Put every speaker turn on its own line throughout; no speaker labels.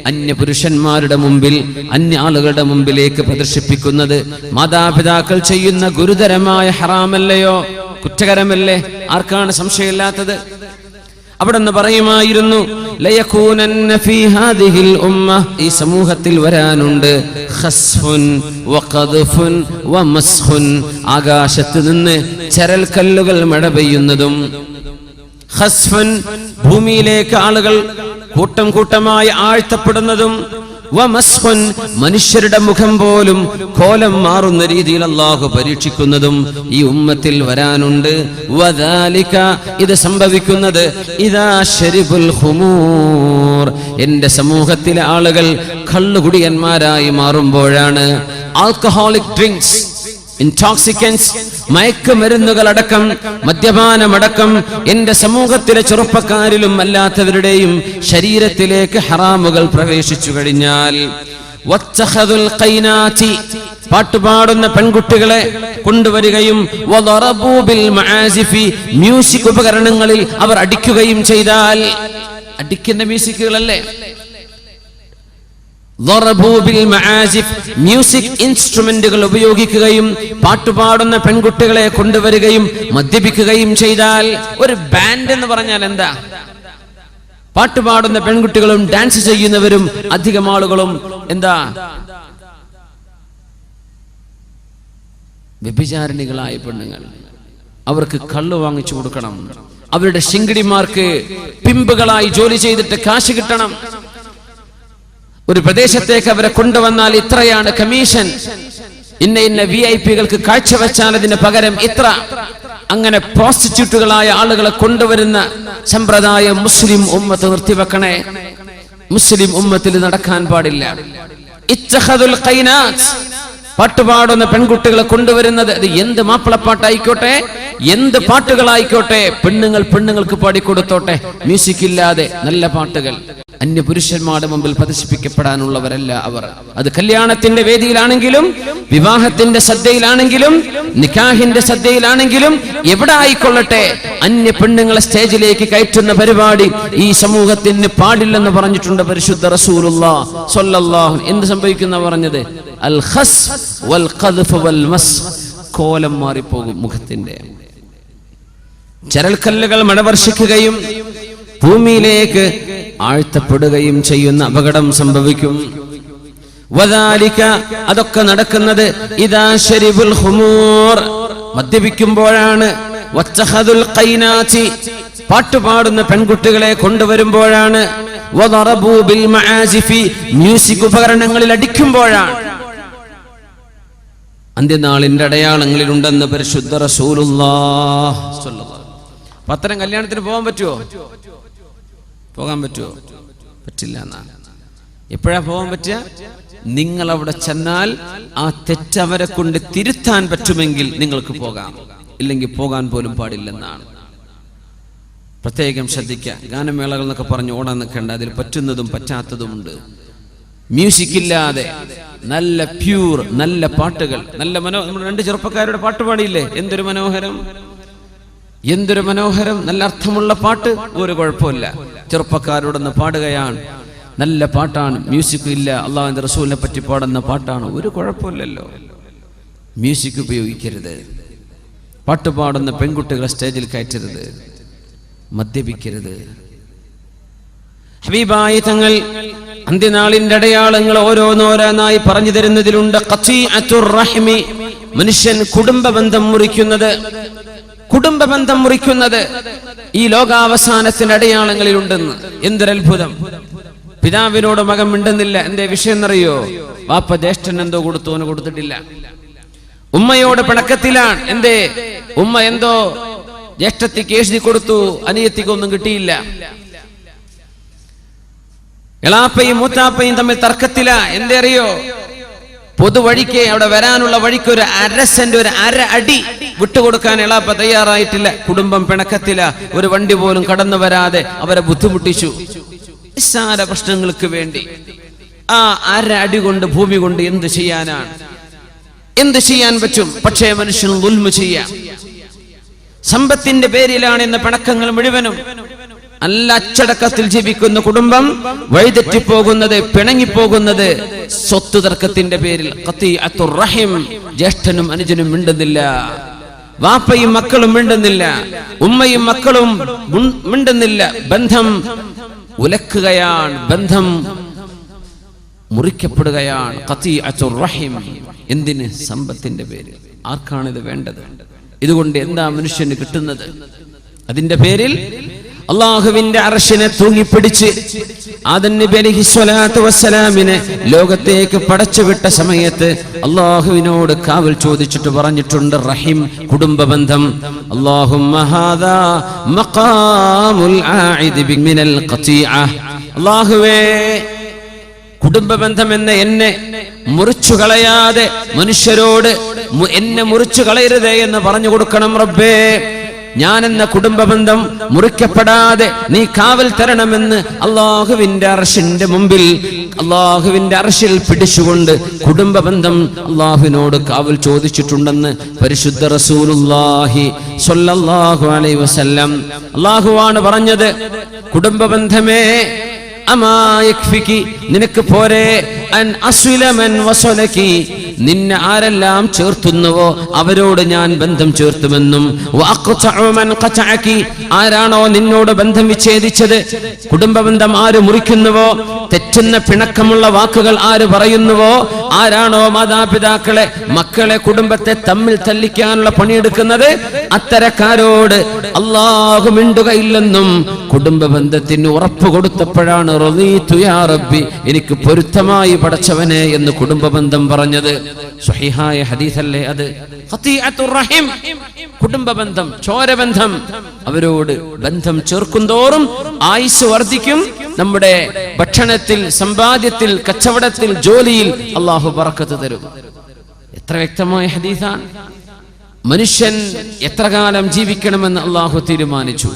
അന്യപുരുഷന്മാരുടെ മുമ്പിൽ, അന്യ ആളുകളുടെ മുമ്പിലേക്ക് പ്രദർശിപ്പിക്കുന്നത് മാതാപിതാക്കൾ ചെയ്യുന്ന ഗുരുതരമായ ഹറാമല്ലയോ, കുറ്റകരമല്ലേ? ആർക്കാണ് സംശയമില്ലാത്തത്? അവിടെ നിന്ന് പറയുമായിരുന്നു, ലയകൂനന്ന ഫീ ഹാദിഹിൽ ഉമ്മ, ഈ സമൂഹത്തിൽ വരാനുണ്ട് ഖസ്ഫുൻ വഖദ്ഫുൻ വമസ്ഖുൻ, ആകാശത്ത് നിന്ന് ചരൽ കല്ലുകൾ മഴ പെയ്യുന്നതും, ഖസ്ഫുൻ ഭൂമിയിലേക്ക് ആളുകൾ കൂട്ടം കൂട്ടമായി ആഴ്ത്തപ്പെടുന്നതും, വമസ്ഖുൻ മനുഷ്യരുടെ മുഖം പോലും കോലം മാറുന്ന രീതിയിൽ അല്ലാഹു പരീക്ഷിക്കുന്നതും ഈ ഉമ്മത്തിൽ വരാനുണ്ട്. വദാലിക, ഇത് സംഭവിക്കുന്നത് ഇദാ ശരിബുൽ ഖുമൂർ, എന്റെ സമൂഹത്തിലെ ആളുകൾ കള്ളുകുടിയന്മാരായി മാറുമ്പോഴാണ്. ആൽക്കഹോളിക് ഡ്രിങ്ക്സ്, ഇൻടോക്സിക്കൻസ്, മയക്കുമരുന്നുകളടക്കം, മദ്യപാനമടക്കം എന്റെ സമൂഹത്തിലെ ചെറുപ്പക്കാരിലും അല്ലാത്തവരുടെയും ശരീരത്തിലേക്ക് ഹറാമുകൾ പ്രവേശിച്ചു കഴിഞ്ഞാൽ, വത്തഖദുൽ ഖൈനാതി, പാട്ടുപാടുന്ന പെൺകുട്ടികളെ കൊണ്ടുവരികയും, വദറബൂ ബിൽ മആസിഫി, മ്യൂസിക് ഉപകരണങ്ങളിൽ അവർ അടിക്കുകയും ചെയ്താൽ, അടിക്കുന്ന മ്യൂസിക്കുകളല്ലേ, മ്യൂസിക് ഇൻസ്ട്രുമെന്റുകൾ ഉപയോഗിക്കുകയും പാട്ടുപാടുന്ന പെൺകുട്ടികളെ കൊണ്ടുവരികയും മദ്യപിക്കുകയും ചെയ്താൽ, ഒരു ബാൻഡ് എന്ന് പറഞ്ഞാൽ എന്താ? പാട്ടുപാടുന്ന പെൺകുട്ടികളും ഡാൻസ് ചെയ്യുന്നവരും അധികം ആളുകളും എന്താ? വ്യഭിചാരിണികളായ പെണ്ണുങ്ങൾ. അവർക്ക് കള്ളു വാങ്ങിച്ചു കൊടുക്കണം, അവരുടെ ശിങ്കിടിമാർക്ക് പിമ്പുകളായി ജോലി ചെയ്തിട്ട് കാശ് കിട്ടണം. ഒരു പ്രദേശത്തേക്ക് അവരെ കൊണ്ടുവന്നാൽ ഇത്രയാണ് കമ്മീഷൻ, ഇന്ന VIP-കൾക്ക് കാഴ്ചവെച്ചാൽ അതിന് പകരം ഇത്ര. അങ്ങനെ പ്രോസ്റ്റിറ്റ്യൂട്ടുകളായ ആളുകളെ കൊണ്ടുവരുന്ന സമ്പ്രദായം മുസ്ലിം ഉമ്മത്ത് നിർത്തിവെക്കണേ. മുസ്ലിം ഉമ്മത്തിൽ നടക്കാൻ പാടില്ല. ഇത്തഖദുൽ ഖൈനാത്ത്, പാട്ടുപാടുന്ന പെൺകുട്ടികളെ കൊണ്ടുവരുന്നത്, അത് എന്ത് മാപ്പിളപ്പാട്ടായിക്കോട്ടെ, എന്ത് പാട്ടുകളായിക്കോട്ടെ, പെണ്ണുങ്ങൾക്ക് പാടിക്കൊടുത്തോട്ടെ, മ്യൂസിക് ഇല്ലാതെ നല്ല പാട്ടുകൾ. അന്യപുരുഷന്മാരുടെ മുമ്പിൽ പ്രദർശിപ്പിക്കപ്പെടാനുള്ളവരല്ല അവർ. അത് കല്യാണത്തിന്റെ വേദിയിലാണെങ്കിലും, വിവാഹത്തിന്റെ ശ്രദ്ധയിലാണെങ്കിലും, നിക്കാഹിന്റെ ശ്രദ്ധയിലാണെങ്കിലും, എവിടെ ആയിക്കൊള്ളട്ടെ, അന്യ പെണ്ണുങ്ങളെ സ്റ്റേജിലേക്ക് കയറ്റുന്ന പരിപാടി ഈ സമൂഹത്തിന് പാടില്ലെന്ന് പറഞ്ഞിട്ടുണ്ട് പരിശുദ്ധ റസൂലുള്ളാഹി സ്വല്ലല്ലാഹു. എന്ത് സംഭവിക്കുന്ന പറഞ്ഞത്? അൽ ഖസ് വൽ ഖദ്ഫ് വൽ മസ്, കോലം മാറിപ്പോകും മുഖത്തിന്റെ. ചരൽക്കല്ലുകൾ മഴവർഷിക്കുകയും ഭൂമിയിലേക്ക് ആഴ്ത്തപ്പെടുകയും ചെയ്യുന്ന അപകടം സംഭവിക്കും. വദാലിക, അതൊക്കെ നടക്കുന്നത് ഇദാ ശരിബുൽ ഖുമൂർ, മദ്യപിക്കുമ്പോഴാണ്. വത്തഖദുൽ ഖൈനാതി, പാട്ടുപാടുന്ന പെൺകുട്ടികളെ കൊണ്ടുവരുമ്പോഴാണ്. വദറബൂ ബിൽ മആസിഫി, മ്യൂസിക് ഉപകരണങ്ങളിൽ അടിക്കുമ്പോഴാണ്. അന്ത്യനാളിന്റെ അടയാളങ്ങളിൽ ഉണ്ടെന്ന് പരിശുദ്ധ റസൂലുള്ളാഹി സ്വല്ലല്ലാഹു അലൈഹി വസല്ലം. അത്തരം കല്യാണത്തിന് പോകാൻ പറ്റുമോ? പോകാൻ പറ്റുമോ? പറ്റില്ല എന്നാണ്. എപ്പോഴാ പോകാൻ പറ്റുക? നിങ്ങൾ അവിടെ ചെന്നാൽ ആ തെറ്റവരെ കൊണ്ട് തിരുത്താൻ പറ്റുമെങ്കിൽ നിങ്ങൾക്ക് പോകാം, ഇല്ലെങ്കിൽ പോകാൻ പോലും പാടില്ലെന്നാണ്. പ്രത്യേകം ശ്രദ്ധിക്കുക. ഗാനമേളകൾ എന്നൊക്കെ പറഞ്ഞ് ഓടാൻ നിൽക്കേണ്ട, അതിൽ പറ്റുന്നതും പറ്റാത്തതുമുണ്ട്. മ്യൂസിക് ഇല്ലാതെ നല്ല പ്യൂർ നല്ല പാട്ടുകൾ, നല്ല നമ്മൾ 2 ചെറുപ്പക്കാരുടെ പാട്ട് പാടിയില്ലേ, എന്തൊരു മനോഹരം, എന്തൊരു മനോഹരം, നല്ല അർത്ഥമുള്ള പാട്ട്, ഒരു കുഴപ്പമില്ല. ചെറുപ്പക്കാരോടൊന്ന് പാടുകയാണ്, നല്ല പാട്ടാണ്, മ്യൂസിക് ഇല്ല, അള്ളാഹുവിന്റെ റസൂലിനെ പറ്റി പാടുന്ന പാട്ടാണ്, ഒരു കുഴപ്പമില്ലല്ലോ. മ്യൂസിക് ഉപയോഗിക്കരുത്, പാട്ടുപാടുന്ന പെൺകുട്ടികളെ സ്റ്റേജിൽ കയറ്റരുത്, മദ്യപിക്കരുത്. ഹബീബായ തങ്ങൾ അന്ത്യനാളിന്റെ അടയാളങ്ങൾ ഓരോന്നോരോന്നായി പറഞ്ഞു തരുന്നതിലുണ്ട്. ഖതീഅത്തുർ റഹ്മി, മനുഷ്യൻ കുടുംബബന്ധം മുറിക്കുന്നത് ഈ ലോകാവസാനത്തിന്റെ അടയാളങ്ങളിലുണ്ടെന്ന്. എന്തൊരത്ഭുതം! പിതാവിനോട് മകൻ മിണ്ടുന്നില്ല, എന്തേ വിഷയം എന്നറിയോ? വാപ്പ ജ്യേഷ്ഠൻ എന്തോ കൊടുത്തു, അവന് കൊടുത്തിട്ടില്ല. ഉമ്മയോട് പിണക്കത്തിലാണ്, എന്തേ? ഉമ്മ എന്തോ ജ്യേഷ്ഠത്തിക്ക് എഴുതി കൊടുത്തു, അനിയത്തിക്കൊന്നും കിട്ടിയില്ല. എളാപ്പയും മൂത്താപ്പയും തമ്മിൽ തർക്കത്തില, എന്തേ അറിയോ? പൊതുവഴിക്ക് അവിടെ വരാനുള്ള വഴിക്ക് ഒരു 1/2 സെന്റ്, ഒരു 1/2 അടി വിട്ടുകൊടുക്കാൻ എളാപ്പ തയ്യാറായിട്ടില്ല. കുടുംബം പിണക്കത്തില, ഒരു വണ്ടി പോലും കടന്നു വരാതെ അവരെ ബുദ്ധിമുട്ടിച്ചു. നിസ്സാര പ്രശ്നങ്ങൾക്ക് വേണ്ടി ആ 1/2 അടി കൊണ്ട്, ഭൂമി കൊണ്ട് എന്ത് ചെയ്യാനാണ്? എന്ത് ചെയ്യാൻ പറ്റും? പക്ഷേ മനുഷ്യൻ ദുൽമ ചെയ്യാം. സമ്പത്തിന്റെ പേരിലാണ് ഇന്ന് പിണക്കങ്ങൾ മുഴുവനും. നല്ല അച്ചടക്കത്തിൽ ജീവിക്കുന്ന കുടുംബം വഴിതെറ്റിപ്പോകുന്നത്, പിണങ്ങിപ്പോകുന്നത് സ്വത്ത് തർക്കത്തിന്റെ പേരിൽ. ഖതീഅത്തുർ റഹിം, ജ്യേഷ്ഠനും അനുജനും മിണ്ടുന്നില്ല, വാപ്പയും മക്കളും മിണ്ടുന്നില്ല, ഉമ്മയും മക്കളും മിണ്ടുന്നില്ല, ബന്ധം ഉലക്കുകയാണ്, ബന്ധം മുറിക്കപ്പെടുകയാണ്. ഖതീഅത്തുർ റഹിം. എന്തിന്? സമ്പത്തിന്റെ പേരിൽ. ആർക്കാണിത് വേണ്ടത്? ഇതുകൊണ്ട് എന്താ മനുഷ്യന് കിട്ടുന്നത്? അതിന്റെ പേരിൽ അള്ളാഹുവിന്റെ അർശിനെ തൂങ്ങിപ്പിടിച്ച് ആദം നബി അലൈഹി സ്വലാത്തു വസ്സലാമിനെ ലോകത്തേക്ക് പടച്ചുവിട്ട സമയത്ത് അള്ളാഹുവിനോട് കാവൽ ചോദിച്ചിട്ട് പറഞ്ഞിട്ടുണ്ട് റഹിം, കുടുംബ ബന്ധം. അല്ലാഹുമ്മ ഹാദാ മഖാമുൽ ആഇദ് മിനൽ ഖതീഅ. അല്ലാഹുവേ, കുടുംബ ബന്ധം എന്നെ മുറിച്ചു കളയാതെ മനുഷ്യരോട് എന്നെ മുറിച്ചു കളയരുതേ എന്ന് പറഞ്ഞു കൊടുക്കണം റബ്ബേ. ഞാനെന്ന കുടുംബ ബന്ധം മുറിക്കപ്പെടാതെ നീ കാവൽ തരണമെന്ന് അള്ളാഹുവിന്റെ അർശിന്റെ മുമ്പിൽ, അള്ളാഹുവിന്റെ അർശിൽ പിടിച്ചുകൊണ്ട് കുടുംബ ബന്ധം അള്ളാഹുവിനോട് കാവൽ ചോദിച്ചിട്ടുണ്ടെന്ന് പരിശുദ്ധ റസൂലുള്ളാഹി സ്വല്ലല്ലാഹു അലൈഹി വസല്ലം. അള്ളാഹുവാണ് പറഞ്ഞത്, കുടുംബ ബന്ധമേ അമാ യക്ഫികി, നിനക്ക് പോരെ, അൻ അസ്വില മൻ വസലകി, നിന്നെ ആരെല്ലാം ചേർത്തുന്നുവോ അവരോട് ഞാൻ ബന്ധം ചേർത്തുമെന്നും, വഅഖ്തഉ മൻ ഖതഅകി, ആരാണോ നിന്നോട് ബന്ധം വിച്ഛേദിച്ചത്, കുടുംബ ബന്ധം ആര് മുറിക്കുന്നുവോ, തെറ്റുന്ന പിണക്കമുള്ള വാക്കുകൾ ആര് പറയുന്നുവോ, ആരാണോ മാതാപിതാക്കളെ, മക്കളെ, കുടുംബത്തെ തമ്മിൽ തല്ലിക്കാനുള്ള പണിയെടുക്കുന്നത്, അത്തരക്കാരോട് അല്ലാഹു മിണ്ടുകയില്ലെന്നും കുടുംബ ബന്ധത്തിന് ഉറപ്പ് കൊടുത്തപ്പോഴാണ് റളീതു യാ റബ്ബി, എനിക്ക് പൊരുത്തമായി പടച്ചവനെ എന്ന് കുടുംബ ബന്ധം പറഞ്ഞത്. സ്വഹീഹായ ഹദീസല്ലേ അത്? ഖതീഅത്തുർ റഹിം, കുടുംബ ബന്ധം, ചോരബന്ധം. അവരോട് ബന്ധം ചേർക്കുന്തോറും ആയുസ് വർദ്ധിക്കും. നമ്മുടെ ഭക്ഷണത്തിൽ, സമ്പാദ്യത്തിൽ, കച്ചവടത്തിൽ, ജോലിയിൽ അല്ലാഹു ബറക്കത്ത് തരും. എത്ര വ്യക്തമായ ഹദീസാണ്. മനുഷ്യൻ എത്ര കാലം ജീവിക്കണമെന്ന് അല്ലാഹു തീരുമാനിച്ചു.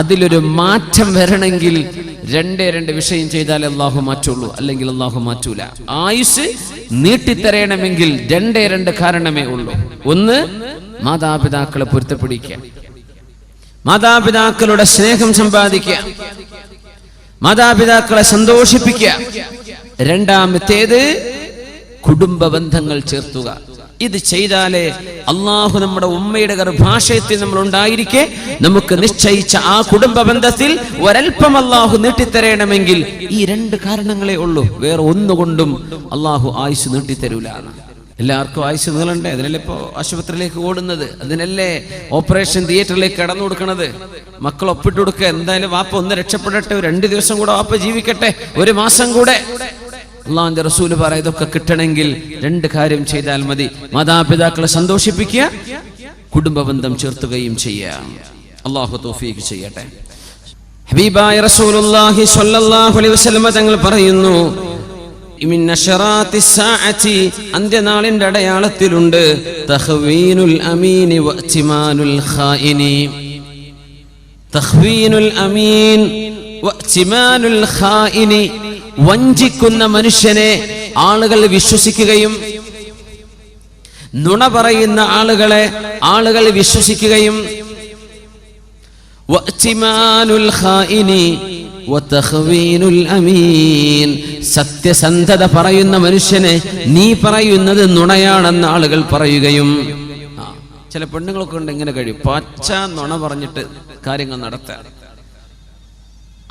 അതിലൊരു മാറ്റം വരണമെങ്കിൽ രണ്ട് വിഷയം ചെയ്താൽ അല്ലാഹു മാറ്റുള്ളൂ, അല്ലെങ്കിൽ അല്ലാഹു മാറ്റൂല. ആയുസ് നീട്ടിത്തരണമെങ്കിൽ രണ്ട് കാരണമേ ഉള്ളൂ. ഒന്ന്, മാതാപിതാക്കളെ പൊരുത്തപ്പിടിക്കുക, മാതാപിതാക്കളുടെ സ്നേഹം സമ്പാദിക്കുക, മാതാപിതാക്കളെ സന്തോഷിപ്പിക്കുക. രണ്ടാമത്തേത്, കുടുംബ ബന്ധങ്ങൾ ചേർത്തുക. ഇത് ചെയ്താലേ അള്ളാഹു നമ്മുടെ ഉമ്മയുടെ ഗർഭാശയത്തിൽ നമ്മൾ ഉണ്ടായിരിക്കെ നമുക്ക് നിശ്ചയിച്ച ആ കുടുംബ ബന്ധത്തിൽ ഒരൽപ്പം അള്ളാഹു നീട്ടിത്തരണമെങ്കിൽ ഈ രണ്ട് കാരണങ്ങളേ ഉള്ളൂ. വേറെ ഒന്നുകൊണ്ടും അള്ളാഹു ആയുസ് നീട്ടിത്തരൂല. എല്ലാവർക്കും ആയുസ് നീളണ്ടേ? അതിനല്ലേ ഇപ്പോ ആശുപത്രിയിലേക്ക് ഓടുന്നത്, അതിനല്ലേ ഓപ്പറേഷൻ തിയേറ്ററിലേക്ക് കടന്നു കൊടുക്കണത്. മക്കൾ ഒപ്പിട്ട് കൊടുക്കുക, എന്തായാലും വാപ്പ ഒന്ന് രക്ഷപ്പെടട്ടെ, 2 ദിവസം കൂടെ വാപ്പ ജീവിക്കട്ടെ, 1 മാസം കൂടെ. അള്ളാഹുവിന്റെ റസൂല് പറയും, ഇതൊക്കെ കിട്ടണമെങ്കിൽ 2 കാര്യം ചെയ്താൽ മതി. മാതാപിതാക്കളെ സന്തോഷിപ്പിക്കുക, കുടുംബ ബന്ധം ചേർത്തുകയും ചെയ്യാം. അള്ളാഹു തൗഫീഖ് ചെയ്യട്ടെ. ഹബീബായ റസൂലുള്ളാഹി സ്വല്ലല്ലാഹു അലൈഹി വസല്ലം തങ്ങൾ പറയുന്നു, മിൻ അശറാത്തി സാഅതി, അന്ത്യനാളിന്റെ അടയാളത്തിലുണ്ട് തഖ്വീനുൽ അമീനി വഅ്തിമാനുൽ ഖായിനി. തഖ്വീനുൽ അമീൻ വഅ്തിമാനുൽ ഖായിനി, വഞ്ചിക്കുന്ന മനുഷ്യനെ ആളുകൾ വിശ്വസിക്കുകയും നുണ പറയുന്ന ആളുകളെ ആളുകൾ വിശ്വസിക്കുകയും, വഅ്തിമാനുൽ ഖായിനി വതഖ്വീനുൽ അമീൻ, സത്യസന്ധത പറയുന്ന മനുഷ്യനെ നീ പറയുന്നത് നുണയാണെന്ന് ആളുകൾ പറയുകയും. ചില പെണ്ണുങ്ങളൊക്കെ ഉണ്ട് ഇങ്ങനെ കഴിയും, പച്ച നുണ പറഞ്ഞിട്ട് കാര്യങ്ങൾ നടത്താൻ.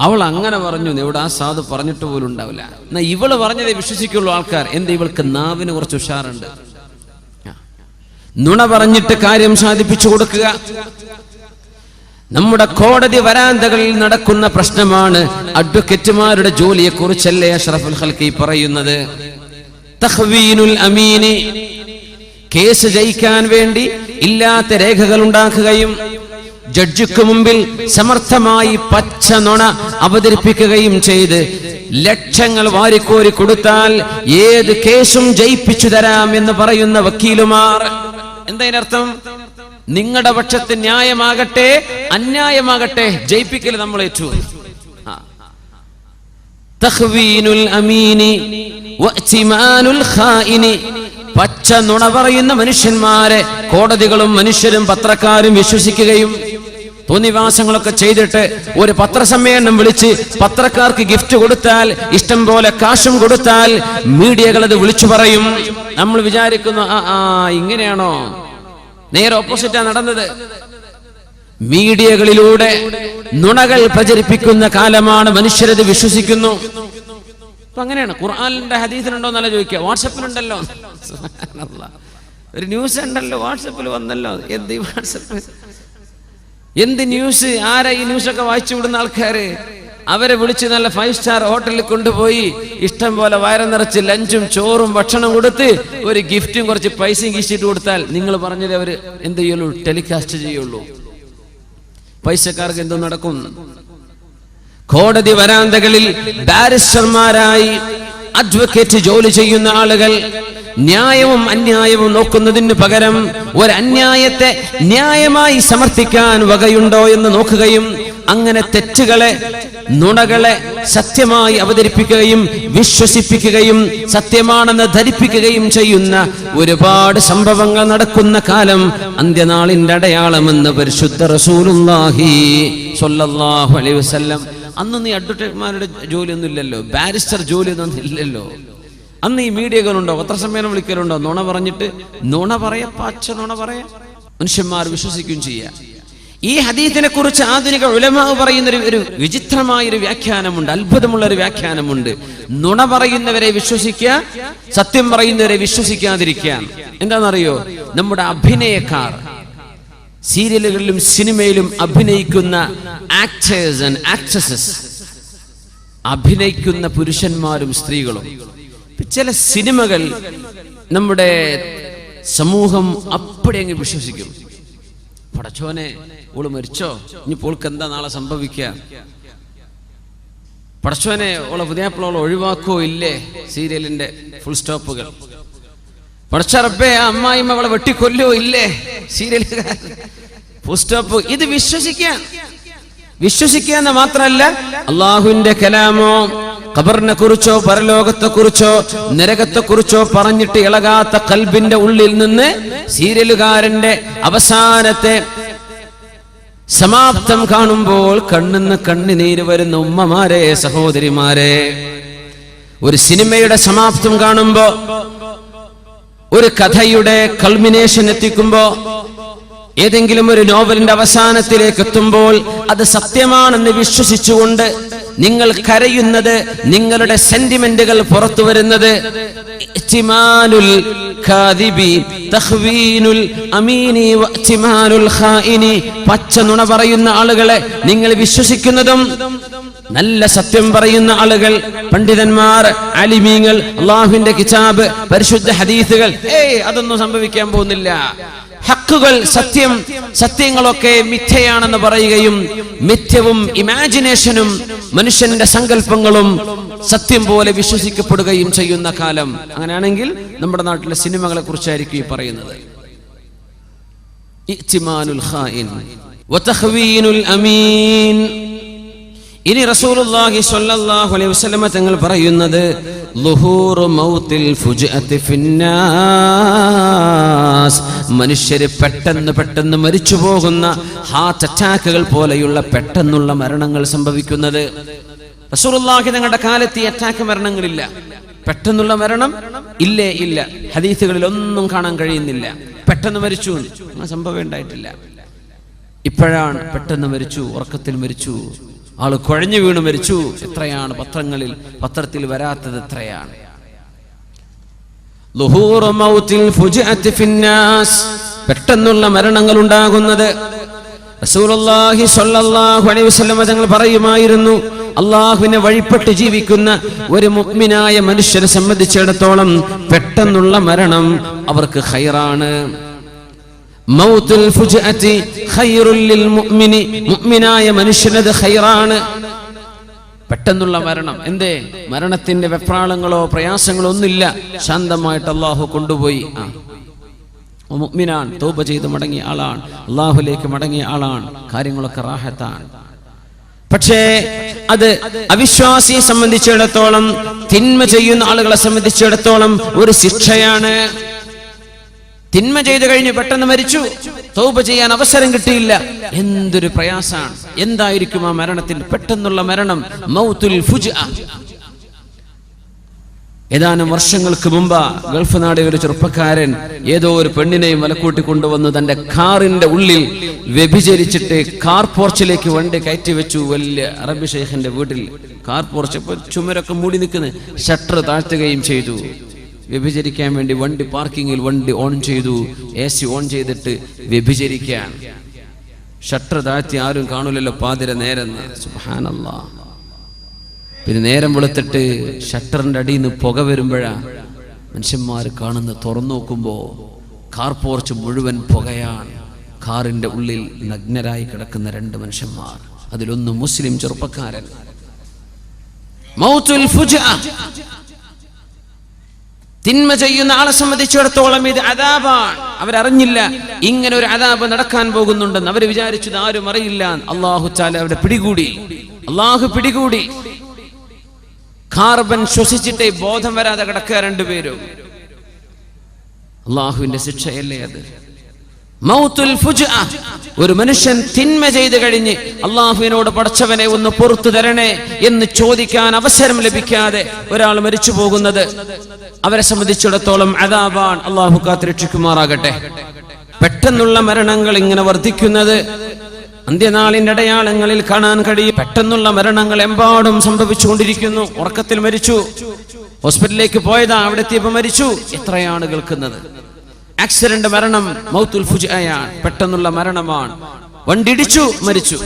അവൾ അങ്ങനെ പറഞ്ഞു, ഇവിടെ ആ സാധു പറഞ്ഞിട്ട് പോലും ഉണ്ടാവില്ല. എന്നാ ഇവള് പറഞ്ഞതേ വിശ്വസിക്കുള്ളൂ ആൾക്കാർ. എന്താ? ഇവൾക്ക് നാവിന് കുറച്ച് ഉഷാറുണ്ട്. നുണ പറഞ്ഞിട്ട് കാര്യം സാധിപ്പിച്ചു കൊടുക്കുക. നമ്മുടെ കോടതി വരാന്തകളിൽ നടക്കുന്ന പ്രശ്നമാണ്. അഡ്വക്കേറ്റുമാരുടെ ജോലിയെ കുറിച്ചല്ലേ അഷ്റഫുൽ ഖൽഖി പറയുന്നത്. തഖ്വീനുൽ അമീനി, കേസ് ജയിക്കാൻ വേണ്ടി ഇല്ലാത്ത രേഖകൾ ഉണ്ടാക്കുകയും ജഡ്ജിക്ക് മുമ്പിൽ സമർത്ഥമായി പച്ച നുണ അവതരിപ്പിക്കുകയും ചെയ്ത് ലക്ഷങ്ങൾ വാരിക്കോരി കൊടുത്താൽ ഏത് കേസും ജയിപ്പിച്ചു തരാം എന്ന് പറയുന്ന വക്കീലുമാർ. എന്തായതിനർത്ഥം? നിങ്ങളുടെ പക്ഷത്ത് ന്യായമാകട്ടെ അന്യായമാകട്ടെ ജയിപ്പിക്കൽ നമ്മൾ ഏറ്റു. തഖ്വീനുൽ അമീനി വഅ്തിമാനുൽ ഖായിനി, പച്ച നുണ പറയുന്ന മനുഷ്യന്മാരെ കോടതികളും മനുഷ്യരും പത്രക്കാരും വിശ്വസിക്കുകയും തോന്നിവാസങ്ങളൊക്കെ ചെയ്തിട്ട് ഒരു പത്രസമ്മേളനം വിളിച്ച് പത്രക്കാർക്ക് ഗിഫ്റ്റ് കൊടുത്താൽ, ഇഷ്ടം പോലെ കാശും കൊടുത്താൽ മീഡിയകൾ അത് വിളിച്ചു പറയും. നമ്മൾ വിചാരിക്കുന്നു ഇങ്ങനെയാണോ? നേരെ ഓപ്പോസിറ്റാ നടന്നത്. മീഡിയകളിലൂടെ നുണകൾ പ്രചരിപ്പിക്കുന്ന കാലമാണ്. മനുഷ്യരത് വിശ്വസിക്കുന്നു. അപ്പൊ അങ്ങനെയാണ്. ഖുർആനിന്റെ ഹദീസിലുണ്ടോ എന്നല്ല ചോദിക്കുക, വാട്സപ്പിലുണ്ടല്ലോ. ഒരു ന്യൂസ് ഉണ്ടല്ലോ, വാട്സപ്പിൽ വന്നല്ലോ. എന്ത് ഈ വാട്സപ്പ്, എന്ത് ന്യൂസ്? ആരാ ഈ ന്യൂസൊക്കെ വായിച്ചു വിടുന്ന ആൾക്കാര്? അവരെ വിളിച്ച് നല്ല 5 സ്റ്റാർ ഹോട്ടലിൽ കൊണ്ടുപോയി ഇഷ്ടം പോലെ വയറ് നിറച്ച് ലഞ്ചും ചോറും ഭക്ഷണം കൊടുത്ത് ഒരു ഗിഫ്റ്റും കുറച്ച് പൈസയും കിച്ചിട്ട് കൊടുത്താൽ നിങ്ങൾ പറഞ്ഞത് അവര് എന്ത് ചെയ്യുള്ളൂ? ടെലികാസ്റ്റ് ചെയ്യുള്ളൂ. പൈസക്കാർക്ക് എന്തോ നടക്കും. കോടതി വരാന്തകളിൽ ബാരിസ്റ്റർമാരായി അഡ്വക്കേറ്റ് ജോലി ചെയ്യുന്ന ആളുകൾ ന്യായവും അന്യായവും നോക്കുന്നതിന് പകരം ഒരു അന്യായത്തെ ന്യായമായി സമർത്ഥിക്കാൻ വകയുണ്ടോ എന്ന് നോക്കുകയും അങ്ങനെ തെറ്റുകളെ, നുണകളെ സത്യമായി അവതരിപ്പിക്കുകയും വിശ്വസിപ്പിക്കുകയും സത്യമാണെന്ന് ധരിപ്പിക്കുകയും ചെയ്യുന്ന ഒരുപാട് സംഭവങ്ങൾ നടക്കുന്ന കാലം അന്ത്യനാളിന്റെ അടയാളമെന്ന് പരിശുദ്ധ റസൂലുള്ളാഹി സ്വല്ലല്ലാഹു അലൈഹി വസല്ലം. അന്നൊന്നും ഈ അഡ്വക്കേറ്റ്മാരുടെ ജോലിയൊന്നും ഇല്ലല്ലോ, ബാരിസ്റ്റർ ജോലിയൊന്നും ഇല്ലല്ലോ. അന്ന് ഈ മീഡിയകളുണ്ടോ? പത്രസമ്മേളനം വിളിക്കലുണ്ടോ? നുണ പറഞ്ഞിട്ട് നുണ പറയാ, പച്ച നുണ പറയാ, മനുഷ്യന്മാർ വിശ്വസിക്കുകയും ചെയ്യാം. ഈ ഹദീസിനെ കുറിച്ച് ആധുനിക ഉലമാ പറയുന്ന ഒരു വിചിത്രമായൊരു വ്യാഖ്യാനമുണ്ട്, അത്ഭുതമുള്ള ഒരു വ്യാഖ്യാനമുണ്ട്. നുണ പറയുന്നവരെ വിശ്വസിക്കുക, സത്യം പറയുന്നവരെ വിശ്വസിക്കാതിരിക്കുക. എന്താണെന്നറിയോ? നമ്മുടെ അഭിനയക്കാർ, സീരിയലുകളിലും സിനിമയിലും അഭിനയിക്കുന്ന ആക്ടേഴ്സ് ആൻഡ് ആക്ട്രസസ്, അഭിനയിക്കുന്ന പുരുഷന്മാരും സ്ത്രീകളും. ചില സിനിമകൾ നമ്മുടെ സമൂഹം അപ്പടി അങ്ങ് വിശ്വസിക്കും. പടച്ചോനെ, ഓള് മരിച്ചോ? ഇനി പോൾക്ക് എന്താ നാളെ സംഭവിക്കുക? പടച്ചോനെ, ഓളെ പുതിയാപ്പിളോളെ ഒഴിവാക്കോ ഇല്ലേ? സീരിയലിന്റെ ഫുൾ സ്റ്റോപ്പുകൾ. പടച്ചറപ്പേ, ആ അമ്മായിമ്മ അവളെ വെട്ടിക്കൊല്ലോ ഇല്ലേ? സീരിയലുകാർ ഫുൾ സ്റ്റോപ്പ്. ഇത് വിശ്വസിക്കുക എന്ന് മാത്രമല്ല, അള്ളാഹുവിന്റെ കലാമോ ഖബറിനെ കുറിച്ചോ പരലോകത്തെ കുറിച്ചോ നരകത്തെ കുറിച്ചോ പറഞ്ഞിട്ട് ഇളകാത്ത ഖൽബിന്റെ ഉള്ളിൽ നിന്ന് സീരിയലുകാരന്റെ അവസാനത്തെ സമാപ്തം കാണുമ്പോൾ കണ്ണിന്ന് കണ്ണുനീര് വരുന്ന ഉമ്മമാരെ, സഹോദരിമാരെ, ഒരു സിനിമയുടെ സമാപ്തം കാണുമ്പോ, ഒരു കഥയുടെ കൾമിനേഷൻ എത്തിക്കുമ്പോ, ഏതെങ്കിലും ഒരു നോവലിന്റെ അവസാനത്തിലേക്ക് എത്തുമ്പോൾ അത് സത്യമാണെന്ന് വിശ്വസിച്ചുകൊണ്ട് നിങ്ങൾ കരയുന്നത്, നിങ്ങളുടെ സെന്റിമെന്റുകൾ പുറത്തു വരുന്നത്, പച്ച നുണ പറയുന്ന ആളുകളെ നിങ്ങൾ വിശ്വസിക്കുന്നതും, നല്ല സത്യം പറയുന്ന ആളുകൾ, പണ്ഡിതന്മാർ, അലിമീങ്ങൾ, അള്ളാഹുവിന്റെ കിതാബ്, പരിശുദ്ധ ഹദീസുകൾ, അതൊന്നും സംഭവിക്കാൻ പോകുന്നില്ല. ഹക്കുകൾ, സത്യങ്ങളൊക്കെ മിഥ്യയാണെന്ന് പറയുകയും മിഥ്യവും ഇമാജിനേഷനും മനുഷ്യന്റെ സങ്കല്പങ്ങളും സത്യം പോലെ വിശ്വസിക്കപ്പെടുകയും ചെയ്യുന്ന കാലം. അങ്ങനെയാണെങ്കിൽ നമ്മുടെ നാട്ടിലെ സിനിമകളെ കുറിച്ചായിരിക്കും ഈ പറയുന്നത്. ഇഅ്തിമാനുൽ ഖായിൻ വതഖ്വീനുൽ അമീൻ. ഇനി റസൂലുള്ളാഹി സ്വല്ലല്ലാഹു അലൈഹി വസല്ലം തങ്ങൾ പറയുന്നത്, ളുഹൂറു മൗത്തിൽ ഫുജ്അത്തി ഫിന്നാസ്, മനുഷ്യര് പെട്ടെന്ന് മരിച്ചു പോകുന്ന ഹാർട്ട് അറ്റാക്കുകൾ പോലെയുള്ള പെട്ടെന്നുള്ള മരണങ്ങൾ സംഭവിക്കുന്നത്. റസൂലുള്ളാഹി തങ്ങളുടെ കാലത്ത് ഈ അറ്റാക്ക് മരണങ്ങളില്ല, പെട്ടെന്നുള്ള മരണം ഇല്ല. ഹദീസുകളിൽ ഒന്നും കാണാൻ കഴിയുന്നില്ല. പെട്ടെന്ന് മരിച്ചു സംഭവം ഉണ്ടായിട്ടില്ല. ഇപ്പോഴാണ് പെട്ടെന്ന് മരിച്ചു, ഉറക്കത്തിൽ മരിച്ചു, ആള് കുഴഞ്ഞു വീണ് മരിച്ചു. എത്രയാണ് പത്രത്തിൽ വരാത്തത്? എത്രയാണ്? ളുഹൂറു മൗത്തിൽ ഫുജ്അത്തി ഫിന്നാസ്, പെട്ടെന്നുള്ള മരണങ്ങൾ ഉണ്ടാകുന്നത്. റസൂലുള്ളാഹി സ്വല്ലല്ലാഹു അലൈഹി വസല്ലം തങ്ങൾ പറയുമായിരുന്നു, അള്ളാഹുവിനെ വഴിപ്പെട്ട് ജീവിക്കുന്ന ഒരു മുഅ്മിനായ മനുഷ്യനെ സംബന്ധിച്ചിടത്തോളം പെട്ടെന്നുള്ള മരണം അവർക്ക് ഖൈറാണ്. മൗത്തുൽ ഫുജ്അത്തി ഖൈറുൽ ലിൽ മുഅ്മിനി, മുഅ്മിനായ മനുഷ്യനത് ഖൈറാണ്. പെട്ടെന്നുള്ള മരണം. എന്തേ? മരണത്തിന്റെ വെപ്രാളങ്ങളോ പ്രയാസങ്ങളോ ഒന്നുമില്ല, ശാന്തമായിട്ട് അള്ളാഹു കൊണ്ടുപോയി. മുഅ്മിനാൻ, തൗബ ചെയ്ത് മടങ്ങിയ ആളാണ്, അള്ളാഹുലേക്ക് മടങ്ങിയ ആളാണ്, കാര്യങ്ങളൊക്കെ റാഹത്താണ്. പക്ഷേ അത് അവിശ്വാസിയെ സംബന്ധിച്ചിടത്തോളം, തിന്മ ചെയ്യുന്ന ആളുകളെ സംബന്ധിച്ചിടത്തോളം ഒരു ശിക്ഷയാണ്. തിന്മ ചെയ്തു കഴിഞ്ഞ് പെട്ടെന്ന് മരിച്ചു, തൗബ ചെയ്യാൻ അവസരം കിട്ടിയില്ല. എന്തൊരു പ്രയാസാണ്. എന്തായിരിക്കും ആ മരണത്തിന്റെ പെട്ടെന്നുള്ള മരണം? മൗത്തുൽ ഫുജ്അ. ഏതാനും വർഷങ്ങൾക്ക് മുമ്പ് ഗൾഫ് നാടിലെ ഒരു ചെറുപ്പക്കാരൻ ഏതോ ഒരു പെണ്ണിനെയും വലക്കൂട്ടി കൊണ്ടുവന്ന് തന്റെ കാറിന്റെ ഉള്ളിൽ വ്യഭിചരിച്ചിട്ട് കാർ പോർച്ചിലേക്ക് വണ്ടി കയറ്റി വെച്ചു. വലിയ അറബി ഷെയ്ഖിന്റെ വീട്ടിൽ കാർ പോർച്ച്, ചുമരൊക്കെ മൂടി നിൽക്കുന്നു. ഷട്ടർ താഴ്ത്തുകയും ചെയ്തു. വ്യഭിചരിക്കാൻ വേണ്ടി വണ്ടി പാർക്കിങ്ങിൽ വണ്ടി ഓൺ ചെയ്തു, AC ഓൺ ചെയ്തിട്ട് വ്യഭിചരിക്കാൻ. ഷട്ടർ താഴ്ത്തി, ആരും കാണൂലല്ലോ, പാതിര നേരെന്ന്. സുബ്ഹാനല്ലാഹ്. പിന്നെ നേരം വെളുത്തിട്ട് ഷട്ടറിന്റെ അടിയിൽ നിന്ന് പുക വരുമ്പോഴാ മനുഷ്യന്മാർ കാണുന്ന. തുറന്നു നോക്കുമ്പോ കാർ പോർച്ച് മുഴുവൻ പുകയാണ്. കാറിന്റെ ഉള്ളിൽ നഗ്നരായി കിടക്കുന്ന 2 മനുഷ്യന്മാർ. അതിലൊന്ന് മുസ്ലിം ചെറുപ്പക്കാരൻ. മൗത്തുൽ ഫുജ്അ. തിന്മ ചെയ്യുന്ന ആളെ സംബന്ധിച്ചിടത്തോളം ഇത് അദാബാണ്. അവരറിഞ്ഞില്ല ഇങ്ങനെ ഒരു അദാബ് നടക്കാൻ പോകുന്നുണ്ടെന്ന്. അവർ വിചാരിച്ചത് ആരും അറിയില്ല. അല്ലാഹു തആല അവരെ പിടികൂടി. അല്ലാഹു പിടികൂടി. കാർബൺ ശ്വസിച്ചിട്ടേ ബോധം വരാതെ കിടക്കുക 2 പേരും. അല്ലാഹുവിന്റെ ശിക്ഷയല്ലേ അത്? മൗത്തുൽ ഫുജ്അ. ഒരു മനുഷ്യൻ തിന്മ ചെയ്തു കഴിഞ്ഞ് അല്ലാഹുവിനോട് പടച്ചവനെ ഒന്ന് പുറത്തു തരണേ എന്ന് ചോദിക്കാൻ അവസരം ലഭിക്കാതെ ഒരാൾ മരിച്ചു പോകുന്നത് അവരെ സംബന്ധിച്ചിടത്തോളം അദാബാൻ. അല്ലാഹു കാത്തുരക്ഷിക്കുമാറാകട്ടെ. പെട്ടെന്നുള്ള മരണങ്ങൾ ഇങ്ങനെ വർദ്ധിക്കുന്നത് അന്ത്യനാളിന്റെ അടയാളങ്ങളിൽ കാണാൻ കഴിയും. പെട്ടെന്നുള്ള മരണങ്ങൾ എമ്പാടും സംഭവിച്ചുകൊണ്ടിരിക്കുന്നു. ഉറക്കത്തിൽ മരിച്ചു, ഹോസ്പിറ്റലിലേക്ക് പോയതാ, അവിടെ എത്തിയപ്പോൾ മരിച്ചു. എത്രയാണ് കേൾക്കുന്നത്? ആക്സിഡന്റ് മരണം മൗത്തുൽ ഫുജ്അയാണ്. പെട്ടെന്നുള്ള മരണമാണ്. വണ്ടിടിച്ചു, മരിച്ചു.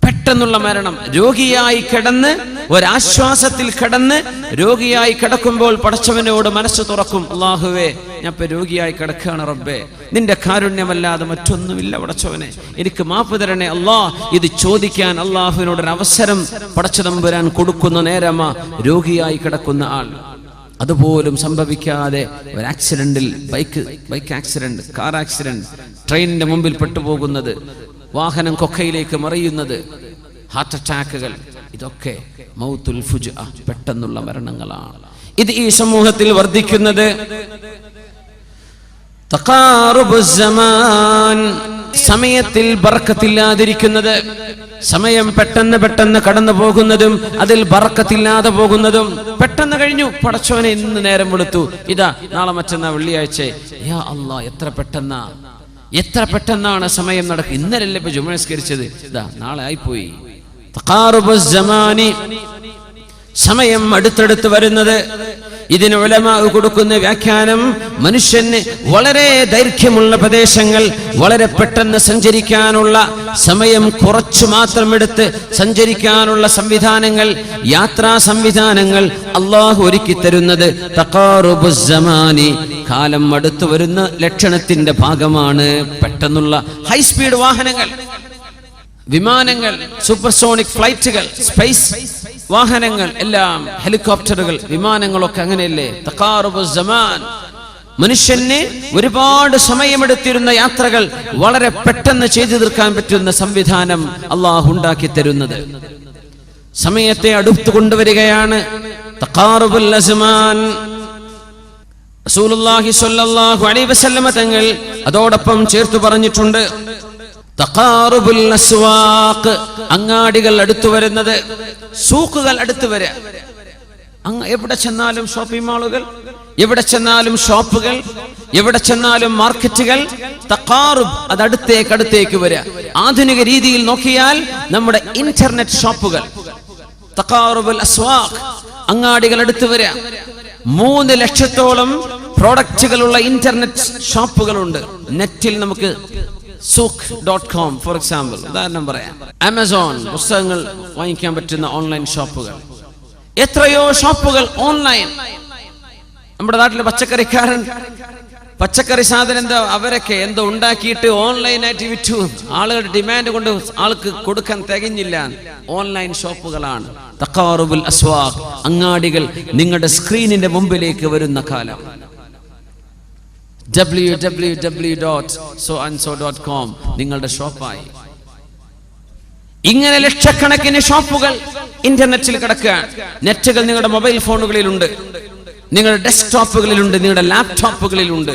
പെട്ടെന്നുള്ള മരണം. രോഗിയായി കിടന്ന്, ഒരാശ്വാസത്തിൽ കിടന്ന് രോഗിയായി കിടക്കുമ്പോൾ പടച്ചവനോട് മനസ്സ് തുറക്കും. അല്ലാഹുവേ, ഞാൻ ഇപ്പൊ രോഗിയായി കിടക്കുകയാണ് റബ്ബേ, നിന്റെ കാരുണ്യമല്ലാതെ മറ്റൊന്നുമില്ല പടച്ചവനെ, എനിക്ക് മാപ്പ് തരണേ അല്ലാ. ഇത് ചോദിക്കാൻ അല്ലാഹുവിനോടൊരു അവസരം പടച്ചതമ്പുരാൻ കൊടുക്കുന്ന നേരമാ രോഗിയായി കിടക്കുന്ന ആൾ. അതുപോലും സംഭവിക്കാതെ ഒരു ആക്സിഡന്റിൽ, ബൈക്ക് ആക്സിഡന്റ്, കാർ ആക്സിഡന്റ്, ട്രെയിനിന്റെ മുമ്പിൽ പെട്ടുപോകുന്നത്, വാഹനം കൊക്കയിലേക്ക് മറിയുന്നത്, ഹാർട്ട് അറ്റാക്കുകൾ, ഇതൊക്കെ മൗത്തുൽ ഫുജ്അ, പെട്ടെന്നുള്ള മരണങ്ങളാണ്. ഇത് ഈ സമൂഹത്തിൽ വർദ്ധിക്കുന്നത്. തഖാറുബുസ് സമാൻ, സമയത്തിൽ ബർക്കത്തില്ലാതിരിക്കുന്നത്. സമയം പെട്ടെന്ന് കടന്നു പോകുന്നതും അതിൽ ബർക്കത്തില്ലാതെ പോകുന്നതും. പെട്ടെന്ന് കഴിഞ്ഞു, പടച്ചോനെ ഇന്ന് നേരം വെളുത്തു, ഇതാ നാളെ മറ്റന്നാ വെള്ളിയാഴ്ച. യാ അല്ലാഹ്, എത്ര പെട്ടെന്നാണ് സമയം നടക്കുക. ഇന്നലല്ലേ ഇപ്പൊ ജുമുഅ നിസ്കരിച്ചത്, ഇതാ നാളെ ആയിപ്പോയി. തഖാറുബുസ് സമാനി, സമയം അടുത്തടുത്ത് വരുന്നത്. ഇതിന് ഉലമാ കൊടുക്കുന്ന വ്യാഖ്യാനം, മനുഷ്യന് വളരെ ദൈർഘ്യമുള്ള പ്രദേശങ്ങൾ വളരെ പെട്ടെന്ന് സഞ്ചരിക്കാനുള്ള സമയം കുറച്ചു മാത്രം എടുത്ത് സഞ്ചരിക്കാനുള്ള സംവിധാനങ്ങൾ, യാത്രാ സംവിധാനങ്ങൾ അല്ലാഹു ഒരുക്കി തരുന്നത് തഖാറുബുസ് സമാനി, കാലം അടുത്തു വരുന്ന ലക്ഷണത്തിന്റെ ഭാഗമാണ്. പെട്ടെന്നുള്ള ഹൈസ്പീഡ് വാഹനങ്ങൾ, വിമാനങ്ങൾ, സൂപ്പർസോണിക് ഫ്ലൈറ്റുകൾ, സ്പേസ് വാഹനങ്ങൾ എല്ലാം, ഹെലികോപ്റ്ററുകൾ, വിമാനങ്ങളൊക്കെ അങ്ങനെയല്ലേ. തഖാറുബുസ് സമാൻ, മനുഷ്യന് ഒരുപാട് സമയമെടുത്തിരുന്ന യാത്രകൾ വളരെ പെട്ടെന്ന് ചെയ്തു തീർക്കാൻ പറ്റുന്ന സംവിധാനം അല്ലാഹു ഉണ്ടാക്കി തരുന്നത്. സമയത്തെ അടുത്തു കൊണ്ടുവരികയാണ്. തഖാറുബുൽ അസ്മാൻ. റസൂലുള്ളാഹി സ്വല്ലല്ലാഹു അലൈഹി വസല്ലമ തങ്ങൾ അതോടൊപ്പം ചേർത്ത് പറഞ്ഞിട്ടുണ്ട്, തഖാറുബുൽ അസ്വാഖ്, അങ്ങാടികൾ അടുത്തു വരുന്നത്, സൂക്കുകൾ അടുത്തു വരിക. എവിടെ ചെന്നാലും ഷോപ്പിംഗ് മാളുകൾ, എവിടെ ചെന്നാലും ഷോപ്പുകൾ, എവിടെ ചെന്നാലും മാർക്കറ്റുകൾ. തഖാറുബ്, അത് അടുത്തേക്ക് വരിക. ആധുനിക രീതിയിൽ നോക്കിയാൽ നമ്മുടെ ഇന്റർനെറ്റ് ഷോപ്പുകൾ. തഖാറുബുൽ അസ്വാഖ്, അങ്ങാടികൾ അടുത്തു വരിക. 3 ലക്ഷത്തോളം പ്രോഡക്റ്റുകളുള്ള ഇന്റർനെറ്റ് ഷോപ്പുകളുണ്ട്. നെറ്റിൽ നമുക്ക് sook.com ഫോർ എക്സാമ്പിൾ, ഉദാഹരണം പറയാം. ആമസോൺ, പുസ്തകങ്ങൾ വാങ്ങിക്കാൻ പറ്റുന്ന ഓൺലൈൻ ഷോപ്പുകൾ, എത്രയോ ഷോപ്പുകൾ ഓൺലൈൻ. നമ്മുടെ നാട്ടിലെ പച്ചക്കറിക്കാരൻ പച്ചക്കറി സാധനം എന്താ, അവരൊക്കെ എന്തോ ഉണ്ടാക്കിയിട്ട് ഓൺലൈനായിട്ട് വിറ്റു. ആളുകളുടെ ഡിമാൻഡ് കൊണ്ട് ആൾക്ക് കൊടുക്കാൻ തികഞ്ഞില്ല. ഓൺലൈൻ ഷോപ്പുകളാണ്. തഖാറുബുൽ അസ്വാഖ്, അങ്ങാടികൾ നിങ്ങളുടെ സ്ക്രീനിന്റെ മുമ്പിലേക്ക് വരുന്ന കാലം. www.soandso.com നിങ്ങളുടെ ഷോപ്പായി. ഇങ്ങനെ ലക്ഷക്കണക്കിന് ഷോപ്പുകൾ ഇന്റർനെറ്റിൽ കിടക്കുകയാണ്. നെറ്റുകൾ നിങ്ങളുടെ മൊബൈൽ ഫോണുകളിലുണ്ട്, നിങ്ങളുടെ ഡെസ്ക്ടോപ്പുകളിലുണ്ട്, നിങ്ങളുടെ ലാപ്ടോപ്പുകളിലുണ്ട്.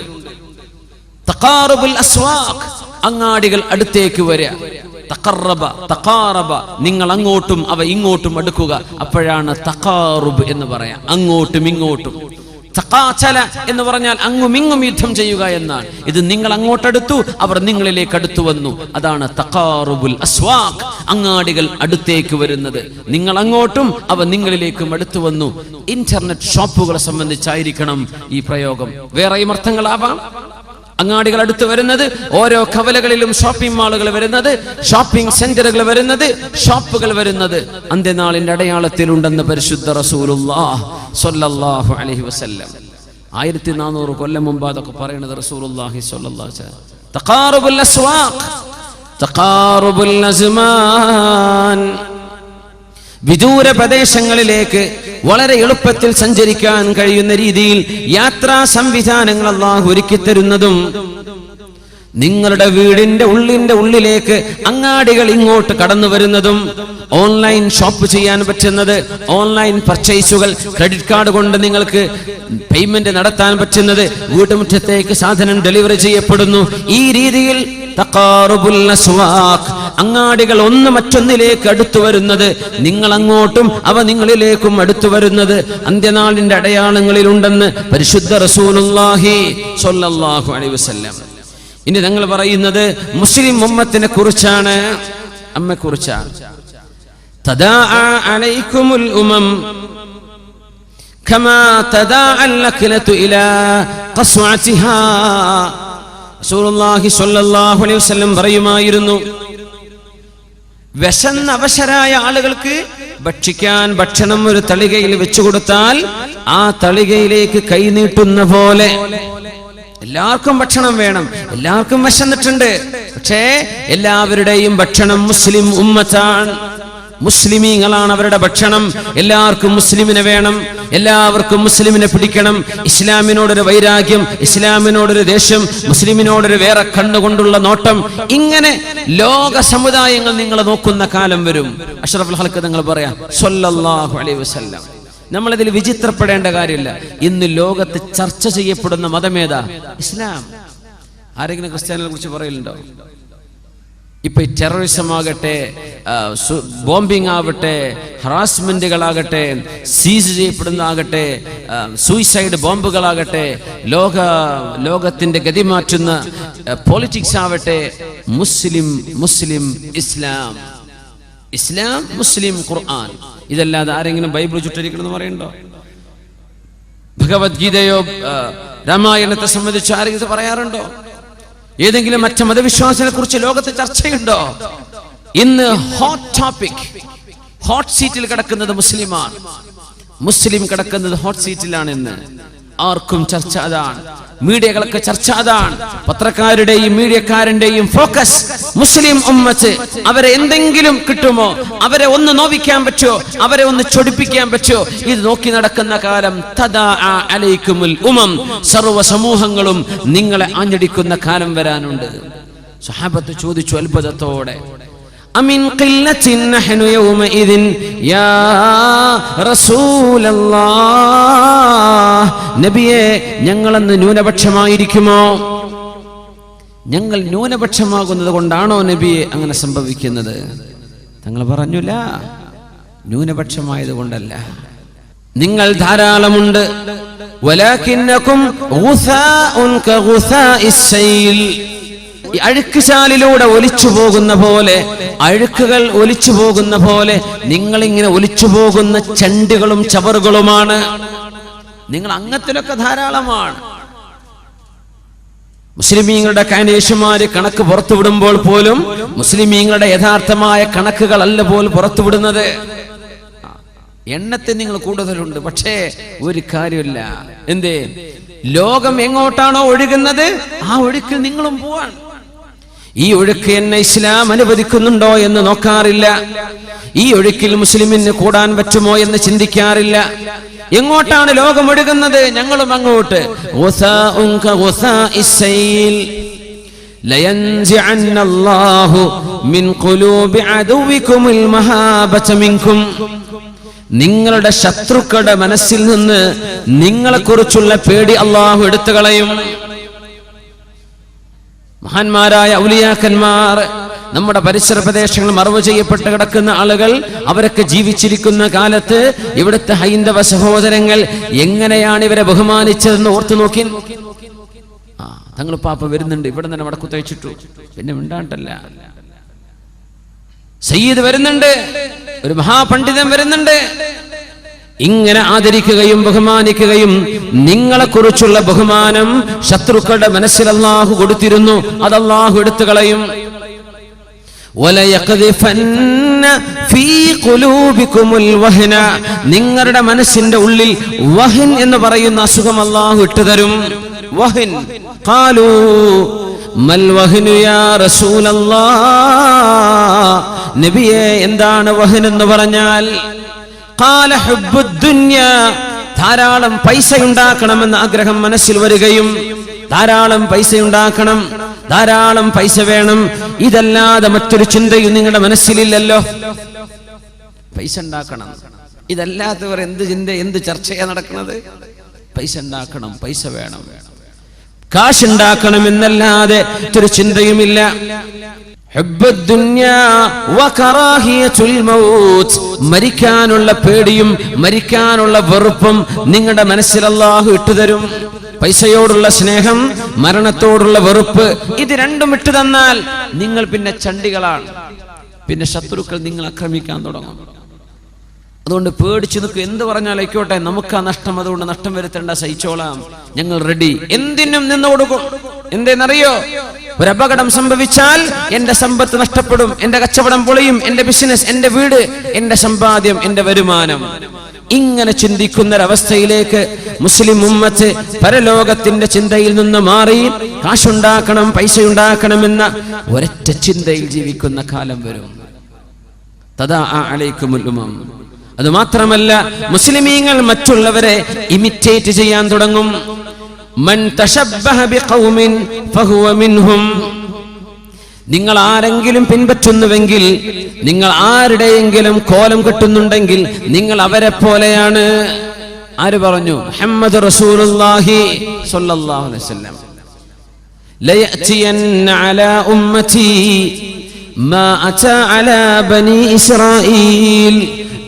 തഖാറുബുൽ അസ്വാഖ്, അങ്ങാടികൾ അടുത്തേക്ക് വരിക. തഖറബ തഖാറബ, നിങ്ങൾ അങ്ങോട്ടും അവ ഇങ്ങോട്ടും അടുക്കുക. അപ്പോഴാണ് തഖാറുബ് എന്ന് പറയാം, അങ്ങോട്ടും ഇങ്ങോട്ടും. തഖാചല എന്ന് പറഞ്ഞാൽ അങ്ങും ഇങ്ങും യുദ്ധം ചെയ്യുക എന്നാണ്. ഇത് നിങ്ങൾ അങ്ങോട്ടടുത്തു, അവർ നിങ്ങളിലേക്ക് അടുത്തു വന്നു. അതാണ് തഖാറുബുൽ അസ്വാഖ്, അങ്ങാടികൾ അടുത്തേക്ക് വരുന്നത്. നിങ്ങൾ അങ്ങോട്ടും അവ നിങ്ങളിലേക്കും അടുത്തു വന്നു. ഇന്റർനെറ്റ് ഷോപ്പുകളെ സംബന്ധിച്ചായിരിക്കണം ഈ പ്രയോഗം. വേറെയും അർത്ഥങ്ങളാവാം. അങ്ങാടികൾ അടുത്ത് വരുന്നത്, ഓരോ കവലകളിലും ഷോപ്പിംഗ് മാളുകൾ വരുന്നത്, ഷോപ്പിംഗ് സെന്ററുകൾ വരുന്നത്, ഷോപ്പുകൾ വരുന്നത് അന്ത്യനാളിന്റെ അടയാളത്തിലുണ്ടെന്ന് പരിശുദ്ധ റസൂലുള്ളാഹി സ്വല്ലല്ലാഹു അലൈഹി വസല്ലം 1400 കൊല്ലം മുമ്പ് അതൊക്കെ പറയുന്നത് റസൂലുള്ളാഹി സ്വല്ലല്ലാഹു അലൈഹി വസല്ലം. തഖാറുബുൽ അസ്വാഖ്, തഖാറുബുൽ അസ്മാൻ, വിദൂര പ്രദേശങ്ങളിലേക്ക് വളരെ എളുപ്പത്തിൽ സഞ്ചരിക്കാൻ കഴിയുന്ന രീതിയിൽ യാത്രാ സംവിധാനങ്ങൾ അല്ലാഹു ഒരുക്കി തരുന്നതും, നിങ്ങളുടെ വീടിന്റെ ഉള്ളിലേക്ക് അങ്ങാടികൾ ഇങ്ങോട്ട് കടന്നു വരുന്നതും, ഓൺലൈൻ ഷോപ്പ് ചെയ്യാൻ പറ്റുന്നത്, ഓൺലൈൻ പർച്ചേസുകൾ, ക്രെഡിറ്റ് കാർഡ് കൊണ്ട് നിങ്ങൾക്ക് പേയ്മെന്റ് നടത്താൻ പറ്റുന്നത്, വീട്ടുമുറ്റത്തേക്ക് സാധനം ഡെലിവറി ചെയ്യപ്പെടുന്നു. ഈ രീതിയിൽ തഖാറുബുൽ അസ്വാഖ്, അങ്ങാടികൾ ഒന്ന് മറ്റൊന്നിലേക്ക് അടുത്തു വരുന്നത്, നിങ്ങൾ അങ്ങോട്ടും അവ നിങ്ങളിലേക്കും അടുത്തു വരുന്നത് അന്ത്യനാളിന്റെ അടയാളങ്ങളിൽ ഉണ്ടെന്ന് പരിശുദ്ധ റസൂലുള്ളാഹി സ്വല്ലല്ലാഹു അലൈഹി വസല്ലം. ഇനി ഞങ്ങൾ പറയുന്നത് മുസ്ലിം ഉമ്മത്തിനെ കുറിച്ചാണ്, അമ്മയെക്കുറിച്ചാണ്. തദാഅ അലൈക്കുമുൽ ഉമം കമാ തദാഅൽ അക്ലതു ഇലാ ഖസ്വഅതിഹാ. റസൂലുള്ളാഹി സ്വല്ലല്ലാഹു അലൈഹി വസല്ലം പറയുമായിരുന്നു, വിശന്ന അവശരായ ആളുകൾക്ക് ഭക്ഷിക്കാൻ ഭക്ഷണം ഒരു തളികയിൽ വെച്ചു കൊടുത്താൽ ആ തളികയിലേക്ക് കൈനീട്ടുന്ന പോലെ. എല്ലാവർക്കും ഭക്ഷണം വേണം, എല്ലാവർക്കും വിശന്നിട്ടുണ്ട്. പക്ഷേ എല്ലാവരുടെയും ഭക്ഷണം മുസ്ലിം ഉമ്മത്താണ്, മുസ്ലിമീങ്ങളാണ് അവരുടെ ഭക്ഷണം. എല്ലാവർക്കും മുസ്ലിമിനെ വേണം, എല്ലാവർക്കും മുസ്ലിമിനെ പിടിക്കണം. ഇസ്ലാമിനോടൊരു വൈരാഗ്യം, ഇസ്ലാമിനോടൊരു ദേഷ്യം, മുസ്ലിമിനോടൊരു വേറെ കണ്ണുകൊണ്ടുള്ള നോട്ടം, ഇങ്ങനെ ലോക സമുദായങ്ങൾ നിങ്ങൾ നോക്കുന്ന കാലം വരും. അഷ്റഫുൽ ഖൽഖ് നിങ്ങൾ പറയാം സ്വല്ലല്ലാഹു അലൈഹി വസല്ലം. നമ്മളിതിൽ വിചിത്രപ്പെടേണ്ട കാര്യമില്ല. ഇന്ന് ലോകത്ത് ചർച്ച ചെയ്യപ്പെടുന്ന മതമേതാ? ഇസ്ലാം. ആരെങ്കിലും ക്രിസ്ത്യാനികളെ കുറിച്ച് പറയലുണ്ടോ? ഇപ്പൊ ഈ ടെററിസം ആകട്ടെ, ബോംബിംഗ് ആവട്ടെ, ഹറാസ്മെന്റുകളാകട്ടെ, സീസ് ചെയ്യപ്പെടുന്നതാകട്ടെ, സൂയിസൈഡ് ബോംബുകളാകട്ടെ, ലോകത്തിന്റെ ഗതി മാറ്റുന്ന പോളിറ്റിക്സ് ആവട്ടെ, മുസ്ലിം മുസ്ലിം ഇസ്ലാം, ഇസ്ലാം മുസ്ലിം ഖുർആൻ. ഇതല്ലാതെ ആരെങ്കിലും ബൈബിൾ ചുറ്റരിക്കണമെന്ന് പറയണ്ടോ? ഭഗവത്ഗീതയോ രാമായണത്തെ സംബന്ധിച്ച് ആരെങ്കിലും പറയാറുണ്ടോ? ഏതെങ്കിലും മറ്റു മതവിശ്വാസത്തെ കുറിച്ച് ലോകത്ത് ചർച്ചയുണ്ടോ? ഇന്ന് ഹോട്ട് ടോപ്പിക്, ഹോട്ട് സീറ്റിൽ കിടക്കുന്നത് മുസ്ലിമാണ്. മുസ്ലിം കിടക്കുന്നത് ഹോട്ട് സീറ്റിലാണ്. ഇന്ന് ആർക്കും ചർച്ച അതാണ്, മീഡിയകളൊക്കെ ചർച്ച അതാണ്. പത്രക്കാരുടെയും മീഡിയക്കാരന്റെയും ഫോക്കസ് മുസ്ലിം ഉമ്മത്ത്. അവരെ എന്തെങ്കിലും കിട്ടുമോ, അവരെ ഒന്ന് നോവിക്കാൻ പറ്റുമോ, അവരെ ഒന്ന് ചൊടിപ്പിക്കാൻ പറ്റുമോ, ഇത് നോക്കി നടക്കുന്ന കാലം. തദാഅ അലൈക്കുമുൽ ഉമം, സർവ്വ സമൂഹങ്ങളും നിങ്ങളെ ആഞ്ഞടിക്കുന്ന കാലം വരാനുണ്ട്. സ്വഹാബത്ത് ചോദിച്ചു അത്ഭുതത്തോടെ, അമിൻ ഖില്ലത്തിൻ നഹ്നു യൗമഇദിൻ യാ റസൂലല്ലാഹ്, നബിയേ ഞങ്ങളന്ന് ന്യൂനപക്ഷമായിരിക്കുമോ? ഞങ്ങൾ ന്യൂനപക്ഷമാകുന്നത് കൊണ്ടാണോ നബിയെ അങ്ങനെ സംഭവിക്കുന്നത്? തങ്ങൾ പറഞ്ഞില്ല, ന്യൂനപക്ഷമായത് കൊണ്ടല്ല, നിങ്ങൾ ധാരാളമുണ്ട്. വലാകിന്നകും ഗുസാഉൻ കഗുസാഇസ് സൈൽ, അഴുക്കുചാലിലൂടെ ഒലിച്ചു പോകുന്ന പോലെ, അഴുക്കുകൾ ഒലിച്ചു പോകുന്ന പോലെ നിങ്ങളിങ്ങനെ ഒലിച്ചു പോകുന്ന ചെണ്ടുകളും ചവറുകളുമാണ്. നിങ്ങൾ അങ്ങത്തിലൊക്കെ ധാരാളമാണ്. മുസ്ലിമീങ്ങളുടെ കാനേഷുമാര് കണക്ക് പുറത്തുവിടുമ്പോൾ പോലും മുസ്ലിമീങ്ങളുടെ യഥാർത്ഥമായ കണക്കുകളല്ല പോലും പുറത്തുവിടുന്നത്. എണ്ണത്തിൽ നിങ്ങൾ കൂടുതലുണ്ട്, പക്ഷേ ഒരു കാര്യമില്ല. എന്തേ? ലോകം എങ്ങോട്ടാണോ ഒഴുകുന്നത് ആ ഒഴുക്കിൽ നിങ്ങളും പോവാൻ. ഈ ഒഴുക്ക് എന്നെ ഇസ്ലാം അനുവദിക്കുന്നുണ്ടോ എന്ന് നോക്കാറില്ല. ഈ ഒഴുക്കിൽ മുസ്ലിമിന് കൂടാൻ പറ്റുമോ എന്ന് ചിന്തിക്കാറില്ല. എങ്ങോട്ടാണ് ലോകം ഒഴുകുന്നത്, ഞങ്ങളും അങ്ങോട്ട്. നിങ്ങളുടെ ശത്രുക്കളുടെ മനസ്സിൽ നിന്ന് നിങ്ങളെ കുറിച്ചുള്ള പേടി അള്ളാഹു എടുത്തു കളയും. മഹാന്മാരായ ഔലിയാക്കന്മാർ, നമ്മുടെ പരിസര പ്രദേശങ്ങൾ മറവ് ചെയ്യപ്പെട്ട് കിടക്കുന്ന ആളുകൾ, അവരൊക്കെ ജീവിച്ചിരിക്കുന്ന കാലത്ത് ഇവിടുത്തെ ഹൈന്ദവ സഹോദരങ്ങൾ എങ്ങനെയാണ് ഇവരെ ബഹുമാനിച്ചതെന്ന് ഓർത്തു നോക്കി. തങ്ങൾ പാപ്പ വരുന്നുണ്ട്, ഇവിടെ തന്നെ വടക്കു തയ്ച്ചിട്ടു, പിന്നെ മിണ്ടാണ്ടല്ല. സയ്യിദ് വരുന്നുണ്ട്, ഒരു മഹാപണ്ഡിതൻ വരുന്നുണ്ട്. ഇങ്ങനെ ആദരിക്കുകയും ബഹുമാനിക്കുകയും, നിങ്ങളെക്കുറിച്ചുള്ള ബഹുമാനം ശത്രുക്കളുടെ മനസ്സിൽ അല്ലാഹു കൊടുത്തിരുന്നു, അത് അല്ലാഹു എടുത്തു കളയും. നിങ്ങളുടെ മനസ്സിന്റെ ഉള്ളിൽ വഹൻ എന്ന് പറയുന്ന അസുഖം അല്ലാഹു ഇട്ടുതരും. വഹൻ. ഖാലൂ മൽ വഹ്നു യാ റസൂലല്ലാഹ്, നബിയേ എന്താണ് വഹൻ എന്ന് പറഞ്ഞാൽ? ഖാല ഹുബ്ബുദ് ദുനിയാ, ധാരാളം പൈസ ഉണ്ടാക്കണമെന്ന ആഗ്രഹം മനസ്സിൽ വരികയും, ധാരാളം പൈസ ഉണ്ടാക്കണം, ധാരാളം പൈസ വേണം, ഇതല്ലാതെ മറ്റൊരു ചിന്തയും നിങ്ങളുടെ മനസ്സിലില്ലല്ലോ. പൈസ ഉണ്ടാക്കണം, ഇതല്ലാത്തവർ എന്ത് ചിന്ത, എന്ത് ചർച്ചയാ നടക്കുന്നത്? പൈസ ഉണ്ടാക്കണം, പൈസ വേണം, കാശുണ്ടാക്കണം എന്നല്ലാതെ മറ്റൊരു ചിന്തയുമില്ല. മരിക്കാനുള്ള പേടിയും മരിക്കാനുള്ള വെറുപ്പും നിങ്ങളുടെ മനസ്സിൽ അല്ലാഹു ഇട്ടുതരും. പൈസയോടുള്ള സ്നേഹം, മരണത്തോടുള്ള വെറുപ്പ്, ഇത് രണ്ടും ഇട്ടു തന്നാൽ നിങ്ങൾ പിന്നെ ചണ്ടികളാണ്. പിന്നെ ശത്രുക്കൾ നിങ്ങൾ ആക്രമിക്കാൻ തുടങ്ങും. അതുകൊണ്ട് പേടിച്ചു നിൽക്കും. എന്ത് പറഞ്ഞാലായിക്കോട്ടെ, നമുക്ക് ആ നഷ്ടം, അതുകൊണ്ട് നഷ്ടം വരുത്തേണ്ട, സഹിച്ചോളാം, ഞങ്ങൾ റെഡി, എന്തിനും നിന്ന് കൊടുക്കും. എന്തെന്നറിയോ? ഒരു അപകടം സംഭവിച്ചാൽ എന്റെ സമ്പത്ത് നഷ്ടപ്പെടും, എന്റെ കച്ചവടം പൊളിയും, എന്റെ ബിസിനസ്, എന്റെ വീട്, എന്റെ സമ്പാദ്യം, എന്റെ വരുമാനം. ഇങ്ങനെ ചിന്തിക്കുന്നൊരവസ്ഥയിലേക്ക് മുസ്ലിം ഉമ്മത്ത് പരലോകത്തിന്റെ ചിന്തയിൽ നിന്ന് മാറി കാശുണ്ടാക്കണം, പൈസ ഉണ്ടാക്കണമെന്ന ഒരൊറ്റ ചിന്തയിൽ ജീവിക്കുന്ന കാലം വരും. തദാ അലൈക്കുമുൽ ഉമം. അത് മാത്രമല്ല, മുസ്ലിമീങ്ങൾ മറ്റുള്ളവരെ ഇമിറ്റേറ്റ് ചെയ്യാൻ തുടങ്ങും. മൻ തശബ്ബഹ ബിഖൗമിൻ ഫഹുവ മിൻഹും. നിങ്ങൾ ആരെങ്കിലും പിൻപറ്റുന്നുവെങ്കിൽ, നിങ്ങൾ ആരുടെയെങ്കിലും കോലം കെട്ടുന്നുണ്ടെങ്കിൽ നിങ്ങൾ അവരെ പോലെയാണ്. ആര് പറഞ്ഞു? മുഹമ്മദ് റസൂലുള്ളാഹി സ്വല്ലല്ലാഹു അലൈഹി വസല്ലം. ലയഅതിയന്ന അലാ ഉമ്മതി മാ അതാ അലാ ബനി ഇസ്രായീൽ.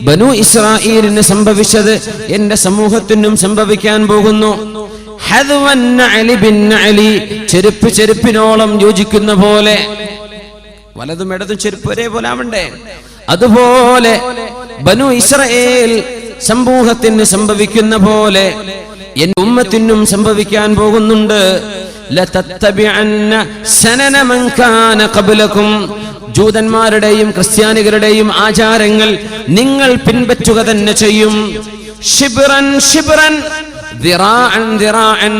ബനു ഇസ്രായീലിന് സംഭവിച്ചത് എന്റെ സമൂഹത്തിനും സംഭവിക്കാൻ പോകുന്നു. ചെരുപ്പ് ചെരുപ്പിനോളം യോജിക്കുന്ന പോലെ, വലതും ഇടതും ചെരുപ്പ് ഒരേപോലെ ആവണ്ടേ, അതുപോലെ ബനു ഇസ്രായേൽ സമൂഹത്തിന് സംഭവിക്കുന്ന പോലെ എൻ ഉമ്മത്തിനും സംഭവിക്കാൻ പോകുന്നുണ്ട്. ലതത്തബിഅന്ന സനന മൻ കാന ഖബ്ലകും. ജൂതന്മാരുടെയും ക്രിസ്ത്യാനികളുടെയും ആചാരങ്ങൾ നിങ്ങൾ പിൻപറ്റുക തന്നെ ചെയ്യും. ശിബ്റൻ ശിബ്റൻ ദിറാഅൻ ദിറാഅൻ,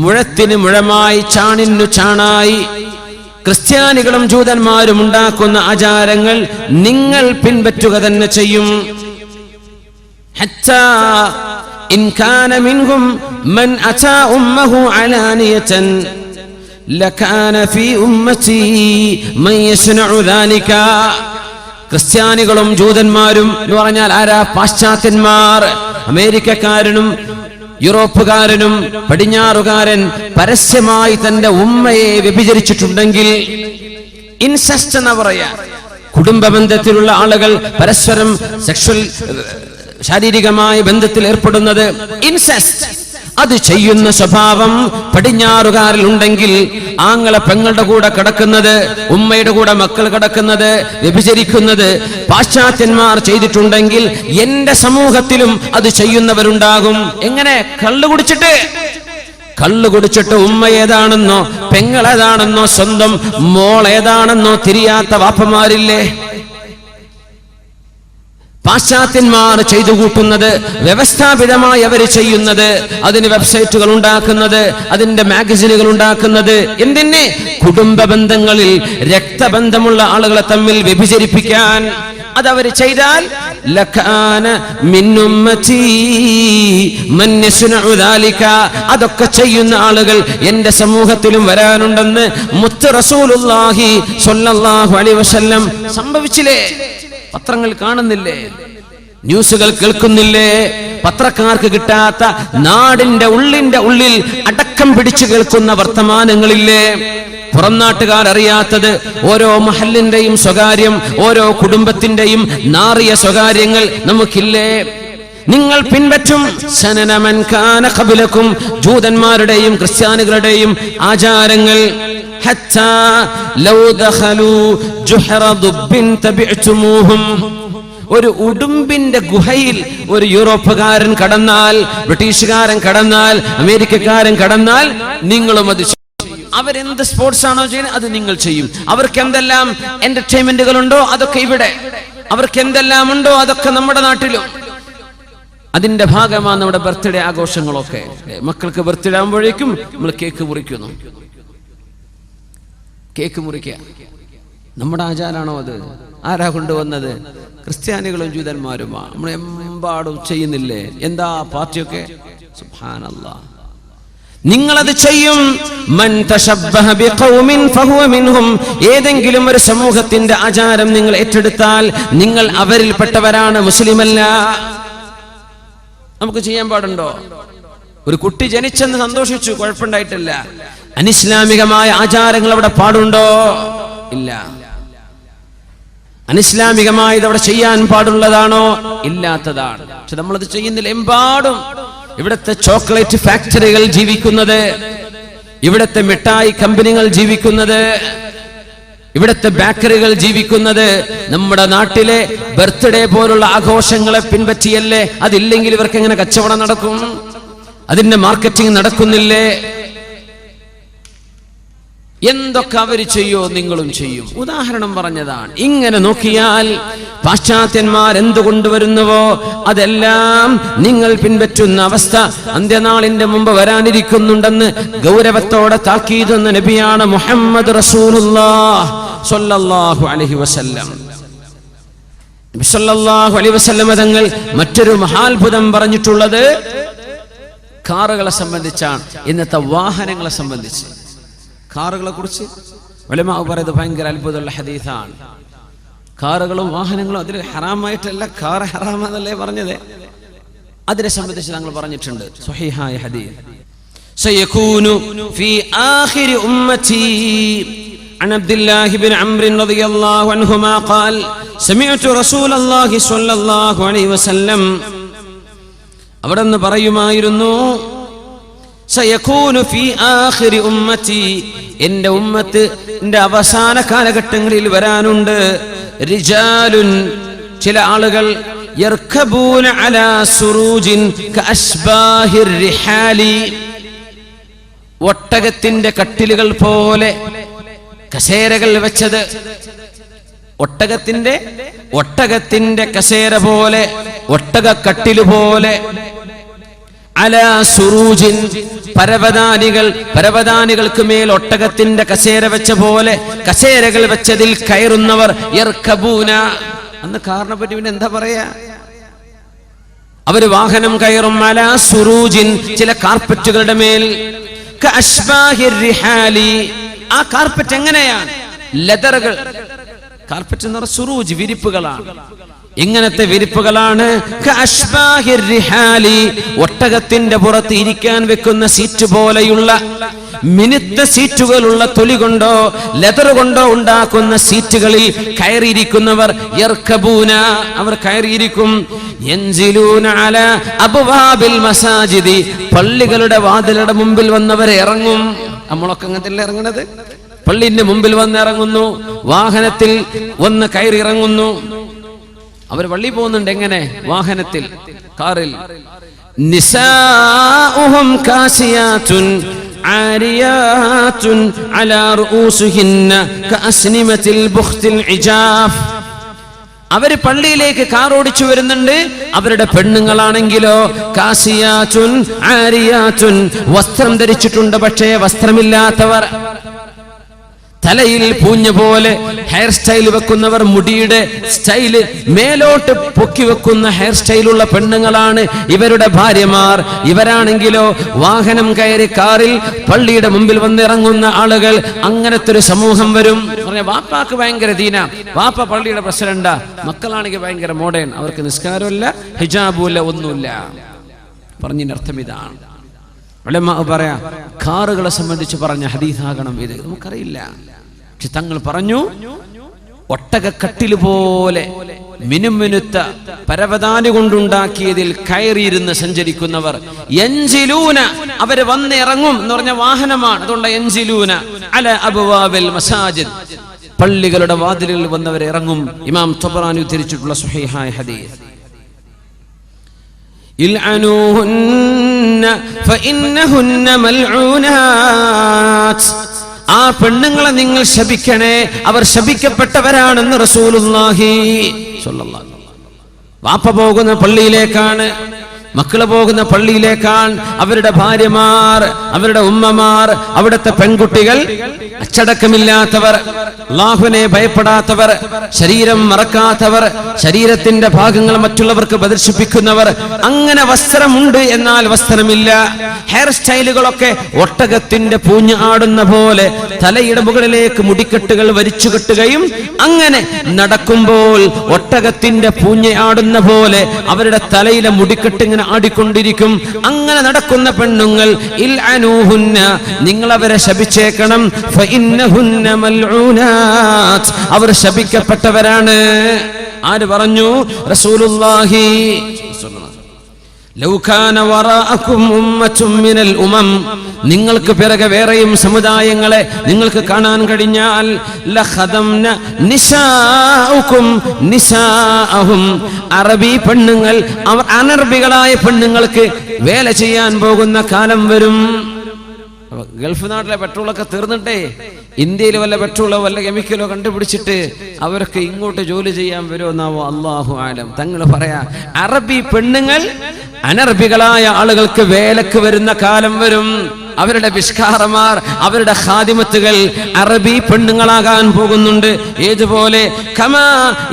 മുഴത്തിന് മുഴമായി, ചാണിനു ചാണായി. ക്രിസ്ത്യാനികളും ജൂതന്മാരും ഉണ്ടാക്കുന്ന ആചാരങ്ങൾ നിങ്ങൾ പിൻപറ്റുക തന്നെ ചെയ്യും. ഹത്താ ഇൻ കാന മിൻഹും മൻ അതാ ഉമ്മഹു അലാനിയതൻ ലകാന ഫീ ഉമ്മതി മൻ യസ്നഉ ദാലിക. ക്രിസ്ത്യാനികളും ജൂതന്മാരും എന്ന് പറഞ്ഞാൽ ആരാ? പാശ്ചാത്യന്മാർ. അമേരിക്കക്കാരനും യൂറോപ്പുകാരനും പടിഞ്ഞാറുകാരൻ പരസ്യമായി തന്റെ ഉമ്മയെ വ്യഭിചരിച്ചിട്ടുണ്ടെങ്കിൽ, ഇൻസെസ്റ്റ് എന്ന് പറയാ, കുടുംബ ബന്ധത്തിലുള്ള ആളുകൾ പരസ്പരം സെക്ഷൽ ശാരീരികമായ ബന്ധത്തിൽ ഏർപ്പെടുന്നത് ഇൻസെസ്റ്റ്. അത് ചെയ്യുന്ന സ്വഭാവം പടിഞ്ഞാറുകാരിൽ ഉണ്ടെങ്കിൽ, ആങ്ങളെ പെങ്ങളുടെ കൂടെ കിടക്കുന്നത്, ഉമ്മയുടെ കൂടെ മക്കൾ കിടക്കുന്നത്, വ്യഭിചരിക്കുന്നത് പാശ്ചാത്യന്മാർ ചെയ്തിട്ടുണ്ടെങ്കിൽ എന്റെ സമൂഹത്തിലും അത് ചെയ്യുന്നവരുണ്ടാകും. എങ്ങനെ? കള്ളു കുടിച്ചിട്ട് ഉമ്മ ഏതാണെന്നോ പെങ്ങൾ ഏതാണെന്നോ സ്വന്തം മോൾ ഏതാണെന്നോ തിരിയാത്ത വാപ്പമാരില്ലേ? പാശ്ചാത്യന്മാർ ചെയ്തു കൂട്ടുന്നത്, വ്യവസ്ഥാപിതമായി അവർ ചെയ്യുന്നത്, അതിന് വെബ്സൈറ്റുകൾ ഉണ്ടാക്കുന്നത്, അതിന്റെ മാഗസിനുകൾ ഉണ്ടാക്കുന്നത്, എന്തിന്? കുടുംബ ബന്ധങ്ങളിൽ രക്തബന്ധമുള്ള ആളുകളെ തമ്മിൽ വ്യഭിചരിപ്പിക്കാൻ. അതവര് ചെയ്താൽ ലകാന മിൻ ഉമ്മതി മൻ യസ്നഉ ദാലിക, അതൊക്കെ ചെയ്യുന്ന ആളുകൾ എന്റെ സമൂഹത്തിലും വരാനുണ്ടെന്ന് മുത്ത് റസൂലുള്ളാഹി സ്വല്ലല്ലാഹു അലൈഹി വസല്ലം സംഭവിച്ചില്ലേ? പത്രങ്ങൾ കാണുന്നില്ലേ? ന്യൂസുകൾ കേൾക്കുന്നില്ലേ? പത്രക്കാർക്ക് കിട്ടാത്ത നാടിന്റെ ഉള്ളിൽ അടക്കം പിടിച്ചു കേൾക്കുന്ന വർത്തമാനങ്ങളില്ലേ? പുറം നാട്ടുകാർ അറിയാത്തത് ഓരോ മഹല്ലിന്റെയും സ്വകാര്യം, ഓരോ കുടുംബത്തിന്റെയും നാറിയ സ്വകാര്യങ്ങൾ നമുക്കില്ലേ? നിങ്ങൾ പിൻപറ്റും സനനമൻ കാന ഖബലക്കും, ജൂതന്മാരുടെയും ക്രിസ്ത്യാനികളുടെയും ആചാരങ്ങൾ. ഹത്താ ലൗ ദഖലൂ ജുഹറ ദുബ്ബിൻ തബിഅ്തുമൂഹും. ഒരു ഉടുമ്പിന്റെ ഗുഹയിൽ ഒരു യൂറോപ്പുകാരൻ കടന്നാൽ, ബ്രിട്ടീഷുകാരൻ കടന്നാൽ, അമേരിക്കക്കാരൻ കടന്നാൽ നിങ്ങളും അത് ചെയ്യും. അവരെന്ത് സ്പോർട്സ് ആണോ ചെയ്യുന്നത് അത് നിങ്ങൾ ചെയ്യും. അവർക്ക് എന്തെല്ലാം എന്റർടൈൻമെന്റുകൾ ഉണ്ടോ അതൊക്കെ ഇവിടെ, അവർക്ക് എന്തെല്ലാം ഉണ്ടോ അതൊക്കെ നമ്മുടെ നാട്ടിലും. അതിന്റെ ഭാഗമാണ് നമ്മുടെ ബർത്ത്ഡേ ആഘോഷങ്ങളൊക്കെ. മക്കൾക്ക് ബർത്ത്ഡേ ആകുമ്പോഴേക്കും നമ്മൾ കേക്ക് മുറിക്കുന്നു. കേക്ക് മുറിക്കുക നമ്മുടെ ആചാരാണോ? അത് ആരാ കൊണ്ടുവന്നത്? ക്രിസ്ത്യാനികളും ജൂതന്മാരുമാ. നമ്മൾ എമ്പാടും ചെയ്യുന്നില്ലേ? എന്താ പാർട്ടിയൊക്കെ? സുബ്ഹാനല്ലാഹ്, നിങ്ങളത് ചെയ്യും. മൻ തശബ്ബഹ ബിഖൗമിൻ ഫഹുവ മിൻഹും. ഏതെങ്കിലും ഒരു സമൂഹത്തിന്റെ ആചാരം നിങ്ങൾ ഏറ്റെടുത്താൽ നിങ്ങൾ അവരിൽപ്പെട്ടവരാണ്, മുസ്ലിമല്ല. നമുക്ക് ചെയ്യാൻ പാടുണ്ടോ? ഒരു കുട്ടി ജനിച്ചെന്ന് സന്തോഷിച്ചു, കുഴപ്പമുണ്ടായിട്ടില്ല. അനിസ്ലാമികമായ ആചാരങ്ങൾ അവിടെ പാടുണ്ടോ? ഇല്ല. അനിസ്ലാമികമായത് അവിടെ ചെയ്യാൻ പാടുള്ളതാണോ? ഇല്ലാത്തതാണ്. പക്ഷെ നമ്മളത് ചെയ്യുന്നില്ല. എമ്പാടും ഇവിടുത്തെ ചോക്ലേറ്റ് ഫാക്ടറികൾ ജീവിക്കുന്നത്, ഇവിടുത്തെ മിഠായി കമ്പനികൾ ജീവിക്കുന്നത്, ഇവിടുത്തെ ബേക്കറികൾ ജീവിക്കുന്നത് നമ്മുടെ നാട്ടിലെ ബർത്ത്ഡേ പോലുള്ള ആഘോഷങ്ങളെ പിൻപറ്റിയല്ലേ? അതില്ലെങ്കിൽ ഇവർക്ക് എങ്ങനെ കച്ചവടം നടക്കും? അതിന്റെ മാർക്കറ്റിംഗ് നടക്കുന്നില്ലേ? എന്തൊക്കെ അവർ ചെയ്യോ നിങ്ങളും ചെയ്യും. ഉദാഹരണം പറഞ്ഞതാണ്. ഇങ്ങനെ നോക്കിയാൽ പാശ്ചാത്യന്മാർ എന്ത് കൊണ്ടുവരുന്നുവോ അതെല്ലാം നിങ്ങൾ പിൻപറ്റുന്ന അവസ്ഥ അന്ത്യനാളിന്റെ മുമ്പ് വരാനിരിക്കുന്നുണ്ടെന്ന് ഗൗരവത്തോടെ താക്കീത് എന്ന നബിയാണ് മുഹമ്മദ് റസൂലുള്ളാഹി സ്വല്ലല്ലാഹു അലൈഹി വസല്ലം. നബി സ്വല്ലല്ലാഹു അലൈഹി വസല്ലം തങ്ങൾ മറ്റൊരു മഹാത്ഭുതം പറഞ്ഞിട്ടുള്ളത് കാറുകളെ സംബന്ധിച്ചാണ്. ഇന്നത്തെ വാഹനങ്ങളെ സംബന്ധിച്ച്, കാറുകളെ കുറിച്ച് ഉലമാ പറയുന്നത് ഭയങ്കര അത്ഭുതമുള്ള ഹദീസാണ്. കാറുകളും വാഹനങ്ങളും അതിൽ ഹറാമായിട്ടല്ല, കാർ ഹറാമെന്നല്ലേ പറഞ്ഞത്. അതിനെ സംബന്ധിച്ച് ഞങ്ങൾ പറഞ്ഞിട്ടുണ്ട് സ്വഹീഹായ ഹദീസ്. സയകൂനു ഫീ ആഖിരി ഉമ്മത്തി عن عبد الله بن عمرو رضي الله عنهما قال سمعت رسول الله صلى الله عليه وسلم അവിടെന്ന് പറയുമായിരുന്നു, സയകൂനു ഫീ ആഖിരി ഉമ്മത്തി, എൻ്റെ ഉമ്മത്തിന്റെ അവസാന കാലഘട്ടങ്ങളിൽ വരാനുണ്ട്, റിജാലുൻ, ചില ആളുകൾ, യർകബൂന അലാ സുറൂജിൻ കഅശ്ബാഹിർ റിഹാലി, ഒട്ടകത്തിന്റെ കട്ടിലുകൾ പോലെ കസേരകൾ വെച്ചത്, ഒട്ടകത്തിന്റെ കസേര പോലെ, ഒട്ടക കട്ടില് പോലെ, അലാ സുറൂജിൻ, പരവതാനികൾക്ക് മേൽ ഒട്ടകത്തിന്റെ കസേര വെച്ച പോലെ കസേരകൾ വെച്ചതിൽ കയറുന്നവർ, യർകബൂന. അന്ന് കാറിനെ പറ്റി പിന്നെ എന്താ പറയാ? അവര് വാഹനം കയറും. അലാ സുറൂജിൻ, ചില കാർപ്പറ്റുകളുടെ മേൽ, കഅശ്ബാഹിർ റിഹാലി, ആ കാർപ്പറ്റ് എങ്ങനെയാണ്? ലെതറുകൾ. കാർപ്പറ്റ് എന്ന് പറഞ്ഞാൽ സുറൂജ്, വിരിപ്പുകളാണ്. ഇങ്ങനത്തെ വിരിപ്പുകളാണ്. കഅശ്ബാഹിർ റിഹാലി, ഒട്ടകത്തിന്റെ പുറത്ത് ഇരിക്കാൻ വെക്കുന്ന സീറ്റ് പോലെയുള്ള മിനുത്ത സീറ്റുകളുള്ള തൊലി കൊണ്ടോ ലെതർ കൊണ്ടോ ഉണ്ടാക്കുന്ന സീറ്റുകളിൽ കയറിയിരിക്കുന്നവർ, യർകബൂന, അവർ കയറിയിരിക്കും. യൻസിലൂന അലാ അബ്വാബിൽ മസാജിദി, പള്ളികളുടെ വാതിലുടെ മുമ്പിൽ വന്നവരെ ഇറങ്ങും. നമ്മളൊക്കെ അങ്ങനത്തെ ഇറങ്ങുന്നത്. പള്ളിന്റെ മുമ്പിൽ വന്ന് ഇറങ്ങുന്നു, വാഹനത്തിൽ വന്ന് കയറി ഇറങ്ങുന്നു. അവർ പള്ളി പോകുന്നുണ്ട്. എങ്ങനെ? വാഹനത്തിൽ, കാറിൽ. നിസാഉഹും കാസിയാത്തുൻ ആരിയാത്തുൻ അലാ റൂസുഹിന്ന കഅസ്നിമത്തിൽ ബുഖ്തിൽ ഇജാഫ്. അവര് പള്ളിയിലേക്ക് കാർ ഓടിച്ചു വരുന്നുണ്ട്. അവരുടെ പെണ്ണുങ്ങളാണെങ്കിലോ കാസിയാത്തുൻ ആരിയാത്തുൻ, വസ്ത്രം ധരിച്ചിട്ടുണ്ട് പക്ഷേ വസ്ത്രമില്ലാത്തവർ. തലയിൽ പൂഞ്ഞ പോലെ ഹെയർ സ്റ്റൈൽ വെക്കുന്നവർ, മുടിയുടെ സ്റ്റൈല് മേലോട്ട് പൊക്കി വെക്കുന്ന ഹെയർ സ്റ്റൈലുള്ള പെണ്ണുങ്ങളാണ് ഇവരുടെ ഭാര്യമാർ. ഇവരാണെങ്കിലോ വാഹനം കയറി കാറിൽ പള്ളിയുടെ മുമ്പിൽ വന്നിറങ്ങുന്ന ആളുകൾ. അങ്ങനത്തെ ഒരു സമൂഹം വരും. പറഞ്ഞ വാപ്പാക്ക് ഭയങ്കര ദീന, വാപ്പ പള്ളിയുടെ പ്രസിഡന്റാ, മക്കളാണെങ്കിൽ ഭയങ്കര മോഡേൺ, അവർക്ക് നിസ്കാരമില്ല, ഹിജാബുമില്ല, ഒന്നുമില്ല. പറഞ്ഞതിന്റെ അർത്ഥം ഇതാണ്. ഉലമാ പറയാ, കാറുകളെ സംബന്ധിച്ച് പറഞ്ഞ ഹദീസാകണം ഇത്, നമുക്കറിയില്ല. പക്ഷെ തങ്ങൾ പറഞ്ഞു, ഒട്ടകക്കട്ടില് പോലെ മിനുമിനുത്ത പരവതാനി കൊണ്ടുണ്ടാക്കിയതിൽ കയറിയിരുന്ന് സഞ്ചരിക്കുന്നവർ, യൻസിലൂന, അവര് വന്നിറങ്ങും എന്ന് പറഞ്ഞ വാഹനമാണ്. അതുകൊണ്ട് യൻസിലൂന അല അബ്വാബിൽ മസാജിദ്, പള്ളികളുടെ വാതിലുകളിൽ വന്നവർ ഇറങ്ങും. ഇമാം തബറാനി ഉദ്ധരിച്ചിട്ടുള്ള സ്വഹീഹായ ഹദീസ്. ഇൽഅനൂഹുന്ന ഫഇന്നഹുന്ന മൽഊനാത്, ആ പെണ്ണുങ്ങളെ നിങ്ങൾ ശപിക്കണേ, അവർ ശപിക്കപ്പെട്ടവരാണെന്ന് റസൂലുള്ളാഹി സ്വല്ലല്ലാഹു അലൈഹി വസല്ലം. വാപ്പ പോകുന്ന പള്ളിയിലേക്കാണ്, മക്കള് പോകുന്ന പള്ളിയിലേക്കാണ്. അവരുടെ ഭാര്യമാർ, അവരുടെ ഉമ്മമാർ, അവിടുത്തെ പെൺകുട്ടികൾ അച്ചടക്കമില്ലാത്തവർ, അല്ലാഹുവിനെ ഭയപ്പെടാത്തവർ, ശരീരം മറക്കാത്തവർ, ശരീരത്തിന്റെ ഭാഗങ്ങൾ മറ്റുള്ളവർക്ക് പ്രദർശിപ്പിക്കുന്നവർ. അങ്ങനെ വസ്ത്രമുണ്ട് എന്നാൽ വസ്ത്രമില്ല. ഹെയർ സ്റ്റൈലുകളൊക്കെ ഒട്ടകത്തിന്റെ പൂഞ്ഞ് ആടുന്ന പോലെ തലയുടെ മുകളിലേക്ക് മുടിക്കെട്ടുകൾ വലിച്ചു കെട്ടുകയും അങ്ങനെ നടക്കുമ്പോൾ ഒട്ടകത്തിന്റെ പൂഞ്ഞ് ആടുന്ന പോലെ അവരുടെ തലയിലെ മുടിക്കെട്ട് ഇങ്ങനെ ആടിക്കൊണ്ടിരിക്കും. അങ്ങനെ നടക്കുന്ന പെണ്ണുങ്ങൾ, ഇൽഅനൂഹുന്ന, നിങ്ങൾ അവരെ ശപിച്ചേക്കണം. ഫഇന്നഹുന്ന മൽഊനാത്, അവർ ശപിക്കപ്പെട്ടവരാണ്. ആര് പറഞ്ഞു? റസൂലുള്ളാഹി. ലൗ കാന വറാഅകും ഉമ്മത്തും മിനൽ ഉമം, നിങ്ങൾക്ക് പിറകെ വേറെയും സമുദായങ്ങളെ നിങ്ങൾക്ക് കാണാൻ കഴിഞ്ഞാൽ, ലഖദംന നിസാഉകും നിസാഅഹും, അറബി പെണ്ണുങ്ങൾ അവർ അനർബികളായ പെണ്ണുങ്ങൾക്ക് വേല ചെയ്യാൻ പോകുന്ന കാലം വരും. ഗൾഫ് നാട്ടിലെ പെട്രോളൊക്കെ തീർന്നിട്ടേ ഇന്ത്യയിൽ വല്ല പെട്രോളോ വല്ല കെമിക്കലോ കണ്ടുപിടിച്ചിട്ട് അവർക്ക് ഇങ്ങോട്ട് ജോലി ചെയ്യാൻ വരുമെന്നാവോ അല്ലാഹു ആലം. തങ്ങൾ പറയാ, അറബി പെണ്ണുങ്ങൾ അനർബികളായ ആളുകൾക്ക് വേലക്ക് വരുന്ന കാലം വരും. അവരുടെ ബിഷ്കാറമാർ, അവരുടെ ഖാദിമത്തുകൾ അറബി പെണ്ണുങ്ങളാകാൻ പോകുന്നുണ്ട്. ഏതുപോലെ കമാ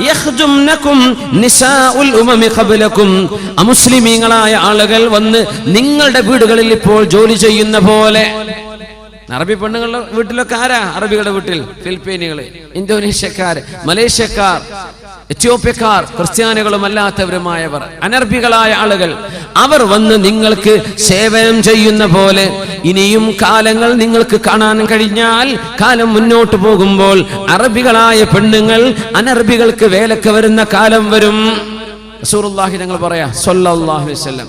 യഖ്ജുംനകും നിസാഉൽ ഉമമി ഖബ്ലകും, അമുസ്ലിമീങ്ങളായ ആളുകൾ വന്ന് നിങ്ങളുടെ വീടുകളിൽ ഇപ്പോൾ ജോലി ചെയ്യുന്ന പോലെ. അറബി പെണ്ണുങ്ങളുടെ വീട്ടിലൊക്കെ ആരാ? അറബികളുടെ വീട്ടിൽ ഫിലിപ്പീനുകൾ, ഇന്തോനേഷ്യക്കാർ, മലേഷ്യക്കാർ, എത്യോപ്യക്കാർ, ക്രിസ്ത്യാനികളും അല്ലാത്തവരുമായവർ, അനർബികളായ ആളുകൾ, അവർ വന്ന് നിങ്ങൾക്ക് സേവനം ചെയ്യുന്ന പോലെ ഇനിയും കാലങ്ങൾ നിങ്ങൾക്ക് കാണാൻ കഴിഞ്ഞാൽ, കാലം മുന്നോട്ട് പോകുമ്പോൾ അറബികളായ പെണ്ണുങ്ങൾ അനർബികൾക്ക് വേലക്ക് വരുന്ന കാലം വരും. റസൂലുള്ളാഹി തങ്ങൾ പറയാ സ്വല്ലല്ലാഹു അലൈഹി വസല്ലം,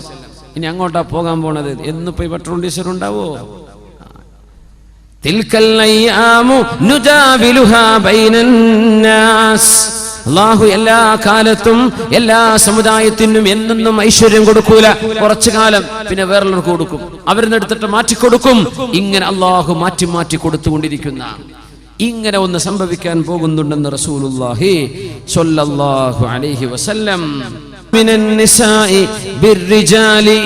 ഇനി അങ്ങോട്ടാ പോകാൻ പോണത്. എന്നിപ്പോ ഈ പെട്രോൾ ഡീസൽ ഉണ്ടാവോ? തിൽക്കൽ അയ്യാമു നുജാവിലുഹാ ബൈനന്നാസ്, അല്ലാഹു എല്ലാ കാലത്തും എല്ലാ സമുദായത്തിനും എന്നും ഐശ്വര്യം കൊടുക്കൂല. കുറച്ചു കാലം പിന്നെ വേറെയുള്ളവർക്ക് കൊടുക്കും, അവരിന്ന് എടുത്തിട്ട് മാറ്റിക്കൊടുക്കും. ഇങ്ങനെ അല്ലാഹു മാറ്റി മാറ്റി കൊടുത്തുകൊണ്ടിരിക്കുന്ന ഇങ്ങനെ ഒന്ന് സംഭവിക്കാൻ പോകുന്നുണ്ടെന്ന് റസൂലുള്ളാഹി സ്വല്ലല്ലാഹു അലൈഹി വസല്ലം. മിനൻ നിസാഇ ബിർരിജാലി,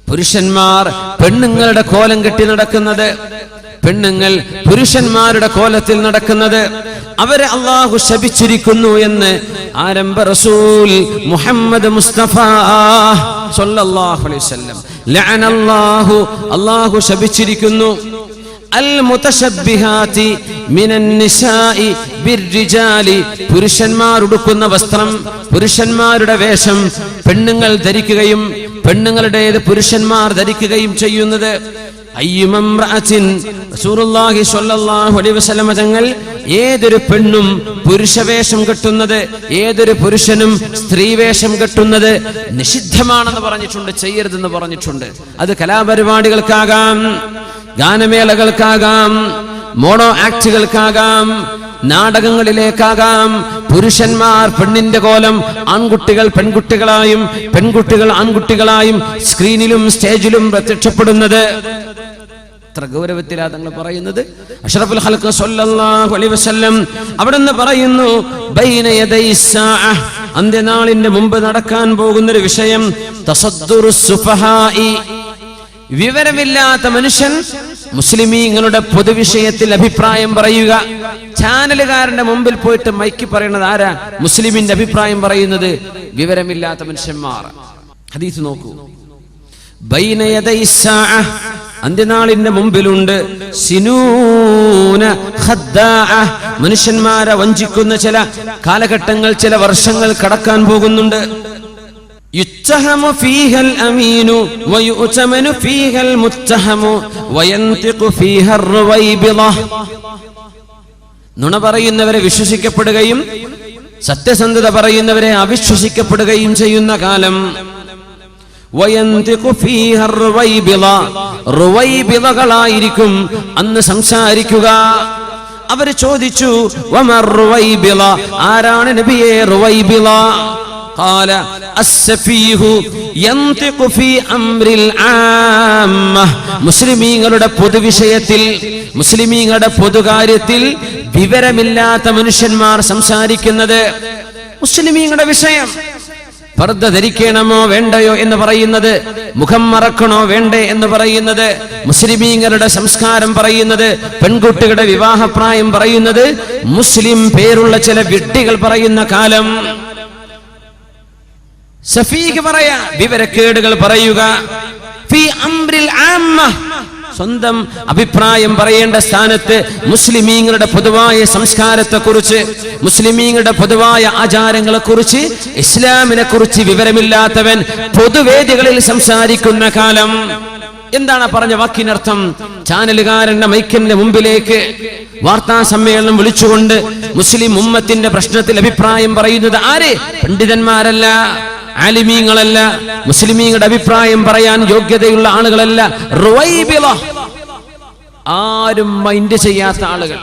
പുരുഷന്മാർ പെണ്ണുങ്ങളുടെ കോലം കെട്ടി നടക്കുന്നത്, പെണ്ണുങ്ങൾ പുരുഷന്മാരുടെ കോലത്തിൽ നടക്കുന്നത്, അവരെ അല്ലാഹു ശപിച്ചിരിക്കുന്നു എന്ന് ആരംഭ റസൂൽ മുഹമ്മദ് മുസ്തഫ സ്വല്ലല്ലാഹു അലൈഹി വസല്ലം. ലഅനല്ലാഹു, അല്ലാഹു ശപിച്ചിരിക്കുന്നു. അൽ മുതശബ്ബിഹാതി മിനൻ നിസാഇ ബിർരിജാലി, പുരുഷന്മാർ ഉടുക്കുന്ന വസ്ത്രം, പുരുഷന്മാരുടെ വേഷം പെണ്ണുങ്ങൾ ധരിക്കുകയും പെണ്ണുങ്ങളുടേത് പുരുഷന്മാർ ധരിക്കുകയും ചെയ്യുന്നത്. അയ്യുമംറഅത്തിൻ, റസൂലുള്ളാഹി സ്വല്ലല്ലാഹു അലൈഹി വസല്ലം തങ്ങൾ, ഏതൊരു പെണ്ണും പുരുഷവേഷം കെട്ടുന്നത്, ഏതൊരു പുരുഷനും സ്ത്രീവേഷം കെട്ടുന്നത് നിഷിദ്ധമാണെന്ന് പറഞ്ഞിട്ടുണ്ട്, ചെയ്യരുതെന്ന് പറഞ്ഞിട്ടുണ്ട്. അത് കലാപരിപാടികൾക്കാകാം, ഗാനമേളകൾക്കാകാം, മോണോ ആക്ടുകൾക്കാകാം, നാടകങ്ങളിലേക്കാകാം. പുരുഷന്മാർ പെണ്ണിന്റെ കോലം, ആൺകുട്ടികൾ പെൺകുട്ടികളായും പെൺകുട്ടികൾ ആൺകുട്ടികളായും സ്ക്രീനിലും സ്റ്റേജിലും പ്രത്യക്ഷപ്പെടുന്നത് എത്ര ഗൗരവത്തിലാ തങ്ങൾ പറയുന്നത്. അഷ്റഫുൽ ഖൽഖ് സ്വല്ലല്ലാഹു അലൈഹി വസല്ലം അവിടുന്ന് പറയുന്നു, ബൈന യദൈ സ്സാഅ, അന്ത്യനാളിന്റെ മുമ്പ് നടക്കാൻ പോകുന്നൊരു വിഷയം, തസദ്ദുറുസ് സുഫഹാഇ, വിവരമില്ലാത്ത മനുഷ്യൻ മുസ്ലിമീങ്ങളുടെ പൊതുവിഷയത്തിൽ അഭിപ്രായം പറയുക. ചാനലുകാരന്റെ മുമ്പിൽ പോയിട്ട് മൈക്ക് പറയുന്നത് ആരാ? മുസ്ലിമിന്റെ അഭിപ്രായം പറയുന്നത് വിവരമില്ലാത്ത മനുഷ്യന്മാർ. ഹദീസ് നോക്കൂ. ബൈന യദൈ സ്സാഅ, അന്ത്യനാളിന്റെ മുമ്പിലുണ്ട് സിനൂന ഖദ്ദാഅ, മനുഷ്യന്മാരെ വഞ്ചിക്കുന്ന ചില കാലഘട്ടങ്ങൾ, ചില വർഷങ്ങൾ കടക്കാൻ പോകുന്നുണ്ട്. യുത്തഹമു ഫീഹൽ അമീനു വയുതമനു ഫീഹൽ മുത്തഹമു വയന്തിഖു ഫീഹർ റുവൈബിള. നുണ പറയുന്നവരെ വിശ്വസിക്കപ്പെടുകയും സത്യസന്ധത പറയുന്നവരെ അവിശ്വസിക്കപ്പെടുകയും ചെയ്യുന്ന കാലം. വയന്തിഖു ഫീഹർ റുവൈബിള, റുവൈബിളകളായിരിക്കും അന്ന് സംസാരിക്കുക. അവർ ചോദിച്ചു, വമർ റുവൈബിള, ആരാണ് നബിയേ റുവൈബിള? ഖാല അസ്സഫീഹു യന്തിഖു ഫീ അംരിൽ ആമ്മ, മുസ്ലിമീങ്ങളുടെ പൊതുവിഷയത്തിൽ, മുസ്ലിമീങ്ങളുടെ പൊതുകാര്യത്തിൽ വിവരമില്ലാത്ത മനുഷ്യന്മാർ സംസാരിക്കുന്നത്. മുസ്ലിമീങ്ങളുടെ വിഷയം, പർദ്ദ ധരിക്കണമോ വേണ്ടയോ എന്ന് പറയുന്നത്, മുഖം മറക്കണോ വേണ്ടേ എന്ന് പറയുന്നത്, മുസ്ലിമീങ്ങളുടെ സംസ്കാരം പറയുന്നത്, പെൺകുട്ടികളുടെ വിവാഹപ്രായം പറയുന്നത്, മുസ്ലിം പേരുള്ള ചില വിഡ്ഢികൾ പറയുന്ന കാലം. സഫീഹ് പറയാ, വിവരക്കേടുകൾ പറയുക. ഫീ അംരിൽ ആമ്മ, സ്വന്തം അഭിപ്രായം പറയേണ്ട സ്ഥാനത്ത് മുസ്ലിമീങ്ങളുടെ പൊതുവായ സംസ്കാരത്തെക്കുറിച്ച്, മുസ്ലിമീങ്ങളുടെ പൊതുവായ ആചാരങ്ങളെക്കുറിച്ച്, ഇസ്ലാമിനെ കുറിച്ച് വിവരമില്ലാത്തവൻ പൊതുവേദികളിൽ സംസാരിക്കുന്ന കാലം. എന്താണ് പറഞ്ഞ വാക്കിനർത്ഥം? ചാനലുകാരന്റെ മൈക്കിന്റെ മുമ്പിലേക്ക് വാർത്താ സമ്മേളനം വിളിച്ചുകൊണ്ട് മുസ്ലിം ഉമ്മത്തിന്റെ പ്രശ്നത്തിൽ അഭിപ്രായം പറയുന്നത് ആര്? പണ്ഡിതന്മാരല്ല, ആലിമീങ്ങളല്ല, മുസ്ലിമീങ്ങളുടെ അഭിപ്രായം പറയാൻ യോഗ്യതയുള്ള ആളുകളല്ല. റുവൈബിള, ആരും മൈൻഡ് ചെയ്യാത്ത ആളുകൾ,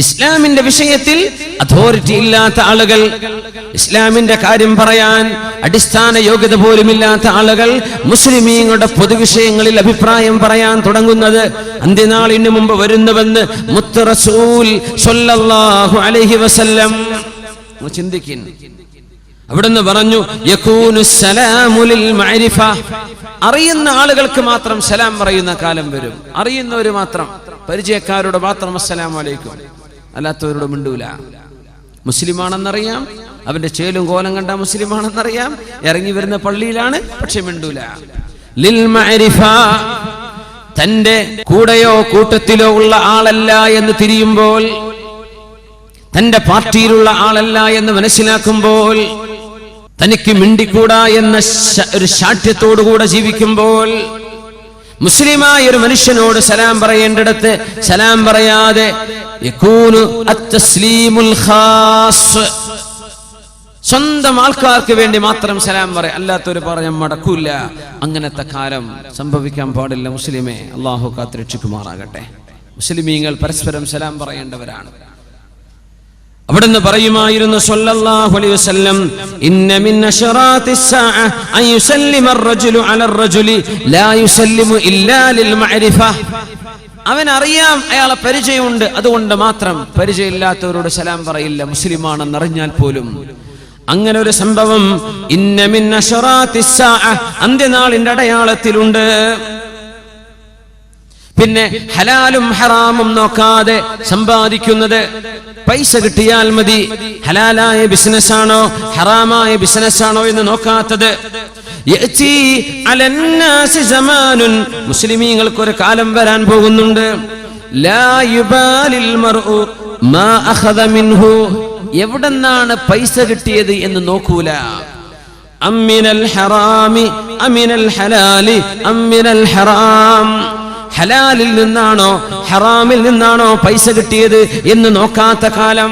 ഇസ്ലാമിന്റെ വിഷയത്തിൽ അതോറിറ്റി ഇല്ലാത്ത ആളുകൾ, ഇസ്ലാമിന്റെ കാര്യം പറയാൻ അടിസ്ഥാന യോഗ്യത പോലുമില്ലാത്ത ആളുകൾ മുസ്ലിമീങ്ങളുടെ പൊതുവിഷയങ്ങളിൽ അഭിപ്രായം പറയാൻ തുടങ്ങുന്നത് അന്ത്യനാളിന് മുമ്പ് വരുന്നുവെന്ന് മുത്ത് റസൂൽ സ്വല്ലല്ലാഹു അലൈഹി വസല്ലം ചിന്തിക്കും. അവിടുന്ന് പറഞ്ഞു, യകൂനു സലാമു ലിൽ മഅരിഫ, അറിയുന്ന ആളുകൾക്ക് മാത്രം സലാം പറയുന്ന കാലം വരും. അറിയുന്നവര് മാത്രം, പരിചയക്കാരോട് മാത്രം അസ്സലാമു അലൈക്കും, അല്ലാത്തവരോട് മിണ്ടൂല. മുസ്ലിമാണെന്നറിയാം, അവന്റെ ചേലും കോലം കണ്ട മുസ്ലിമാണെന്നറിയാം, ഇറങ്ങി വരുന്ന പള്ളിയിലാണ്, പക്ഷെ മിണ്ടൂല. ലിൽ മഅരിഫ, തന്റെ കൂടെയോ കൂട്ടത്തിലോ ഉള്ള ആളല്ല എന്ന് തിരിയുമ്പോൾ, തന്റെ പാർട്ടിയിലുള്ള ആളല്ല എന്ന് മനസ്സിലാക്കുമ്പോൾ, തനിക്ക് മിണ്ടിക്കൂടാ എന്ന ഒരു ശാഠ്യത്തോടുകൂടെ ജീവിക്കുമ്പോൾ, മുസ്ലിമായ ഒരു മനുഷ്യനോട് സലാം പറയേണ്ടിടത്ത് സലാം പറയാതെ യകൂനു അത്തസ്ലീമുൽ ഖാസ്, സ്വന്തം ആൾക്കാർക്ക് വേണ്ടി മാത്രം സലാം പറയാം, അല്ലാത്തൊരു പറഞ്ഞ മടക്കൂല. അങ്ങനത്തെ കാലം സംഭവിക്കാൻ പാടില്ല മുസ്ലിമേ. അള്ളാഹു കാത്തുരക്ഷിക്കുമാറാകട്ടെ. മുസ്ലിമീങ്ങൾ പരസ്പരം സലാം പറയേണ്ടവരാണ്. അവിടുന്ന് പറയുമായിരുന്നു സ്വല്ലല്ലാഹു അലൈഹി വസല്ലം, ഇന്ന മിൻ അശറാത്തിസ് സാഅ അൻ യുസല്ലിമ അർ-റജുലു അലർ റജുലി ലാ യുസല്ലിമു ഇല്ലാ ലിൽ മഅരിഫ. അവൻ അറിയാം, അയാളെ പരിചയമുണ്ട്, അതുകൊണ്ട് മാത്രം പരിചയമില്ലാത്തവരോട് സലാം പറയില്ല, മുസ്ലിമാണെന്ന് അറിഞ്ഞാൽ പോലും. അങ്ങനെ ഒരു സംഭവം ഇന്ന മിൻ അശറാത്തിസ് സാഅ, അന്ത്യനാളിന്റെ അടയാളത്തിലുണ്ട്. പിന്നെ ഹലാലും ഹറാമും നോക്കാതെ സമ്പാദിക്കുന്നത്, പൈസ കിട്ടിയാൽ മതി, ഹലാലായ ബിസിനസ് ആണോ ഹറാമായ ബിസിനസ് ആണോ എന്ന് നോക്കാത്തത്. മുസ്ലിമീങ്ങൾക്ക് ഒരു കാലം വരാൻ പോകുന്നുണ്ട്. ലാ യുബാലിൽ മർഉ മാ അഖദ മിൻഹു, എവിടെന്നാണ് പൈസ കിട്ടിയത് എന്ന് നോക്കൂല. അമ്മിനൽ ഹറാമി അമിനൽ ഹലാലി അമ്മിനൽ ഹറാം, ഹലാലിൽ നിന്നാണോ ഹറാമിൽ നിന്നാണോ പൈസ കിട്ടിയത് എന്ന് നോക്കാത്ത കാലം.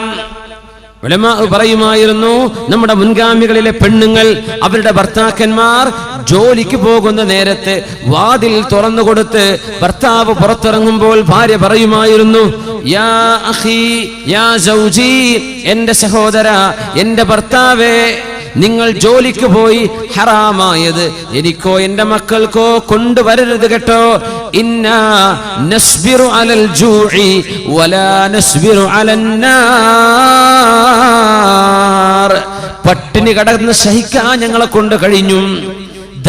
ഉലമാ പറയുമായിരുന്നു, നമ്മുടെ മുൻഗാമികളിലെ പെണ്ണുങ്ങൾ അവരുടെ ഭർത്താക്കന്മാർ ജോലിക്ക് പോകുന്ന നേരത്ത് വാതിൽ തുറന്നു കൊടുത്ത് ഭർത്താവ് പുറത്തിറങ്ങുമ്പോൾ ഭാര്യ പറയുമായിരുന്നു, യാ അഖി യാ സൗജി, എന്റെ സഹോദര, എന്റെ ഭർത്താവേ, നിങ്ങൾ ജോലിക്ക് പോയി ഹറാമായത് എനിക്കോ എന്റെ മക്കൾക്കോ കൊണ്ടുവരരുത് കേട്ടോ. ഇന്നാ നസ്ബിറു അലൽ ജൂഇ വലാ നസ്ബിറു അലൻ നാർ, പട്ടിണി കടന്ന് സഹിക്കാൻ ഞങ്ങളെ കൊണ്ട് കഴിഞ്ഞു,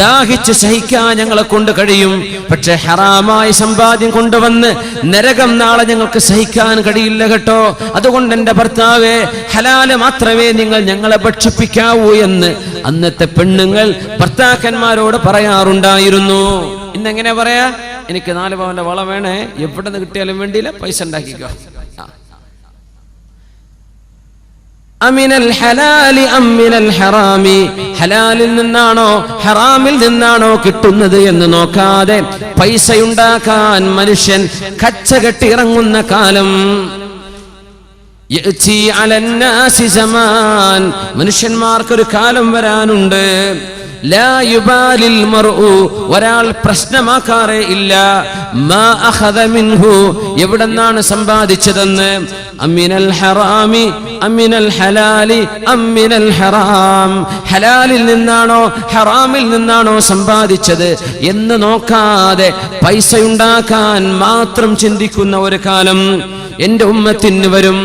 ദാഹിച്ച് സഹിക്കാൻ ഞങ്ങളെ കൊണ്ട് കഴിയും. പക്ഷെ ഹറാമായ സമ്പാദ്യം കൊണ്ടുവന്ന് നരകം നാളെ ഞങ്ങൾക്ക് സഹിക്കാൻ കഴിയില്ല കേട്ടോ. അതുകൊണ്ട് എന്റെ ഭർത്താവേ, ഹലാല് മാത്രമേ നിങ്ങൾ ഞങ്ങളെ ഭക്ഷിപ്പിക്കാവൂ എന്ന് അന്നത്തെ പെണ്ണുങ്ങൾ ഭർത്താക്കന്മാരോട് പറയാറുണ്ടായിരുന്നു. ഇന്നെങ്ങനെ പറയാ? എനിക്ക് 4 പവന്റെ വള വേണേ, എവിടെ നിന്ന് കിട്ടിയാലും വേണ്ടിയില്ല, പൈസ ഉണ്ടാക്കിക്കോ. അമിനൽ ഹലാലി അമിനൽ ഹറാമി, ഹലാലിൽ നിന്നാണോ ഹറാമിൽ നിന്നാണോ കിട്ടുന്നത് എന്ന് നോക്കാതെ പൈസയുണ്ടാക്കാൻ മനുഷ്യൻ കച്ചകെട്ടി ഇറങ്ങുന്ന കാലം. മനുഷ്യന്മാർക്കൊരു കാലം വരാനുണ്ട്. ലാ യുബാലിൽ മർഉ, ഒരാൾ പ്രശ്നമാക്കാറേ ഇല്ല. മാ അഖദ മിൻഹു, എവിടെന്നാണ് സമ്പാദിച്ചതെന്ന്. അമിനൽ ഹറാമി അമിനൽ ഹലാലി അമിനൽ ഹറാം, ഹലാലിൽ നിന്നാണോ ഹറാമിൽ നിന്നാണോ സമ്പാദിച്ചത് എന്ന് നോക്കാതെ പൈസയുണ്ടാക്കാൻ മാത്രം ചിന്തിക്കുന്ന ഒരു കാലം എന്റെ ഉമ്മത്തിന് വരും.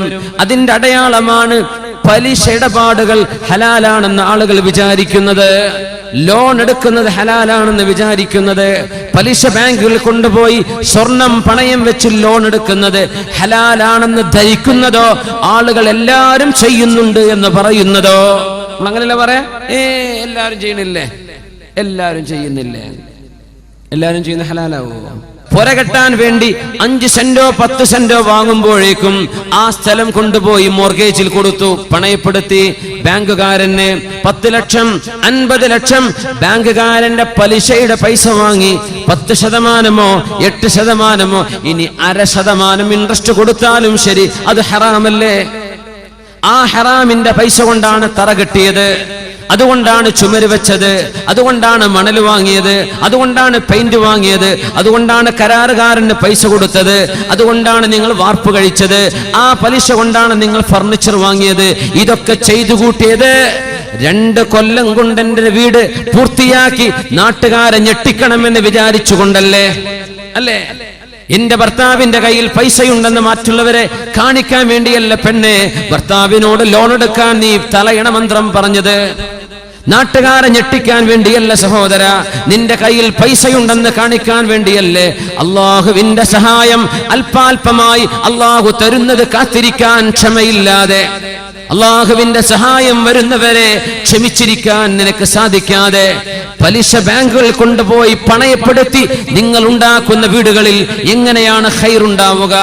അതിന്റെ അടയാളമാണ് പലിശ ഇടപാടുകൾ ഹലാലാണെന്ന് ആളുകൾ വിചാരിക്കുന്നത്, ലോൺ എടുക്കുന്നത് ഹലാലാണെന്ന് വിചാരിക്കുന്നത്, പലിശ ബാങ്കുകളിൽ കൊണ്ടുപോയി സ്വർണം പണയം വെച്ച് ലോൺ എടുക്കുന്നത് ഹലാലാണെന്ന് ധരിക്കുന്നതോ, ആളുകൾ എല്ലാവരും ചെയ്യുന്നുണ്ട് എന്ന് പറയുന്നതോ. അങ്ങനെയല്ല പറയാ, എല്ലാവരും ചെയ്യണില്ലേ, എല്ലാവരും ചെയ്യുന്നില്ലേ, എല്ലാവരും ചെയ്യുന്ന ഹലാലാവോ? പുരകെട്ടാൻ വേണ്ടി 5 സെന്റോ 10 സെന്റോ വാങ്ങുമ്പോഴേക്കും ആ സ്ഥലം കൊണ്ടുപോയി മോർഗേജിൽ കൊടുത്തു, പണയപ്പെടുത്തി. ബാങ്കുകാരന് 10 ലക്ഷം 50 ലക്ഷം ബാങ്കുകാരന്റെ പലിശയുടെ പൈസ വാങ്ങി. 10%, 8%, ഇനി 0.5% ഇൻട്രസ്റ്റ് കൊടുത്താലും ശരി, അത് ഹറാമല്ലേ? ആ ഹറാമിന്റെ പൈസ കൊണ്ടാണ് തറ കെട്ടിയത്, അതുകൊണ്ടാണ് ചുമര് വെച്ചത്, അതുകൊണ്ടാണ് മണൽ വാങ്ങിയത്, അതുകൊണ്ടാണ് പെയിന്റ് വാങ്ങിയത്, അതുകൊണ്ടാണ് കരാറുകാരന് പൈസ കൊടുത്തത്, അതുകൊണ്ടാണ് നിങ്ങൾ വാർപ്പ് കഴിച്ചത്, ആ പലിശ കൊണ്ടാണ് നിങ്ങൾ ഫർണിച്ചർ വാങ്ങിയത്. ഇതൊക്കെ ചെയ്തു കൂട്ടിയത് 2 കൊല്ലം കൊണ്ട് എന്റെ വീട് പൂർത്തിയാക്കി നാട്ടുകാരെ ഞെട്ടിക്കണമെന്ന് വിചാരിച്ചുകൊണ്ടല്ലേ? അല്ലേ? എന്റെ ഭർത്താവിന്റെ കയ്യിൽ പൈസയുണ്ടെന്ന് മറ്റുള്ളവരെ കാണിക്കാൻ വേണ്ടിയല്ല പെണ്ണെ ഭർത്താവിനോട് ലോൺ എടുക്കാൻ നീ തലയണ മന്ത്രം പറഞ്ഞത്. നാട്ടുകാരെ ഞെട്ടിക്കാൻ വേണ്ടിയല്ല സഹോദര, നിന്റെ കയ്യിൽ പൈസയുണ്ടെന്ന് കാണിക്കാൻ വേണ്ടിയല്ലേ. അള്ളാഹുവിന്റെ സഹായം അല്പാൽപമായി അള്ളാഹു തരുന്നത് കാത്തിരിക്കാൻ ക്ഷമയില്ലാതെ, അള്ളാഹുവിന്റെ സഹായം വരുന്നവരെ ക്ഷമിച്ചിരിക്കാൻ നിനക്ക് സാധിക്കാതെ പലിശ ബാങ്കുകൾ കൊണ്ടുപോയി പണയപ്പെടുത്തി നിങ്ങൾ ഉണ്ടാക്കുന്ന വീടുകളിൽ എങ്ങനെയാണ് ഖൈറുണ്ടാവുക?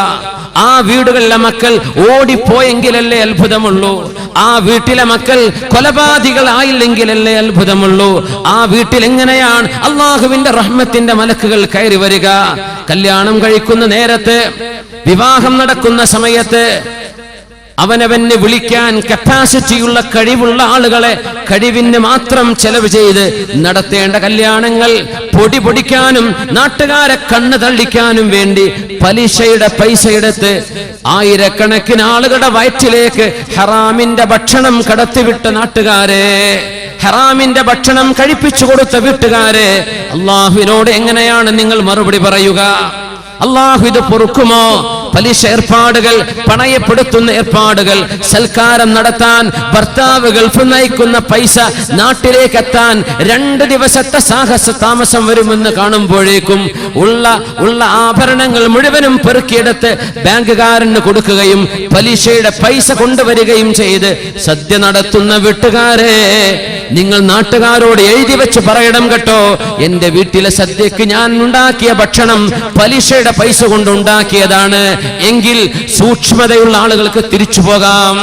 ആ വീടുകളിലെ മക്കൾ ഓടിപ്പോയെങ്കിലല്ലേ അത്ഭുതമുള്ളൂ. ആ വീട്ടിലെ മക്കൾ കൊലപാതകളായില്ലെങ്കിലല്ലേ അത്ഭുതമുള്ളൂ. ആ വീട്ടിൽ എങ്ങനെയാണ് അള്ളാഹുവിന്റെ റഹ്മത്തിന്റെ മലക്കുകൾ കയറി വരിക? കല്യാണം കഴിക്കുന്ന നേരത്ത്, വിവാഹം നടക്കുന്ന സമയത്ത് അവനവനെ വിളിക്കാൻ കപ്പാസിറ്റിയുള്ള കഴിവുള്ള ആളുകളെ കഴിവിന് മാത്രം ചെലവ് ചെയ്ത് നടത്തേണ്ട കല്യാണങ്ങൾ പൊടി പൊടിക്കാനും നാട്ടുകാരെ കണ്ണ് തള്ളിക്കാനും വേണ്ടി പലിശയുടെ പൈസയെടുത്ത് ആയിരക്കണക്കിന് ആളുകളുടെ വയറ്റിലേക്ക് ഹറാമിന്റെ ഭക്ഷണം കടത്തിവിട്ട നാട്ടുകാരെ, ഹറാമിന്റെ ഭക്ഷണം കഴിപ്പിച്ചു കൊടുത്ത വീട്ടുകാരെ, അള്ളാഹുവിനോട് എങ്ങനെയാണ് നിങ്ങൾ മറുപടി പറയുക? അള്ളാഹു ഇത് പൊറുക്കുമോ? പലിശ ഏർപ്പാടുകൾ, പണയപ്പെടുത്തുന്ന ഏർപ്പാടുകൾ, സൽക്കാരം നടത്താൻ ഭർത്താവ് ഗൾഫ് നയിക്കുന്ന പൈസ നാട്ടിലേക്ക് എത്താൻ 2 ദിവസത്തെ സാഹസ താമസം വരുമെന്ന് കാണുമ്പോഴേക്കും ഉള്ള ആഭരണങ്ങൾ മുഴുവനും പെറുക്കിയെടുത്ത് ബാങ്കുകാരന് കൊടുക്കുകയും പലിശയുടെ പൈസ കൊണ്ടുവരികയും ചെയ്ത് സദ്യ നടത്തുന്ന വീട്ടുകാരെ, നിങ്ങൾ നാട്ടുകാരോട് എഴുതി വെച്ച് പറയണം കേട്ടോ, എന്റെ വീട്ടിലെ സദ്യക്ക് ഞാൻ ഉണ്ടാക്കിയ ഭക്ഷണം പലിശയുടെ പൈസ കൊണ്ടുണ്ടാക്കിയതാണ് എങ്കിൽ സൂക്ഷ്മതയുള്ള ആളുകൾക്ക് തിരിച്ചു പോകാം.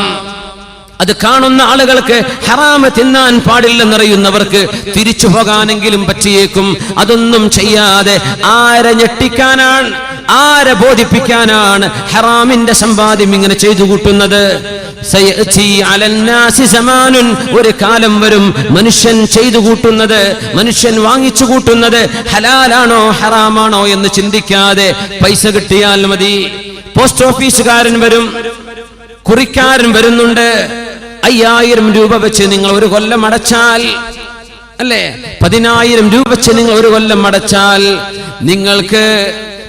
അത് കാണുന്ന ആളുകൾക്ക് ഹറാമ് തിന്നാൻ പാടില്ലെന്നറിയുന്നവർക്ക് തിരിച്ചു പോകാനെങ്കിലും പറ്റിയേക്കും. അതൊന്നും ചെയ്യാതെ ആരെ ഞെട്ടിക്കാനാണ്, ആരെ ബോധിപ്പിക്കാനാണ് ഹറാമിന്റെ സമ്പാദ്യം ഇങ്ങനെ ചെയ്തു കൂട്ടുന്നത്? ഒരു കാലം വരും മനുഷ്യൻ ചെയ്തു കൂട്ടുന്നത്, മനുഷ്യൻ വാങ്ങിച്ചു കൂട്ടുന്നത് ഹലാലാണോ ഹറാമാണോ എന്ന് ചിന്തിക്കാതെ പൈസ കിട്ടിയാൽ മതി. പോസ്റ്റ് ഓഫീസുകാരൻ വരും, കുറിക്കാരൻ വരുന്നുണ്ട്. 5000 രൂപ വെച്ച് നിങ്ങൾ ഒരു കൊല്ലം അടച്ചാൽ, അല്ലേ, 10000 രൂപ വെച്ച് നിങ്ങൾ ഒരു കൊല്ലം അടച്ചാൽ നിങ്ങൾക്ക്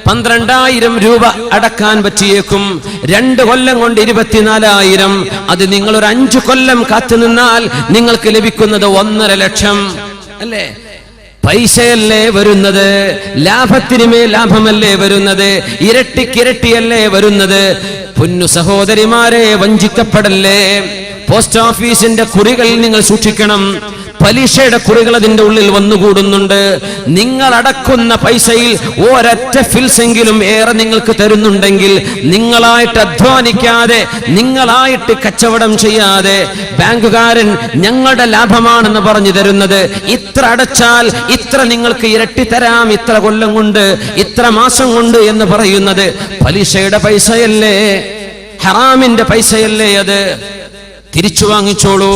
12000 രൂപ അടക്കാൻ പറ്റിയേക്കും. 2 കൊല്ലം കൊണ്ട് 24000. അത് നിങ്ങൾ ഒരു 5 കൊല്ലം കാത്തു നിന്നാൽ നിങ്ങൾക്ക് ലഭിക്കുന്നത് 1.5 ലക്ഷം, അല്ലേ? പൈസയല്ലേ വരുന്നത്, ലാഭത്തിനുമേ ലാഭമല്ലേ വരുന്നത്, ഇരട്ടിക്കിരട്ടിയല്ലേ വരുന്നത്. പൊന്നു സഹോദരിമാരെ, വഞ്ചിക്കപ്പെടല്ലേ. പോസ്റ്റ് ഓഫീസിന്റെ കുറികൾ നിങ്ങൾ സൂക്ഷിക്കണം. പലിശയുടെ കുറികൾ അതിന്റെ ഉള്ളിൽ വന്നുകൂടുന്നുണ്ട്. നിങ്ങൾ അടക്കുന്ന പൈസയിൽ ഒരൊറ്റ ഫിൽസെങ്കിലും ഏറെ നിങ്ങൾക്ക് തരുന്നുണ്ടെങ്കിൽ, നിങ്ങളായിട്ട് അധ്വാനിക്കാതെ, നിങ്ങളായിട്ട് കച്ചവടം ചെയ്യാതെ, ബാങ്കുകാരൻ ഞങ്ങളുടെ ലാഭമാണെന്ന് പറഞ്ഞു തരുന്നത്, ഇത്ര അടച്ചാൽ ഇത്ര നിങ്ങൾക്ക് ഇരട്ടി തരാം, ഇത്ര കൊല്ലം കൊണ്ട്, ഇത്ര മാസം കൊണ്ട് എന്ന് പറയുന്നത് പലിശയുടെ പൈസയല്ലേ, ഹറാമിന്റെ പൈസയല്ലേ അത്? തിരിച്ചു വാങ്ങിച്ചോളൂ.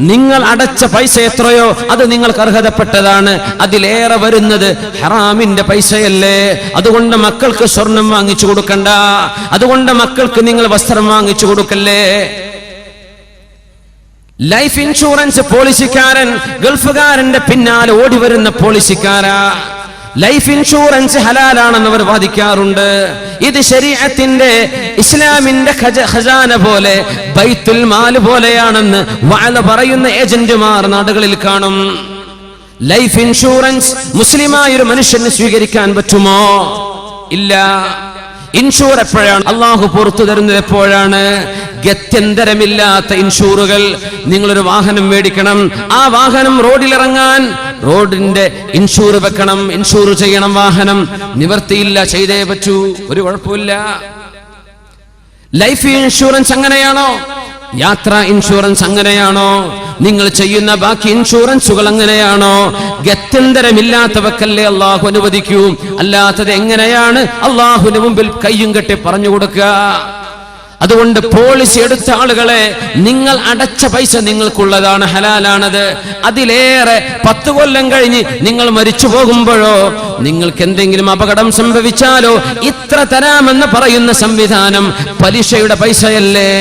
നിങ്ങൾ അടച്ച പൈസ എത്രയോ അത് നിങ്ങൾക്ക് അർഹതപ്പെട്ടതാണ്. അതിലേറെ വരുന്നത് ഹറാമിന്റെ പൈസയല്ലേ? അതുകൊണ്ട് മക്കൾക്ക് സ്വർണം വാങ്ങിച്ചു കൊടുക്കണ്ട, അതുകൊണ്ട് മക്കൾക്ക് നിങ്ങൾ വസ്ത്രം വാങ്ങിച്ചു കൊടുക്കല്ലേ. ലൈഫ് ഇൻഷുറൻസ് പോളിസിക്കാരൻ ഗൾഫുകാരന്റെ പിന്നാലെ ഓടി വരുന്ന പോളിസിക്കാരാ. ലൈഫ് ഇൻഷുറൻസ് ഹലാലാണെന്ന് അവർ വാദിക്കാറുണ്ട്. ഇത് ശരീഅത്തിന്റെ, ഇസ്ലാമിന്റെ ഖജാന പോലെ, ബൈത്തുൽ മാൽ പോലെയാണെന്ന് വഅദ പറയുന്ന ഏജന്റുമാർ നാടുകളിൽ കാണും. ലൈഫ് ഇൻഷുറൻസ് മുസ്ലിമായ ഒരു മനുഷ്യന് സ്വീകരിക്കാൻ പറ്റുമോ? ഇല്ല. ഇൻഷൂർ എപ്പോഴാണ് അള്ളാഹു പുറത്തു തരുന്നത്? എപ്പോഴാണ്? ഗത്യന്തരമില്ലാത്ത ഇൻഷൂറുകൾ. നിങ്ങളൊരു വാഹനം മേടിക്കണം, ആ വാഹനം റോഡിലിറങ്ങാൻ റോഡിന്റെ ഇൻഷൂർ വെക്കണം, ഇൻഷൂർ ചെയ്യണം വാഹനം. നിവർത്തിയില്ല, ചെയ്തേ പറ്റൂ, ഒരു കുഴപ്പമില്ല. ലൈഫ് ഇൻഷുറൻസ് അങ്ങനെയാണോ? യാത്രാ ഇൻഷുറൻസ് അങ്ങനെയാണോ? നിങ്ങൾ ചെയ്യുന്ന ബാക്കി ഇൻഷുറൻസുകൾ അങ്ങനെയാണോ? ഗത്യന്തരമില്ലാത്തവക്കല്ലേ അള്ളാഹു അനുവദിക്കൂ. അല്ലാത്തത് എങ്ങനെയാണ് അള്ളാഹുവിന് മുമ്പിൽ കയ്യും കെട്ടി പറഞ്ഞു കൊടുക്കുക? അതുകൊണ്ട് പോളിസി എടുത്ത ആളുകളെ, നിങ്ങൾ അടച്ച പൈസ നിങ്ങൾക്കുള്ളതാണ്, ഹലാലാണത്. അതിലേറെ 10 കൊല്ലം കഴിഞ്ഞ് നിങ്ങൾ മരിച്ചു പോകുമ്പോഴോ, നിങ്ങൾക്ക് എന്തെങ്കിലും അപകടം സംഭവിച്ചാലോ, ഇത്ര തരാമെന്ന് പറയുന്ന സംവിധാനം പലിശയുടെ പൈസയല്ലേ?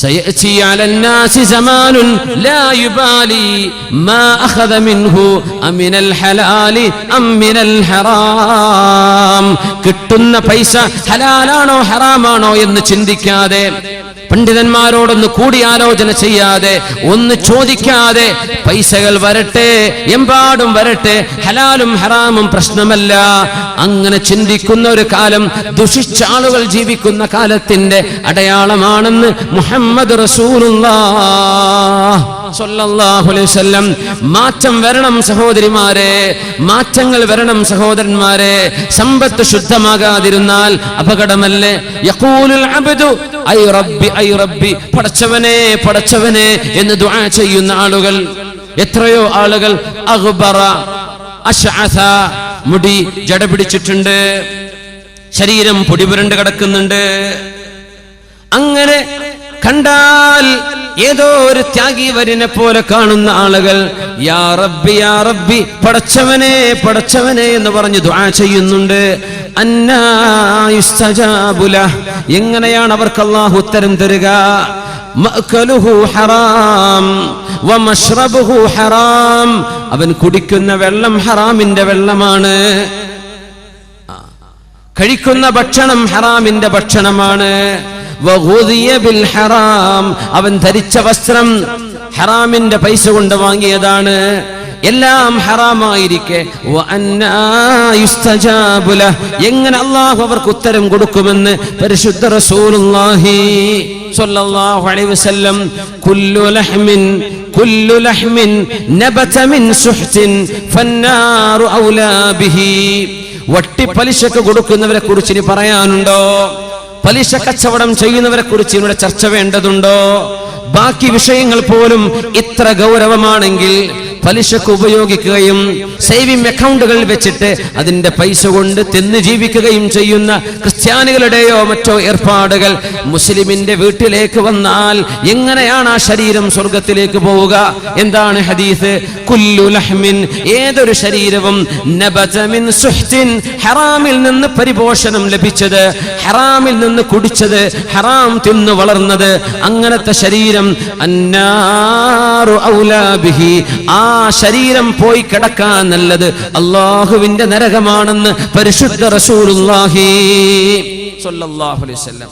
سيأتي على الناس زمان لا يبالي ما أخذ منه أمن الحلال أم من الحرام. കിട്ടുന്ന പൈസ ഹലാലാണോ ഹറാമാണോ എന്ന് ചിന്തിക്കാതെ, പണ്ഡിതന്മാരോടൊന്ന് കൂടിയാലോചന ചെയ്യാതെ, ഒന്ന് ചോദിക്കാതെ പൈസകൾ വരട്ടെ, എമ്പാടും വരട്ടെ, ഹലാലും ഹറാമും പ്രശ്നമല്ല, അങ്ങനെ ചിന്തിക്കുന്ന ഒരു കാലം, ദുഷിച്ച ആളുകൾ ജീവിക്കുന്ന കാലത്തിന്റെ അടയാളമാണെന്ന് മുഹമ്മദ് റസൂലുള്ളാഹ് സ്വല്ലല്ലാഹു അലൈഹി വസല്ലം. മാറ്റം വരണം സഹോദരിമാരെ, മാറ്റങ്ങൾ വരണം സഹോദരന്മാരെ. സമ്പത്ത് ശുദ്ധമാകാതിരുന്നാൽ അപകടമല്ലേ? യഖൂലുൽ അബ്ദു ഐ റബ്ബി ഐ റബ്ബി, പടച്ചവനെ പടച്ചവനെ എന്ന് ദുആ ചെയ്യുന്ന ആളുകൾ, എത്രയോ ആളുകൾ അഗ്ബറ അശ്അസ, മുടി ജട പിടിച്ചിട്ടുണ്ട്, ശരീരം പൊടിപുരണ്ട് കിടക്കുന്നുണ്ട്. അങ്ങനെ കണ്ടാൽ ഏതോ ഒരു ത്യാഗീവര്യനെ പോലെ കാണുന്ന ആളുകൾ യാ റബ്ബി യാ റബ്ബി, പടച്ചവനെ പടച്ചവനെ എന്ന് പറഞ്ഞ് ദുആ ചെയ്യുന്നുണ്ട്. അന്നാ യുസ്തജാബു ലഹ്, എങ്ങനെയാണ് അവർക്ക് അല്ലാഹു ഉത്തരം തരിക? മഅ്കലുഹു ഹറാം വമശ്റബുഹു ഹറാം, അവൻ കുടിക്കുന്ന വെള്ളം ഹറാമിന്റെ വെള്ളമാണ്, കഴിക്കുന്ന ഭക്ഷണം ഹറാമിന്റെ ഭക്ഷണമാണ്. വഗുദിയ ബിൽ ഹറാം, അവൻ ധരിച്ച വസ്ത്രം ഹറാമിന്റെ പൈസ കൊണ്ട് വാങ്ങിയതാണ്. എല്ലാം ഹറാമായിരിക്കെ എങ്ങനെ അല്ലാഹു അവർക്ക് ഉത്തരം കൊടുക്കുമെന്ന് പരിശുദ്ധ റസൂലുള്ളാഹി സ്വല്ലല്ലാഹു അലൈഹി വസല്ലം കുല്ലു ലഹ്മിൻ നബത മിൻ സുഹ്തിൻ ഫന്നാറു ഔലാ ബിഹി. വട്ടി പലിശക്ക് കൊടുക്കുന്നവരെ കുറിച്ച് ഇനി പറയാനുണ്ടോ? പലിശ കച്ചവടം ചെയ്യുന്നവരെ കുറിച്ച് ഇവിടെ ചർച്ച വേണ്ടതുണ്ടോ? ബാക്കി വിഷയങ്ങൾ പോലും ഇത്ര ഗൗരവമാണെങ്കിൽ പലിശക്ക് ഉപയോഗിക്കുകയും സേവിംഗ് അക്കൗണ്ടുകൾ വെച്ചിട്ട് അതിന്റെ പൈസ കൊണ്ട് തിന്ന് ജീവിക്കുകയും ചെയ്യുന്ന ക്രിസ്ത്യാനികളുടെയോ മറ്റോ ഏർപ്പാടുകൾ മുസ്ലിമിന്റെ വീട്ടിലേക്ക് വന്നാൽ എങ്ങനെയാണ് ആ ശരീരം സ്വർഗത്തിലേക്ക് പോവുക? എന്താണ് ഹദീസ്? കുല്ലു ലഹ്മിൻ, ഏതൊരു ശരീരവും നബത മിൻ സുഹ്തിൻ, ഹറാമിൽ നിന്ന് പരിപോഷണം ലഭിച്ചത്, ഹറാമിൽ നിന്ന് കുടിച്ചത്, ഹറാം തിന്നു വളർന്നത്, അങ്ങനത്തെ ശരീരം അന്നാറു ഔലാ ബിഹി, ആ ശരീരം പോയി കിടക്കാൻ നല്ലത് അല്ലാഹുവിന്റെ നരകമാണെന്ന് പരിശുദ്ധ റസൂലുള്ളാഹി സ്വല്ലല്ലാഹു അലൈഹി വസല്ലം.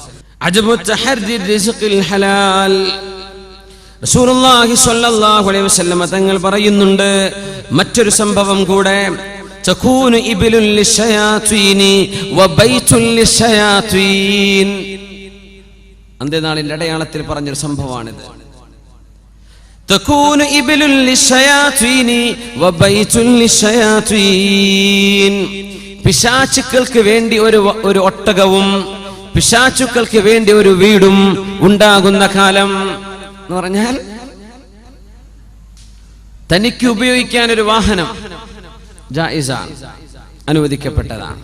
അജബു തഹർരി റിസ്ഖിൽ ഹലാൽ, റസൂലുള്ളാഹി സ്വല്ലല്ലാഹു അലൈഹി വസല്ലം തങ്ങൾ പറയുന്നുണ്ട് മറ്റൊരു സംഭവം കൂടെ, തകൂനു ഇബ്ലുൽ ലിശയാതീനി വബൈതുൽ ലിശയാതീൻ. അന്ത്യനാളിന്റെ അടയാളത്തിൽ പറഞ്ഞൊരു സംഭവമാണിത്. തകൂനു ഇബ്ലുൽ ലിശയാതീനി വബൈതുൽ ലിശയാതീൻ. പിശാചുക്കൾക്ക് വേണ്ടി ഒരു ഒട്ടകവും പിശാചുക്കൾക്ക് വേണ്ടി ഒരു വീടും ഉണ്ടാകുന്ന കാലം എന്ന് പറഞ്ഞാൽ, തനിക്ക് ഉപയോഗിക്കാൻ ഒരു വാഹനം ജായിസാണ്, അനുവദിക്കപ്പെട്ടതാണ്.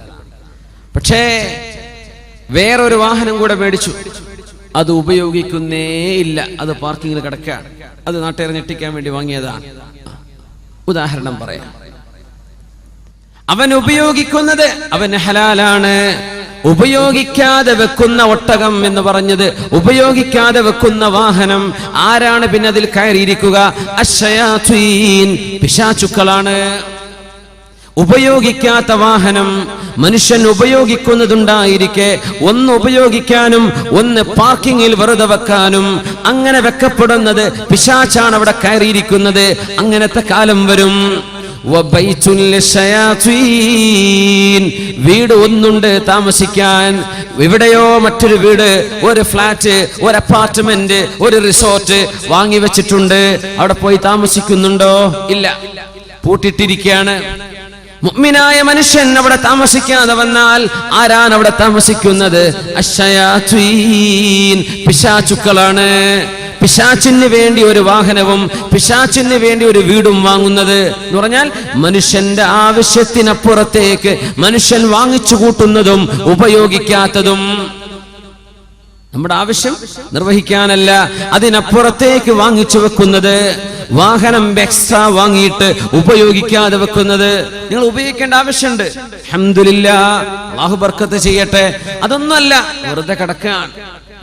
പക്ഷേ വേറൊരു വാഹനം കൂടെ മേടിച്ചു, അത് ഉപയോഗിക്കുന്നേ ഇല്ല, അത് പാർക്കിങ്ങിൽ കിടക്കുകയാണ്, അത് നാട്ടുകാരെ ഞെട്ടിക്കാൻ വേണ്ടി വാങ്ങിയതാണ്. ഉദാഹരണം പറയാം, അവൻ ഉപയോഗിക്കുന്നത് അവന് ഹലാലാണ്. ഉപയോഗിക്കാതെ വെക്കുന്ന ഒട്ടകം എന്ന് പറഞ്ഞത്, ഉപയോഗിക്കാതെ വെക്കുന്ന വാഹനം ആരാണ് പിന്നെ അതിൽ കയറിയിരിക്കുക? അശ്ശയാതീൻ, പിശാചുക്കളാണ്. ഉപയോഗിക്കാത്ത വാഹനം മനുഷ്യൻ ഉപയോഗിക്കുന്നതുണ്ടായിരിക്കെ ഒന്ന് ഉപയോഗിക്കാനും ഒന്ന് പാർക്കിങ്ങിൽ വെറുതെ വെക്കാനും അങ്ങനെ വെക്കപ്പെടുന്നത് പിശാചാണ് അവിടെ കയറിയിരിക്കുന്നത്. അങ്ങനത്തെ കാലം വരും. വീട് ഒന്നുണ്ട് താമസിക്കാൻ, എവിടെയോ മറ്റൊരു വീട്, ഒരു ഫ്ലാറ്റ്, ഒരു അപ്പാർട്ട്മെന്റ്, ഒരു റിസോർട്ട് വാങ്ങി വെച്ചിട്ടുണ്ട്. അവിടെ പോയി താമസിക്കുന്നുണ്ടോ? ഇല്ല, പൂട്ടിട്ടിരിക്കുകയാണ്. മുഅ്മിനായ മനുഷ്യൻ അവിടെ താമസിക്കാതെ വന്നാൽ ആരാണ് അവിടെ താമസിക്കുന്നത്? അശ്ശയാതീൻ, പിശാചുക്കളാണ്. പിശാചിന് വേണ്ടി ഒരു വാഹനവും പിശാചിന് വേണ്ടി ഒരു വീടും വാങ്ങുന്നത് എന്ന് പറഞ്ഞാൽ, മനുഷ്യന്റെ ആവശ്യത്തിനപ്പുറത്തേക്ക് മനുഷ്യൻ വാങ്ങിച്ചു കൂട്ടുന്നതും ഉപയോഗിക്കാത്തതും. നമ്മുടെ ആവശ്യം നിർവഹിക്കാനല്ല, അതിനപ്പുറത്തേക്ക് വാങ്ങിച്ചു വെക്കുന്നത്. വാഹനം എക്സ്ട്രാ വാങ്ങിയിട്ട് ഉപയോഗിക്കാതെ വെക്കുന്നത്. നിങ്ങൾ ഉപയോഗിക്കേണ്ട ആവശ്യമുണ്ട്, അൽഹംദുലില്ലാഹ്, അല്ലാഹു ബർക്കത്ത് ചെയ്യട്ടെ. അതൊന്നുമല്ല,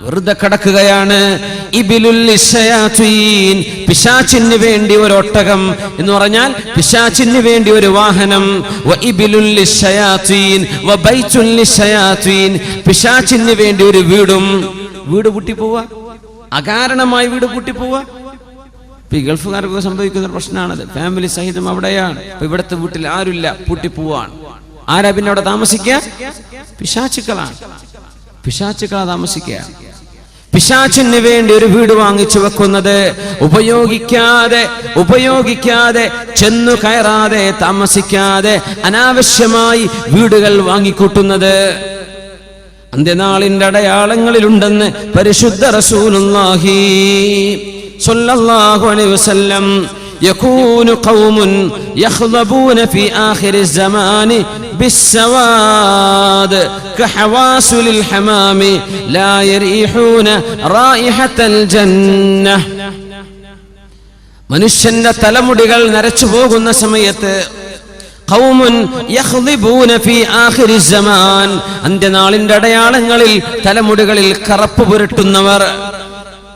വെറുതെ കിടക്കുകയാണ്. ഇബ്ലുൽ ലിശയാതീൻ, പിശാചിന് വേണ്ടി ഒരു ഒട്ടകം എന്ന് പറഞ്ഞാൽ പിശാചിന് വേണ്ടി ഒരു വാഹനം. വ ഇബ്ലുൽ ലിശയാതീൻ വ ബൈതുൽ ലിശയാതീൻ, പിശാചിന് വേണ്ടി ഒരു വീടും. വീട് പൂട്ടിപ്പോവാ, അകാരണമായി വീട് പൂട്ടിപ്പോവാ. ഇപ്പൊ ഈ ഗൾഫുകാർക്കൊക്കെ സംഭവിക്കുന്ന ഒരു പ്രശ്നമാണത്. ഫാമിലി സഹിതം അവിടെയാണ്. ഇപ്പൊ ഇവിടുത്തെ വീട്ടിൽ ആരുമില്ല, പൂട്ടിപ്പോവാണ്. ആരാ പിന്നെ അവിടെ താമസിക്കുക? പിശാചുക്കളാണ്. പിശാചുക്കളാ താമസിക്കുക. പിശാചിന് വേണ്ടി ഒരു വീട് വാങ്ങിച്ചു വെക്കുന്നത്, ഉപയോഗിക്കാതെ ചെന്നു കയറാതെ താമസിക്കാതെ അനാവശ്യമായി വീടുകൾ വാങ്ങിക്കൂട്ടുന്നത് അന്ത്യനാളിന്റെ അടയാളങ്ങളിലുണ്ടെന്ന് പരിശുദ്ധ റസൂലുള്ളാഹി സ്വല്ലല്ലാഹു അലൈഹി വസല്ലം. يكون قوم يخضبون في آخر الزمان بالسواد كحواسل الحمام لا يريحون رائحة الجنة. മനുഷ്യന്റെ തലമുടികൾ നരച്ചു പോകുന്ന സമയത്ത് ഖൗമുൻ യഖ്ളിബൂന ഫീ ആഖിരി സമാൻ, അന്ത്യനാളിന്റെ അടയാളങ്ങളിൽ തലമുടികളിൽ കറുപ്പ് പുരട്ടുന്നവർ,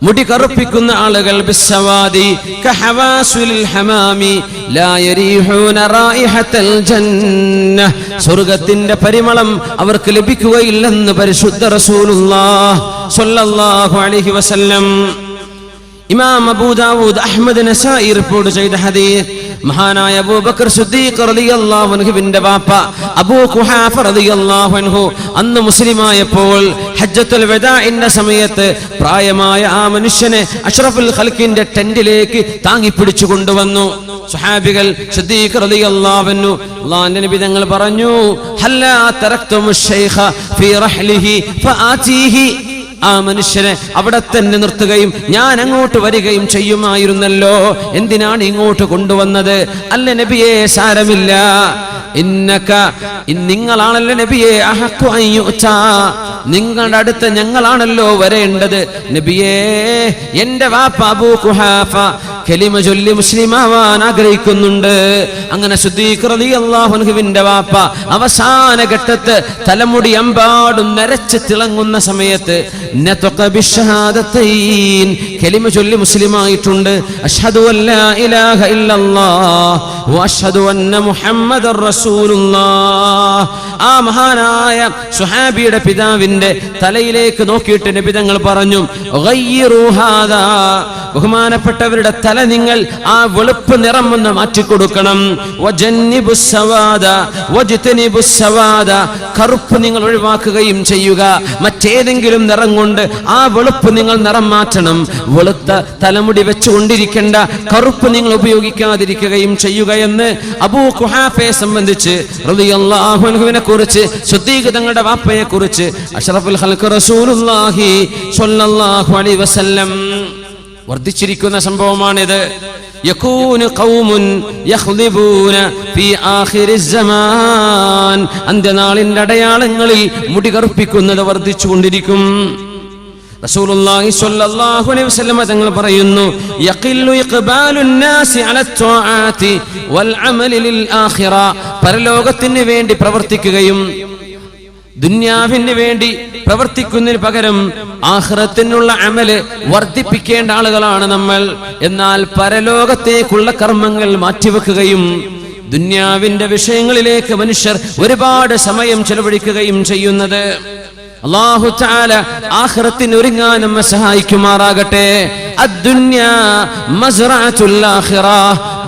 മുടി കറുപ്പിക്കുന്ന ആളുകൾ, ബിസ്സവാദി കഹവാസുലിൽ ഹമാമി ലാ യരീഹൂന റായിഹത്തൽ ജന്ന, സ്വർഗ്ഗത്തിന്റെ പരിമളം അവർക്ക് ലഭിക്കുകയില്ലെന്ന് പരിശുദ്ധ റസൂലുള്ളാഹി സ്വല്ലല്ലാഹു അലൈഹി വസല്ലം. ഇമാം അബൂ ദാവൂദ്, അഹ്മദ്, നസായി റിപ്പോർട്ട് ചെയ്ത ഹദീസ്, മഹാനായ അബൂബക്കർ സിദ്ദീഖ് റളിയല്ലാഹു അൻഹുവിന്റെ വാപ്പ അബൂ ഖുഹാഫ റളിയല്ലാഹു അൻഹു അന്ന് മുസ്ലിമായപ്പോൾ ഹജ്ജത്തുൽ വദാഇന്റെ സമയത്ത് പ്രായമായ ആ മനുഷ്യനെ അഷ്റഫുൽ ഖൽഖിന്റെ ടെന്റിലേക്ക് താങ്ങിപ്പിടിച്ചു കൊണ്ടുവന്നു. സ്വഹാബികൾ സിദ്ദീഖ് റളിയല്ലാഹു അൻഹു, അല്ലാഹുവിന്റെ നബി തങ്ങൾ പറഞ്ഞു, ഹല്ലാ തറക്തുമുശ് ശൈഖ ഫീ റഹ്ലിഹി ഫആതീഹി, ആ മനുഷ്യനെ അവിടെ തന്നെ നിർത്തുകയും ഞാൻ അങ്ങോട്ട് വരികയും ചെയ്യുമായിരുന്നല്ലോ, എന്തിനാണ് ഇങ്ങോട്ട് കൊണ്ടുവന്നത്? അല്ല നബിയെ, സാരമില്ല, നിങ്ങളാണല്ലോ നബിയെ, നിങ്ങളുടെ അടുത്ത് ഞങ്ങളാണല്ലോ വരേണ്ടത്. നബിയേ, എന്റെ വാപ്പ അബൂ ഖുഹാഫ കലിമ ചൊല്ലി മുസ്ലിമാവാൻ ആഗ്രഹിക്കുന്നുണ്ട്. അങ്ങനെ സിദ്ദീഖ് റളിയല്ലാഹു അൻഹുവിന്റെ വാപ്പ അവസാന ഘട്ടത്ത് തലമുടി അമ്പാടും നരച്ച് തിളങ്ങുന്ന സമയത്ത് നതഖ ബിശ്ശഹാദത്തൈൻ, കലിമ ചൊല്ലി മുസ്ലിമായിട്ടുണ്ട്. അഷ്ഹദു അല്ലാ ഇലാഹ ഇല്ലല്ലാഹ് വഅശ്ഹദു അന്ന മുഹമ്മദർ റസൂലുള്ളാഹ്. ആ മഹാനായ സ്വഹാബിയുടെ പിതാവിന്റെ തലയിലേക്ക് നോക്കിയിട്ട് നബി തങ്ങൾ പറഞ്ഞു, ഗയ്യിറു ഹാദാ, ബഹുമാനപ്പെട്ടവരുടെ തല നിങ്ങൾ ആ വെളുപ്പ് നിറം ഒന്ന് മാറ്റിക്കൊടുക്കണം. വജന്നിബുസ് സവാദ വജ്തനിബുസ് സവാദ, കറുപ്പ് നിങ്ങൾ ഒഴിവാക്കുകയും ചെയ്യുക. മറ്റേതെങ്കിലും നിറം കൊണ്ട് ആ വെളുപ്പ് നിങ്ങൾ നിറം മാറ്റണം. വെളുത്ത തലമുടി വെച്ചുകൊണ്ടിരിക്കേണ്ട, കറുപ്പ് നിങ്ങൾ ഉപയോഗിക്കാതിരിക്കുകയും ചെയ്യുക എന്ന് അബൂ ഖുഹാഫയെ സംബന്ധിച്ച് റളിയല്ലാഹു അൻഹുവിനെ കുറിച്ച്, സിദ്ദീഖ് തങ്ങളുടെ വാപ്പയെ കുറിച്ച് അഷ്റഫുൽ ഖൽഖ് റസൂലുള്ളാഹി സ്വല്ലല്ലാഹു അലൈഹി വസല്ലം വർദ്ധിച്ചിരിക്കുന്ന സംഭവമാണിത്. യകൂനു ഖൗമുൻ യഖ്ളിബൂന ഫീ ആഖിരിസ് സമാൻ, അന്ത്യനാളിന്റെ അടയാളങ്ങളിൽ മുടി കറുപ്പിക്കുന്നത് വർദ്ധിച്ചുകൊണ്ടിരിക്കും. റസൂലുള്ളാഹി സ്വല്ലല്ലാഹു അലൈഹി വസല്ലം തങ്ങൾ പറയുന്നു, യഖില്ലു ഇഖ്ബാലുൻ നാസി അല ത്വാആതി വൽ അമലി ലിൽ ആഖിറ, പരലോകത്തിന് വേണ്ടി പ്രവർത്തിക്കുകയും ദുനിയാവിന് വേണ്ടി പ്രവർത്തിക്കുന്നതിന് പകരം ആഖിറത്തിനുള്ള അമല് വർദ്ധിപ്പിക്കേണ്ട ആളുകളാണ് നമ്മൾ. എന്നാൽ പരലോകത്തേക്കുള്ള കർമ്മങ്ങൾ മാറ്റിവെക്കുകയും ദുനിയാവിന്റെ വിഷയങ്ങളിലേക്ക് മനുഷ്യർ ഒരുപാട് സമയം ചെലവഴിക്കുകയും ചെയ്യുന്നത്. അല്ലാഹു തആല ആഖിറത്തിന് ഒരുങ്ങാൻ നമ്മെ സഹായിക്കുമാറാകട്ടെ. അദ്ദുന്യാ മസ്റഅത്തുൽ ആഖിറ,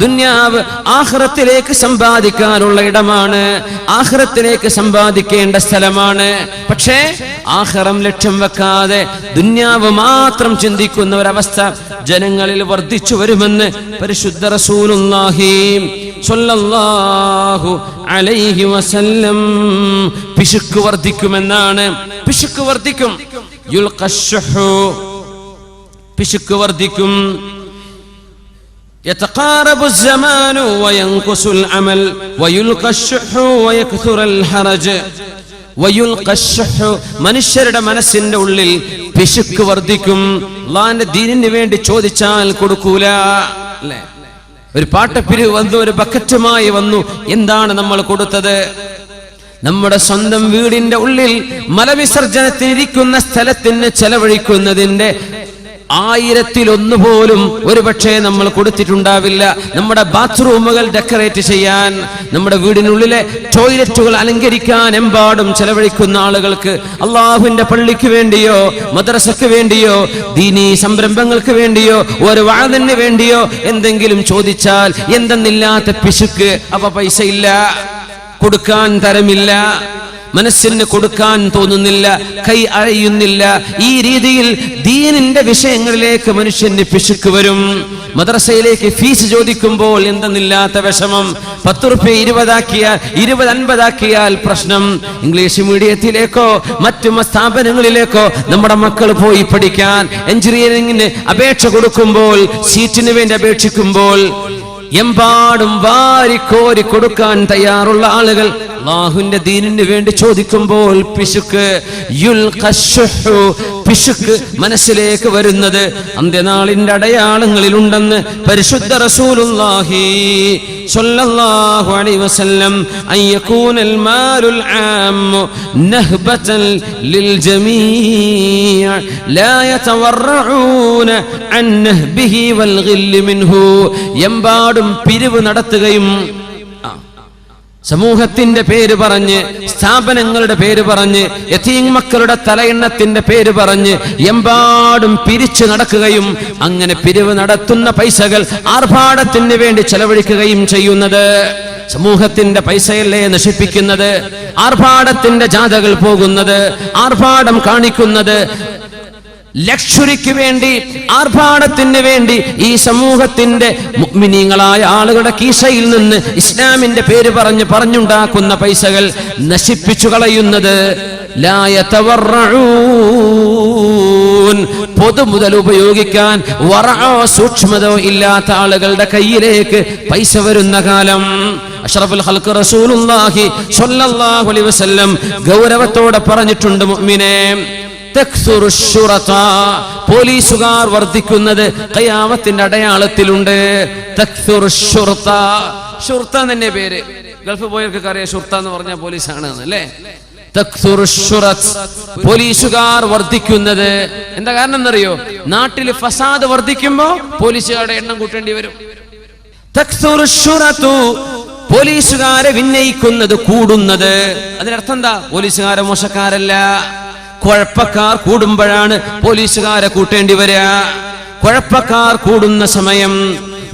ദുനിയാവ് ആഖിറത്തിലേക്ക് സമ്പാദിക്കാനുള്ള ഇടമാണ്, ആഖിറത്തിലേക്ക് സമ്പാദിക്കേണ്ട സ്ഥലമാണ്. പക്ഷേ ആഖിറം ലക്ഷ്യം വെക്കാതെ ദുനിയാവ് മാത്രം ചിന്തിക്കുന്ന ഒരവസ്ഥ ജനങ്ങളിൽ വർദ്ധിച്ചു വരുമെന്ന് പരിശുദ്ധ റസൂലുള്ളാഹി സ്വല്ലല്ലാഹു അലൈഹി വസല്ലം. പിശുക്ക് വർദ്ധിക്കുമെന്നാണ്. പിശുക്ക് വർദ്ധിക്കും. യുൽഖശ്ശുഹു, പിശുക്ക് വർദ്ധിക്കും. യതഖാറബു الزمان وينقص العمل ويلقى الشح ويكثر الحرج. മനുഷ്യരുടെ മനസ്സിന്റെ ഉള്ളിൽ പിശുക്ക് വർദ്ധിക്കും. അല്ലാഹുവിന്റെ ദീനിന് വേണ്ടി ചോദിച്ചാൽ കൊടുക്കൂല. അല്ലേ, ഒരു പാട്ടപ്പിരിവ് വന്നു, ഒരു ബക്കറ്റുമായി വന്നു. എന്താണ് നമ്മൾ കൊടുത്തത്? നമ്മുടെ സ്വന്തം വീടിന്റെ ഉള്ളിൽ മലവിസർജനത്തിനിരിക്കുന്ന സ്ഥലത്തിന് ചെലവഴിക്കുന്നതിന്റെ 1000-1 പോലും ഒരുപക്ഷെ നമ്മൾ കൊടുത്തിട്ടുണ്ടാവില്ല. നമ്മുടെ ബാത്റൂമുകൾ ഡെക്കറേറ്റ് ചെയ്യാൻ, നമ്മുടെ വീടിനുള്ളിലെ ടോയ്ലറ്റുകൾ അലങ്കരിക്കാൻ എമ്പാടും ചെലവഴിക്കുന്ന ആളുകൾക്ക് അള്ളാഹുവിന്റെ പള്ളിക്ക് വേണ്ടിയോ മദ്രസക്ക് വേണ്ടിയോ ദീനീ സംരംഭങ്ങൾക്ക് വേണ്ടിയോ ഒരു വഅദിന് വേണ്ടിയോ എന്തെങ്കിലും ചോദിച്ചാൽ എന്തെന്നില്ലാത്ത പിശുക്ക്. അപ്പൊ പൈസ ഇല്ല, കൊടുക്കാൻ തരമില്ല, മനസ്സിന് കൊടുക്കാൻ തോന്നുന്നില്ല, കൈ അഴയുന്നില്ല. ഈ രീതിയിൽ ദീനിന്റെ വിഷയങ്ങളിലേക്ക് മനുഷ്യന് പിശുക്ക് വരും. മദ്രസയിലേക്ക് ഫീസ് ചോദിക്കുമ്പോൾ എന്തെന്നില്ലാത്ത വിഷമം. 10 രൂപ 20 ആക്കിയാൽ 20 50 ആക്കിയാൽ പ്രശ്നം. ഇംഗ്ലീഷ് മീഡിയത്തിലേക്കോ മറ്റു സ്ഥാപനങ്ങളിലേക്കോ നമ്മുടെ മക്കൾ പോയി പഠിക്കാൻ എഞ്ചിനീയറിംഗിന് അപേക്ഷ കൊടുക്കുമ്പോൾ, സീറ്റിന് വേണ്ടി അപേക്ഷിക്കുമ്പോൾ എമ്പാടും വാരിക്കോരി കൊടുക്കാൻ തയ്യാറുള്ള ആളുകൾ അല്ലാഹുവിന്റെ ദീനിന് വേണ്ടി ചോദിക്കുമ്പോൾ പിശുക്ക്. യുൽഖശ്ശുഹു, പിശുക്ക് മനസ്സിലേക്ക് വരുന്നത് അന്ത്യനാളിന്റെ അടയാളങ്ങളിലുണ്ടെന്ന് പരിശുദ്ധ റസൂലുള്ളാഹി സ്വല്ലല്ലാഹു അലൈഹി വസല്ലം. അയ്യകൂനൽ മാലുൽ ആമ്മു നഹ്ബതൻ ലിൽ ജമീഅ ലാ യതവറഊന അൻ നഹ്ബിഹി വൽ ഗില്ല് മിൻഹു. എമ്പാടും പിരിവ് നടത്തുകയും സമൂഹത്തിന്റെ പേര് പറഞ്ഞ്, സ്ഥാപനങ്ങളുടെ പേര് പറഞ്ഞ്, യതീം മക്കളുടെ തലയെണ്ണത്തിന്റെ പേര് പറഞ്ഞ് എമ്പാടും പിരിച്ചു നടക്കുകയും അങ്ങനെ പിരിവ് നടത്തുന്ന പൈസകൾ ആർഭാടത്തിന് വേണ്ടി ചെലവഴിക്കുകയും ചെയ്യുന്നത്. സമൂഹത്തിന്റെ പൈസയല്ലേ നശിപ്പിക്കുന്നത്? ആർഭാടത്തിന്റെ ജാഥകൾ പോകുന്നത്, ആർഭാടം കാണിക്കുന്നത്, ലക്ഷറിക്ക് വേണ്ടി, ആർഭാടത്തിന് വേണ്ടി ഈ സമൂഹത്തിന്റെ മുഅ്മിനീങ്ങളായ ആളുകളുടെ കീശയിൽ നിന്ന് ഇസ്ലാമിന്റെ പേര് പറഞ്ഞുണ്ടാക്കുന്ന പൈസകൾ നശിപ്പിച്ചു കളയുന്നത്. ലാ യതവറഊൻ, പൊതുമുതൽ ഉപയോഗിക്കാൻ വറഅോ സൂക്ഷ്മതയോ ഇല്ലാത്ത ആളുകളുടെ കയ്യിലേക്ക് പൈസ വരുന്ന കാലം. അഷ്റഫുൽ ഖൽഖ് റസൂലുള്ളാഹി സ്വല്ലല്ലാഹു അലൈഹി വസല്ലം ഗൗരവത്തോടെ പറഞ്ഞിട്ടുണ്ട്, മുഅ്മിനേ, പോലീസുകാർ വർദ്ധിക്കുന്നത് ഖിയാമത്തിന്റെ അടയാളത്തിലുണ്ട്. ഷുർത്ത തന്നെ പേര്. ഗൾഫ് പോയവർക്ക് അറിയാം ഷുർത്ത എന്ന് പറഞ്ഞാൽ പോലീസാണ് അല്ലേ. പോലീസുകാർ വർദ്ധിക്കുന്നത് എന്താ കാരണം എന്നറിയോ? നാട്ടിൽ ഫസാദ് വർദ്ധിക്കുമ്പോ പോലീസുകാരുടെ എണ്ണം കൂട്ടേണ്ടി വരും. തക്സുറു ശുറതു, പോലീസുകാരെ വിന്നയിക്കുന്നത് കൂടുന്നത്. അതിനർത്ഥം എന്താ? പോലീസുകാരെ മോശക്കാരല്ല, കുഴപ്പക്കാർ കൂടുമ്പോഴാണ് പോലീസുകാരെ കൂട്ടേണ്ടി വരിക. കുഴപ്പക്കാർ കൂടുന്ന സമയം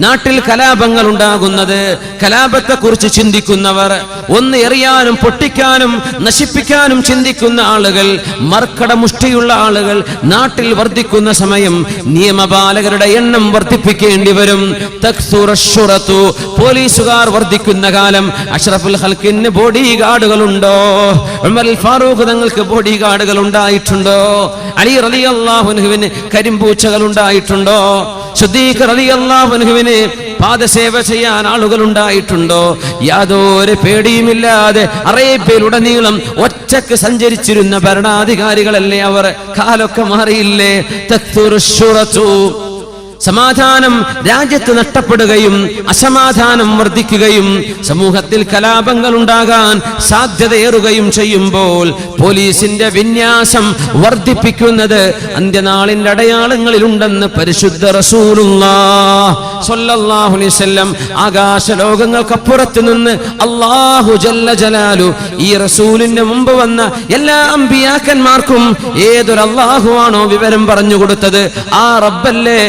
നാട്ടിൽ കലാപങ്ങൾ ഉണ്ടാകുന്നത്, കലാപത്തെ കുറിച്ച് ചിന്തിക്കുന്നവർ, ഒന്ന് എറിയാനും പൊട്ടിക്കാനും നശിപ്പിക്കാനും ചിന്തിക്കുന്ന ആളുകൾ, മർക്കട മുഷ്ടിയുള്ള ആളുകൾ നാട്ടിൽ വർദ്ധിക്കുന്ന സമയം നിയമപാലകരുടെ എണ്ണം വർദ്ധിപ്പിക്കേണ്ടി വരും. തക്സുറു, പോലീസുകാർ വർദ്ധിക്കുന്ന കാലം അഷ്റഫുൽ ഖൽക്കിന് ബോഡി ഗാർഡുകളുണ്ടോ? ഉമർ ഫാറൂഖ് തങ്ങൾക്ക് ബോഡി ഗാർഡുകൾ ഉണ്ടായിട്ടുണ്ടോ? അലി റളിയല്ലാഹു അൻഹുവിന് കരിമ്പൂച്ചകൾ ഉണ്ടായിട്ടുണ്ടോ? സിദ്ദീഖ് റളിയല്ലാഹു അൻഹുവിന് പാദസേവ ചെയ്യാൻ ആളുകൾ ഉണ്ടായിട്ടുണ്ടോ? യാതൊരു പേടിയുമില്ലാതെ അറേബ്യയിലുടനീളം ഒറ്റക്ക് സഞ്ചരിച്ചിരുന്ന ഭരണാധികാരികളല്ലേ അവർ? കാലൊക്കെ മാറിയില്ലേ? തക്തുറുശുറതു, സമാധാനം രാജ്യത്ത് നഷ്ടപ്പെടുകയും അസമാധാനം വർദ്ധിക്കുകയും സമൂഹത്തിൽ കലാപങ്ങൾ ഉണ്ടാകാൻ സാധ്യതയേറുകയും ചെയ്യുമ്പോൾ പോലീസിന്റെ വിന്യാസം വർദ്ധിപ്പിക്കുന്നത് അന്ത്യനാളിന്റെ അടയാളങ്ങളിലുണ്ടെന്ന് പരിശുദ്ധ റസൂലുള്ളാഹി സ്വല്ലല്ലാഹു അലൈഹി വസല്ലം ആകാശ ലോകങ്ങൾക്കപ്പുറത്ത് നിന്ന് അല്ലാഹു ജല്ല ജലാലു ഈ റസൂലിന്റെ മുമ്പ് വന്ന എല്ലാ അമ്പിയാക്കന്മാർക്കും ഏതൊരു അല്ലാഹുവാണോ വിവരം പറഞ്ഞു കൊടുത്തത്, ആ റബ്ബല്ലേ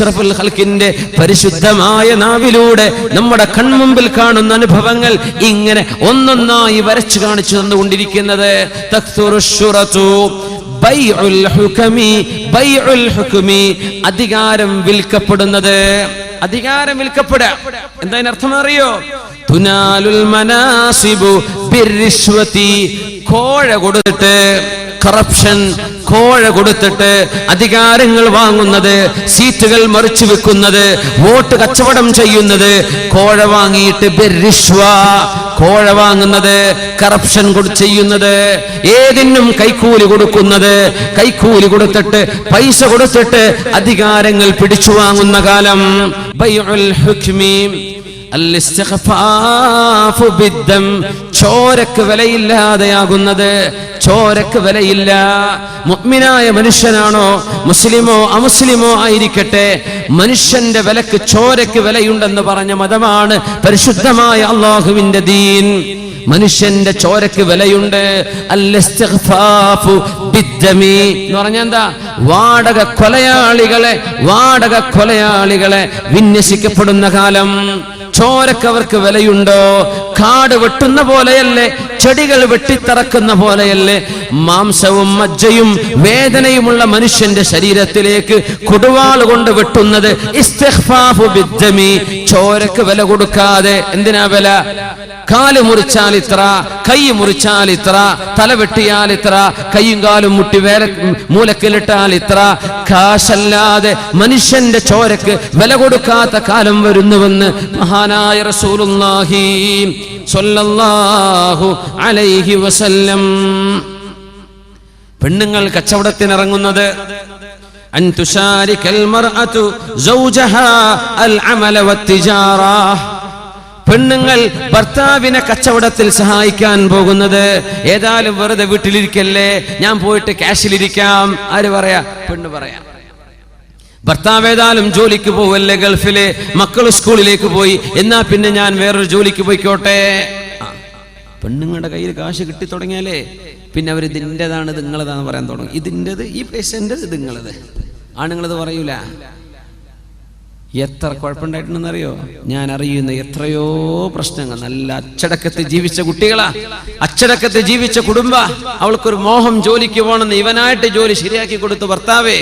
അഷ്റഫുൽ ഖൽക്കിന്റെ പരിശുദ്ധമായ നാവിലൂടെ നമ്മുടെ കൺമുമ്പിൽ കാണുന്ന അനുഭവങ്ങൾ ഇങ്ങനെ ഒന്നൊന്നായി വരച്ചു കാണിച്ചു തന്നുകൊണ്ടിരിക്കുന്നത്. തക്സുറുശുറതു, ബൈഉൽ ഹുകമി, ബൈഉൽ ഹുക്മി, അധികാരം വിൽക്കപ്പെടുന്നത്. അധികാരം വിൽക്കപ്പെടുക എന്താ അർത്ഥം അറിയോ? തുനാലുൽ മനാസിബു ബിർരിശ്വതി, കോഴ കൊടുത്തിട്ട്, കറപ്ഷൻ, കോഴ കൊടുത്തിട്ട് അധികാരങ്ങൾ വാങ്ങുന്നത്, സീറ്റുകൾ മറിച്ചു വെക്കുന്നത്, വോട്ട് കച്ചവടം ചെയ്യുന്നത്, കോഴ വാങ്ങിയിട്ട് ബിർരിശ്വ, കോഴ വാങ്ങുന്നത്, കറപ്ഷൻ ചെയ്യുന്നത്, ഏതിനും കൈക്കൂലി കൊടുക്കുന്നത്, കൈക്കൂലി കൊടുത്തിട്ട് പൈസ കൊടുത്തിട്ട് അധികാരങ്ങൾ പിടിച്ചു വാങ്ങുന്ന കാലം. ബൈഉൽ ഹുക്മി അൽ-ഇസ്തിഖ്ഫാഫു ബിദ്ദം, ചോരക്ക് വിലയില്ലാതെയാകുന്നത്. ചോരക്ക് വിലയില്ല. മുഅ്മിനായ മനുഷ്യനാണോ മുസ്ലിമോ അമുസ്ലിമോ ആയിരിക്കട്ടെ, മനുഷ്യന്റെ വിലക്ക് ചോരക്ക് വിലയുണ്ടെന്ന് പറഞ്ഞ മതമാണ് പരിശുദ്ധമായ അല്ലാഹുവിന്റെ ദീൻ. മനുഷ്യന്റെ ചോരക്ക് വിലയുണ്ട്. അൽ-ഇസ്തിഗ്ഫാഫു ബിദ്ദമി എന്ന് പറഞ്ഞാൽ എന്താ? വാടക കൊലയാളികളെ വിന്യസിക്കപ്പെടുന്ന കാലം. ചോരക്ക് അവർക്ക് വിലയുണ്ടോ? കാട് വെട്ടുന്ന പോലെയല്ലേ, ചെടികൾ വെട്ടിത്തറക്കുന്ന പോലെയല്ലേ മാംസവും മജ്ജയും വേദനയുമുള്ള മനുഷ്യന്റെ ശരീരത്തിലേക്ക് കൊടുവാൾ കൊണ്ട് വെട്ടുന്നത്? ഇസ്തിഗ്ഫാഫു ബിദ്ദമി, ചോരക്ക് വില കൊടുക്കാതെ. എന്തിനാ വില? കാല് മുറിച്ചാൽ ഇത്ര, കൈ മുറിച്ചാൽ ഇത്ര, തല വെട്ടിയാൽ ഇത്ര, കൈയും കാലും മുട്ടി വേറെ മൂലക്കിലിട്ടാൽ ഇത്ര. കാശല്ലാതെ മനുഷ്യന്റെ ചോരക്ക് വില കൊടുക്കാത്ത കാലം വരുന്നുവെന്ന് മഹാനായ റസൂലുള്ളാഹി സ്വല്ലല്ലാഹു അലൈഹി വസല്ലം. പെണ്ണുങ്ങൾ കച്ചവടത്തിനിറങ്ങുന്നത് അൻ തുശാരികൽ മർഅതു സൗജഹാ അൽ അമല വത്തിജാറ, പെണ്ണുങ്ങൾ ഭർത്താവിനെ കച്ചവടത്തിൽ സഹായിക്കാൻ പോകുന്നത്. ഏതായാലും വെറുതെ വീട്ടിലിരിക്കല്ലേ, ഞാൻ പോയിട്ട് ക്യാഷിലിരിക്കാം. ആര് പറയാ? പെണ്ണ് പറയാ. ഭർത്താവ് ഏതായാലും ജോലിക്ക് പോവല്ലേ ഗൾഫില്, മക്കൾ സ്കൂളിലേക്ക് പോയി, എന്നാ പിന്നെ ഞാൻ വേറൊരു ജോലിക്ക് പോയിക്കോട്ടെ. പെണ്ണുങ്ങളുടെ കയ്യിൽ കാശ് കിട്ടി തുടങ്ങിയാലേ പിന്നെ അവർ ഇതിൻ്റെതാണ് നിങ്ങളതാന്ന് പറയാൻ തുടങ്ങും. ഇതിൻ്റെത്, ഈ പൈസ എൻ്റെത്, ഇത് നിങ്ങളത്. ആണുങ്ങളത് പറയൂല. എത്ര കുഴപ്പമുണ്ടായിട്ടുണ്ടെന്നറിയോ? ഞാൻ അറിയുന്ന എത്രയോ പ്രശ്നങ്ങൾ. നല്ല അച്ചടക്കത്തിൽ ജീവിച്ച കുട്ടികളാ, അച്ചടക്കത്തിൽ ജീവിച്ച കുടുംബ. അവൾക്കൊരു മോഹം ജോലിക്ക് പോകണമെന്ന് ഇവനായിട്ട് ജോലി ശരിയാക്കി കൊടുത്തു ഭർത്താവേ.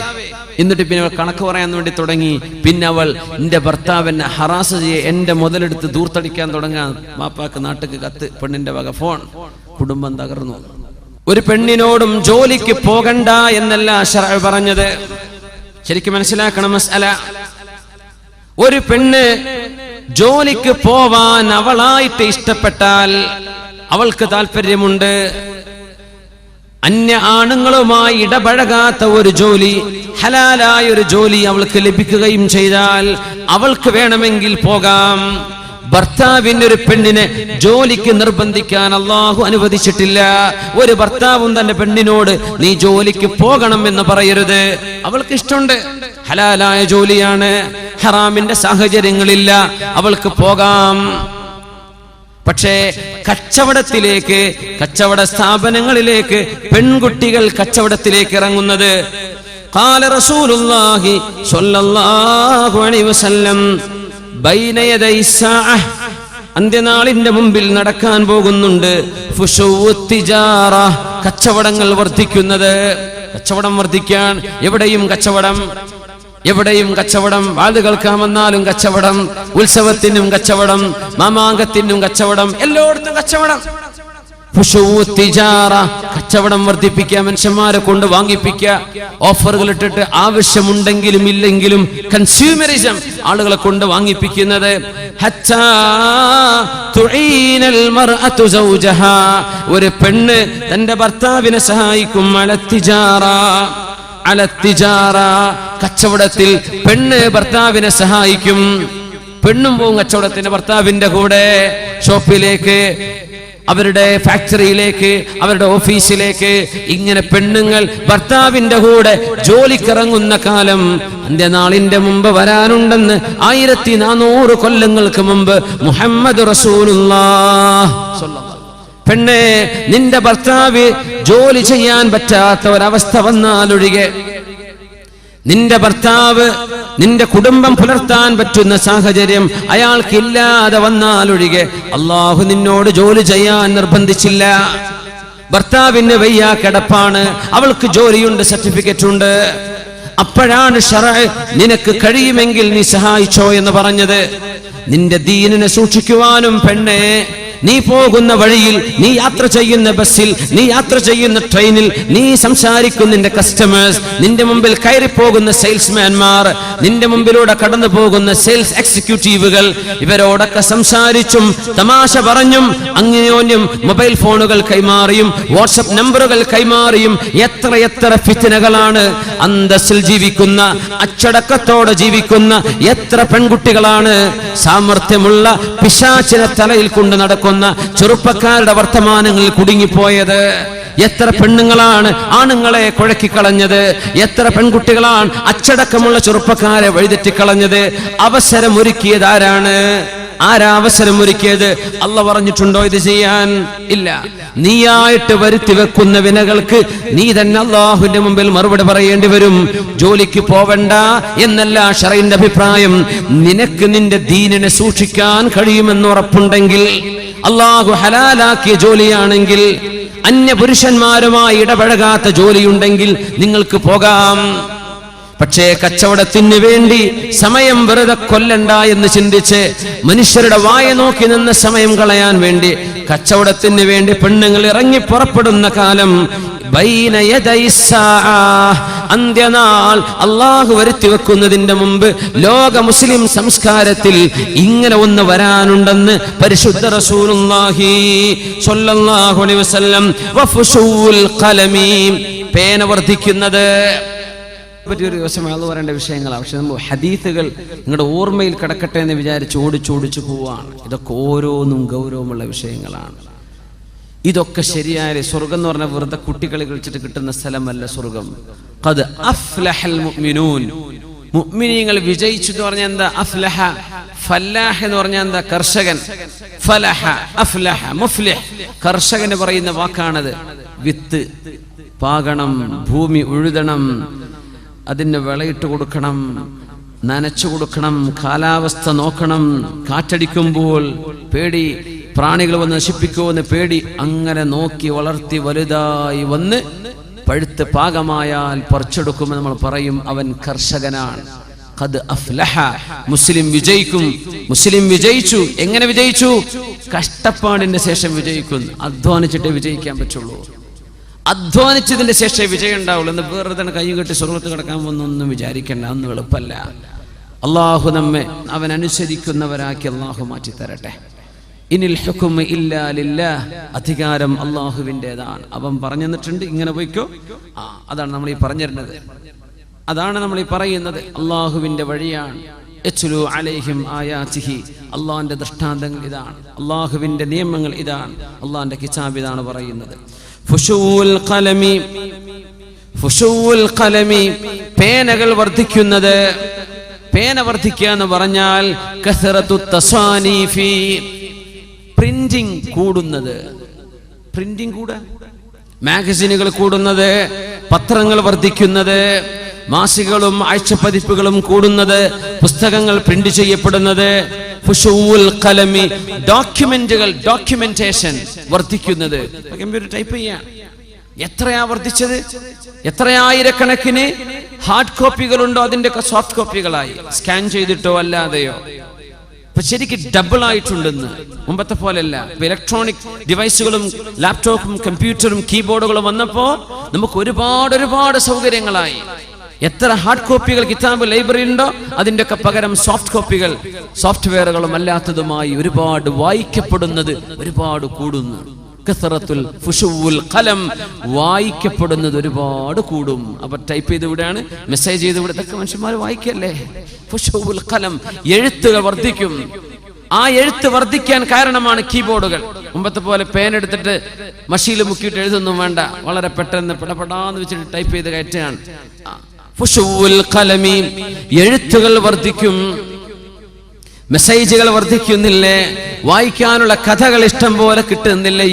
എന്നിട്ട് പിന്നെ അവൾ കണക്ക് പറയാൻ വേണ്ടി തുടങ്ങി. പിന്നെ അവൾ എന്റെ ഭർത്താവിനെ ഹറാസ് ചെയ്യെ, എന്റെ മുതലെടുത്ത് ദൂർത്തടിക്കാൻ തുടങ്ങാൻ. വാപ്പാക്ക് നാട്ടിക്ക് കത്ത്, പെണ്ണിന്റെ വക ഫോൺ. കുടുംബം തകർന്നു. ഒരു പെണ്ണിനോടും ജോലിക്ക് പോകണ്ട എന്നല്ല ശർഅ് പറഞ്ഞത്. ശരിക്കും മനസ്സിലാക്കണം മസ്അല. ഒരു പെണ്ണ് ജോലിക്ക് പോവാൻ അവളായിട്ട് ഇഷ്ടപ്പെട്ടാൽ, അവൾക്ക് താല്പര്യമുണ്ട്, അന്യ ആണുങ്ങളുമായി ഇടപഴകാത്ത ഒരു ജോലി, ഹലാലായ ഒരു ജോലി അവൾക്ക് ലഭിക്കുകയും ചെയ്താൽ അവൾക്ക് വേണമെങ്കിൽ പോകാം. ഭർത്താവിന്റെ ഒരു പെണ്ണിനെ ജോലിക്ക് നിർബന്ധിക്കാൻ അല്ലാഹു അനുവദിച്ചിട്ടില്ല. ഒരു ഭർത്താവും തന്റെ പെണ്ണിനോട് നീ ജോലിക്ക് പോകണം എന്ന് പറയരുത്. അവൾക്ക് ഇഷ്ടമുണ്ട്, ഹലാലായ ജോലിയാണ്, ഹറാമിന്റെ സാഹചര്യങ്ങളില്ല, അവൾക്ക് പോകാം. പക്ഷേ കച്ചവടത്തിലേക്ക്, കച്ചവട സ്ഥാപനങ്ങളിലേക്ക് പെൺകുട്ടികൾ കച്ചവടത്തിലേക്ക് ഇറങ്ങുന്നത്, ഖാല റസൂലുള്ളാഹി സ്വല്ലല്ലാഹു അലൈഹി വസല്ലം ബൈന യദൈ സാഅ, അന്ത്യനാളിന്റെ മുമ്പിൽ നടക്കാൻ പോകുന്നുണ്ട്. ഫുശുഉത് തിജാറ, കച്ചവടങ്ങൾ വർദ്ധിക്കുന്നത്. കച്ചവടം വർദ്ധിക്കാൻ, എവിടെയും കച്ചവടം, എവിടെയും കച്ചവടം. വാത് കേൾക്കാൻ വന്നാലും കച്ചവടം, ഉത്സവത്തിനും കച്ചവടം, മാമാങ്കത്തിനും കച്ചവടം, എല്ലായിടത്തും കച്ചവടം. ഫുശുഉത് തിജാറ, കച്ചവടം വർദ്ധിപ്പിക്കുക, മനുഷ്യന്മാരെ കൊണ്ട് വാങ്ങിപ്പിക്കുക, ഓഫറുകൾ ഇട്ടിട്ട് ആവശ്യമുണ്ടെങ്കിലും ഇല്ലെങ്കിലും കൺസ്യൂമറിസം, ആളുകളെ കൊണ്ട് വാങ്ങിപ്പിക്കുന്നത്. ഹത്താ തുഈനൽ മർഅതു സൗജഹാ, ഒരു പെണ്ണ് തന്റെ ഭർത്താവിനെ സഹായിക്കും. അലത്തിജാറ, അലത്തിജാറ, കച്ചവടത്തിൽ പെണ്ണ് ഭർത്താവിനെ സഹായിക്കും. പെണ്ണും പോവും കച്ചവടത്തിന് ഭർത്താവിന്റെ കൂടെ, ഷോപ്പിലേക്ക്, അവരുടെ ഫാക്ടറിയിലേക്ക്, അവരുടെ ഓഫീസിലേക്ക്. ഇങ്ങനെ പെണ്ണുങ്ങൾ ഭർത്താവിന്റെ കൂടെ ജോലിക്കിറങ്ങുന്ന കാലം അന്ത്യനാളിന്റെ മുമ്പ് വരാനുണ്ടെന്ന് 1400 കൊല്ലങ്ങൾക്ക് മുമ്പ് മുഹമ്മദ് റസൂലുള്ളാഹ് സ്വല്ലല്ലാഹു. പെണ്ണെ, നിന്റെ ഭർത്താവ് ജോലി ചെയ്യാൻ പറ്റാത്ത ഒരവസ്ഥ വന്നാലൊഴികെ, നിന്റെ ഭർത്താവ് നിന്റെ കുടുംബം പുലർത്താൻ പറ്റുന്ന സാഹചര്യം അയാൾക്കില്ലാതെ വന്നാലൊഴികെ അള്ളാഹു നിന്നോട് ജോലി ചെയ്യാൻ നിർബന്ധിച്ചില്ല. ഭർത്താവിന് വയ്യ, കിടപ്പാണ്, അവൾക്ക് ജോലിയുണ്ട്, സർട്ടിഫിക്കറ്റ് ഉണ്ട്. അപ്പോഴാണ് ശറഅ് നിനക്ക് കഴിയുമെങ്കിൽ നീ സഹായിച്ചോ എന്ന് പറഞ്ഞത്. നിന്റെ ദീനിനെ സൂക്ഷിക്കുവാനും പെണ്ണെ, നീ പോകുന്ന വഴിയിൽ, നീ യാത്ര ചെയ്യുന്ന ബസ്സിൽ, നീ യാത്ര ചെയ്യുന്ന ട്രെയിനിൽ, നീ സംസാരിക്കുന്ന നിന്റെ കസ്റ്റമേഴ്സ്, നിന്റെ മുമ്പിൽ കയറി പോകുന്ന സെയിൽസ്മാൻമാർ, നിന്റെ മുമ്പിലൂടെ കടന്നു പോകുന്ന സെയിൽസ് എക്സിക്യൂട്ടീവുകൾ, ഇവരോടൊക്കെ സംസാരിച്ചും തമാശ പറഞ്ഞും അന്യോന്യം മൊബൈൽ ഫോണുകൾ കൈമാറിയും വാട്സപ്പ് നമ്പറുകൾ കൈമാറിയും എത്ര ഫിത്നകളാണ്. അന്തസ്സിൽ ജീവിക്കുന്ന, അച്ചടക്കത്തോടെ ജീവിക്കുന്ന എത്ര പെൺകുട്ടികളാണ് സാമർത്ഥ്യമുള്ള പിശാചിനെ തലയിൽ കൊണ്ട് നടക്കുന്ന ചെറുപ്പക്കാരുടെ വർത്തമാനങ്ങളിൽ കുടുങ്ങിപ്പോയത്. എത്ര പെണ്ണുങ്ങളാണ് ആണുങ്ങളെ കുഴക്കിക്കളഞ്ഞത്, എത്ര പെൺകുട്ടികളാണ് അച്ചടക്കമുള്ള ചെറുപ്പക്കാരെ വഴിതെറ്റിക്കളഞ്ഞത്. അവസരമൊരുക്കിയത് ആരാണ്? ആരാ അവസരം ഒരുക്കിയത്? അല്ല പറഞ്ഞിട്ടുണ്ടോ ഇത് ചെയ്യാൻ? ഇല്ല. നീയായിട്ട് വരുത്തി വെക്കുന്ന വിനകൾക്ക് നീ തന്നെ അല്ലാഹുവിന്റെ മുമ്പിൽ മറുപടി പറയേണ്ടി വരും. ജോലിക്ക് പോവണ്ട എന്നല്ല ശറഈന്റെ അഭിപ്രായം. നിനക്ക് നിന്റെ ദീനിനെ സൂക്ഷിക്കാൻ കഴിയുമെന്ന് ഉറപ്പുണ്ടെങ്കിൽ, അല്ലാഹു ഹലാലാക്കിയ ജോലിയാണെങ്കിൽ, അന്യ പുരുഷന്മാരുമായി ഇടപഴകാത്ത ജോലിയുണ്ടെങ്കിൽ നിങ്ങൾക്ക് പോകാം. പക്ഷേ കച്ചവടത്തിന് വേണ്ടി സമയം വെറുതെ കൊല്ലണ്ട എന്ന് ചിന്തിച്ച് മനുഷ്യരുടെ വായ നോക്കി നിന്ന് സമയം കളയാൻ വേണ്ടി കച്ചവടത്തിന് വേണ്ടി പെണ്ണുങ്ങൾ ഇറങ്ങി പുറപ്പെടുന്ന കാലം ബൈന യദൈ സാഅ, അന്ത്യനാൾ അള്ളാഹു വരുത്തി വെക്കുന്നതിന്റെ മുമ്പ് ലോക മുസ്ലിം സംസ്കാരത്തിൽ ഇങ്ങനെ ഒന്ന് വരാനുണ്ടെന്ന് പരിശുദ്ധ റസൂലുള്ളാഹി സ്വല്ലല്ലാഹു അലൈഹി വസല്ലം. വഫുശൂൽ ഖലമി, പേന വർദ്ധിക്കുന്നത് പറ്റിയൊരു ദിവസം അത് പറയേണ്ട വിഷയങ്ങളാണ്. പക്ഷെ നമ്മൾ ഹദീസുകൾ നിങ്ങളുടെ ഓർമ്മയിൽ കിടക്കട്ടെ എന്ന് വിചാരിച്ച് ഓടിച്ചോടിച്ചു പോവാണ്. ഇതൊക്കെ ഓരോന്നും ഗൗരവമുള്ള വിഷയങ്ങളാണ്. ഇതൊക്കെ ശരിയായ സ്വർഗം എന്ന് പറഞ്ഞാൽ വെറുതെ കുട്ടികളെ കളിച്ചിട്ട് കിട്ടുന്ന സ്ഥലമല്ല സ്വർഗം. ഖദ് അഫ്ലഹൽ മുഅ്മിനൂൻ, മുഅ്മിനീങ്ങൾ വിജയിച്ചു എന്ന് പറഞ്ഞാൽ എന്താ? അഫ്ലഹ, ഫല്ലാഹ് എന്ന് പറഞ്ഞാൽ എന്താ? കർഷകൻ. ഫലഹ, അഫ്ലഹ, മുഫ്ലിഹ്, കർഷകന് പറയുന്ന വാക്കാണത്. വിത്ത് പാകണം, ഭൂമി ഉഴുതണം, അതിന് വിളയിട്ട് കൊടുക്കണം, നനച്ചു കൊടുക്കണം, കാലാവസ്ഥ നോക്കണം, കാറ്റടിക്കുമ്പോൾ പേടി, പ്രാണികൾ വന്ന് നശിപ്പിക്കുമെന്ന് പേടി. അങ്ങനെ നോക്കി വളർത്തി വലുതായി വന്ന് പഴുത്ത് പാകമായാൽ പറിച്ചെടുക്കുമെന്ന് നമ്മൾ പറയും, അവൻ കർഷകനാണ്. ഖദ് അഫ്ലഹ, മുസ്ലിം വിജയിക്കും. മുസ്ലിം വിജയിച്ചു. എങ്ങനെ വിജയിച്ചു? കഷ്ടപ്പാടിന്റെ ശേഷം വിജയിക്കുന്നു. അധ്വാനിച്ചിട്ടേ വിജയിക്കാൻ പറ്റുള്ളൂ. അധ്വാനിച്ചതിന്റെ ശേഷമേ വിജയം ഉണ്ടാവുള്ളൂ. എന്ന് വേറെ കൈയും കെട്ടി സ്വർഗത്ത് കിടക്കാൻ വന്നൊന്നും വിചാരിക്കണ്ട, ഒന്നും എളുപ്പമല്ല. അള്ളാഹു നമ്മെ അവൻ അനുസരിക്കുന്നവരാക്കി അള്ളാഹു മാറ്റി തരട്ടെ. ഇനിൽ ഹുക്മു ഇല്ലാ ലില്ലാഹ്, അധികാരം അള്ളാഹുവിൻ്റെതാണ്. അവൻ പറഞ്ഞു തന്നിട്ടുണ്ട്, ഇങ്ങനെ പോയിക്കോ. അതാണ് നമ്മൾ ഈ പറഞ്ഞിരുന്നത്, അതാണ് നമ്മൾ ഈ പറയുന്നത്. അള്ളാഹുവിന്റെ വഴിയാണ്. യത്ലു അലൈഹിം ആയാതിഹി, അള്ളാഹിന്റെ ദൃഷ്ടാന്തങ്ങൾ ഇതാണ്, അള്ളാഹുവിന്റെ നിയമങ്ങൾ ഇതാണ്, അള്ളാഹിന്റെ കിതാബ് ഇതാണ് പറയുന്നത്. ഫുശൂൽ ഖലമി, ഫുശൂൽ ഖലമി, പേനകൾ വർദ്ധിക്കുന്നത്. പേന വർദ്ധിക്കുക എന്ന് പറഞ്ഞാൽ കസറത്തു തസാനീഫി, പ്രിന്റിംഗ് കൂടുന്നത്. പ്രിന്റിംഗ് കൂടാ, മാഗസിനുകൾ കൂടുന്നത്, പത്രങ്ങൾ വർദ്ധിക്കുന്നത്, മാസികകളും ആഴ്ചപ്പതിപ്പുകളും കൂടുന്നത്, പുസ്തകങ്ങൾ പ്രിന്റ് ചെയ്യപ്പെടുന്നത്, ഫുശൂൽ ഖലമി, ഡോക്യുമെന്റേഷൻ വർദ്ധിക്കുന്നത്. കമ്പ്യൂട്ടർ ടൈപ്പ് ചെയ്യാൻ എത്രയാ വർദ്ധിച്ചത്? എത്രയായിരക്കണക്കിന് ഹാർഡ് കോപ്പികളുണ്ടോ അതിന്റെ സോഫ്റ്റ് കോപ്പികളായി, സ്കാൻ ചെയ്തിട്ടോ അല്ലാതെയോ. ഇപ്പൊ ശരിക്കും ഡബിൾ ആയിട്ടുണ്ടെന്ന്. മുമ്പത്തെ പോലെയല്ല. ഇപ്പൊ ഇലക്ട്രോണിക് ഡിവൈസുകളും ലാപ്ടോപ്പും കമ്പ്യൂട്ടറും കീബോർഡുകളും വന്നപ്പോ നമുക്ക് ഒരുപാട് സൗകര്യങ്ങളായി. എത്ര ഹാർഡ് കോപ്പികൾ കിതാബ് ലൈബ്രറി ഉണ്ടോ അതിന്റെ ഒക്കെ പകരം സോഫ്റ്റ് കോപ്പികൾ, സോഫ്റ്റ്വെയറുകളും അല്ലാത്തതുമായി ഒരുപാട് വായിക്കപ്പെടുന്നത് ഒരുപാട് കൂടുന്നു. കസറത്തുൽ ഫുശൂൽ ഖലം, വായിക്കപ്പെടുന്നത് ഒരുപാട് കൂടും. അപ്പൊ ടൈപ്പ് ചെയ്ത് ഇവിടെയാണ്, മെസ്സേജ് ചെയ്ത് ഇവിടെ, ഇതൊക്കെ മനുഷ്യന്മാർ വായിക്കല്ലേ. ഫുശൂൽ ഖലം, എഴുത്തുകൾ വർദ്ധിക്കും. ആ എഴുത്ത് വർദ്ധിക്കാൻ കാരണമാണ് കീബോർഡുകൾ. മുമ്പത്തെ പോലെ പേൻ എടുത്തിട്ട് മഷിയിൽ മുക്കിയിട്ട് എഴുതൊന്നും വേണ്ട, വളരെ പെട്ടെന്ന് പെടപെടാന്ന് വെച്ചിട്ട് ടൈപ്പ് ചെയ്ത് കയറ്റുകയാണ്. ഫുശൂൽ ഖലമി, എഴുത്തുകൾ വർദ്ധിക്കും, മെസ്സേജുകൾ വർദ്ധിക്കുന്നില്ലേ, വായിക്കാനുള്ള കഥകൾ ഇഷ്ടം പോലെ കിട്ടുന്നില്ലേ,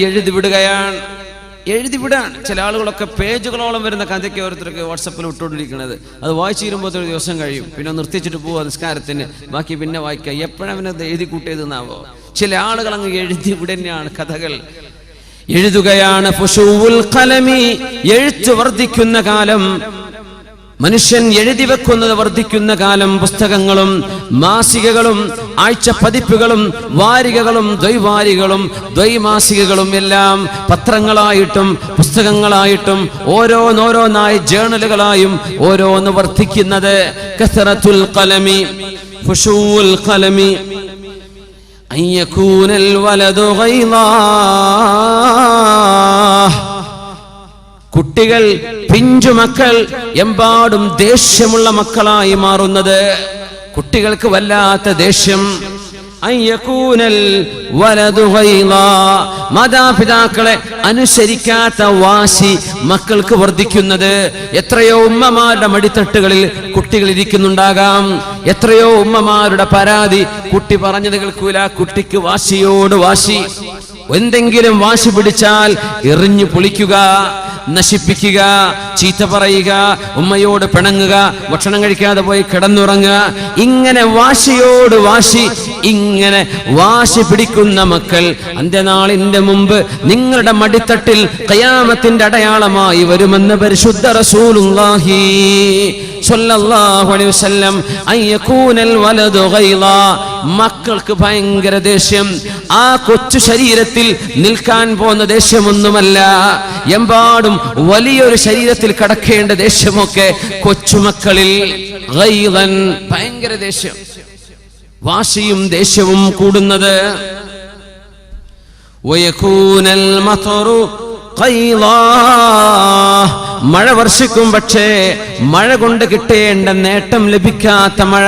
എഴുതിവിടാണ്. ചില ആളുകളൊക്കെ പേജുകളോളം വരുന്ന കഥയ്ക്ക് ഓരോരുത്തർക്ക് വാട്സപ്പിൽ വിട്ടുകൊണ്ടിരിക്കുന്നത്. അത് വായിച്ചു തീരുമ്പോൾ ഒരു ദിവസം കഴിയും, പിന്നെ നിർത്തിച്ചിട്ട് പോവുക നിസ്കാരത്തിന്, ബാക്കി പിന്നെ വായിക്കുക. എപ്പോഴവനത് എഴുതി കൂട്ടിയതെന്നാവോ? ചില ആളുകൾ അങ്ങ് എഴുതി വിടുന്നതാണ്, കഥകൾ എഴുതുകയാണ്. ഫുശൂൽ ഖലമി, എഴുത്ത് വർദ്ധിക്കുന്ന കാലം, മനുഷ്യൻ എഴുതി വെക്കുന്നത് വർദ്ധിക്കുന്ന കാലം. പുസ്തകങ്ങളും മാസികകളും ആഴ്ചപ്പതിപ്പുകളും വാരികകളും ദ്വൈവാരികളും ദ്വൈമാസികകളും എല്ലാം പത്രങ്ങളായിട്ടും പുസ്തകങ്ങളായിട്ടും ഓരോന്നോരോന്നായി ജേണലുകളായും ഓരോന്ന് വർദ്ധിക്കുന്നത്. കസറത്തുൽ ഖലമി, ഫുശൂൽ ഖലമി, അൻ യകൂനൽ വലദു ഗൈളാ, കുട്ടികൾ, പിഞ്ചുമക്കൾ എമ്പാടും ദേഷ്യമുള്ള മക്കളായി മാറുന്നത്. കുട്ടികൾക്ക് വല്ലാത്ത ദേഷ്യം. മാതാപിതാക്കളെ അനുസരിക്കാത്ത വാശി മക്കൾക്ക് വർദ്ധിക്കുന്നത്. എത്രയോ ഉമ്മമാരുടെ മടിത്തട്ടുകളിൽ കുട്ടികൾ ഇരിക്കുന്നുണ്ടാകാം. എത്രയോ ഉമ്മമാരുടെ പരാതി, കുട്ടി പറഞ്ഞത് കേൾക്കൂല, കുട്ടിക്ക് വാശിയോട് വാശി. എന്തെങ്കിലും വാശി പിടിച്ചാൽ എറിഞ്ഞു പൊളിക്കുക, നശിപ്പിക്കുക, ചീത്ത പറയുക, ഉമ്മയോട് പിണങ്ങുക, ഭക്ഷണം കഴിക്കാതെ പോയി കിടന്നുറങ്ങുക. ഇങ്ങനെ വാശിയോട് വാശി, ഇങ്ങനെ വാശി പിടിക്കുന്ന മക്കൾ അന്ത്യനാളിന്റെ മുമ്പ് നിങ്ങളുടെ മടിത്തട്ടിൽ ഖിയാമത്തിന്റെ അടയാളമായി വരുമെന്ന് പരിശുദ്ധ റസൂലുള്ളാഹി സ്വല്ലല്ലാഹു അലൈഹി വസല്ലം. അയ്യകൂനൽ വലദു ഗൈളാ, മക്കൾക്ക് ഭയങ്കര ദേഷ്യം. ആ കൊച്ചു ശരീരത്തിൽ നിൽക്കാൻ പോകുന്ന ദേഷ്യമൊന്നുമല്ല, എമ്പാടും വലിയൊരു ശരീരത്തിൽ കടക്കേണ്ട ദേഷ്യമൊക്കെ കൊച്ചുമക്കളിൽ ഗൈളൻ, ഭയങ്കര ദേഷ്യം, വാശിയും ദേഷ്യവും കൂടുന്നത്. വയകൂനൽ മതറു ഖൈളാ, മഴ വർഷിക്കും, പക്ഷേ മഴ കൊണ്ട് കിട്ടേണ്ട നേട്ടം ലഭിക്കാത്ത മഴ.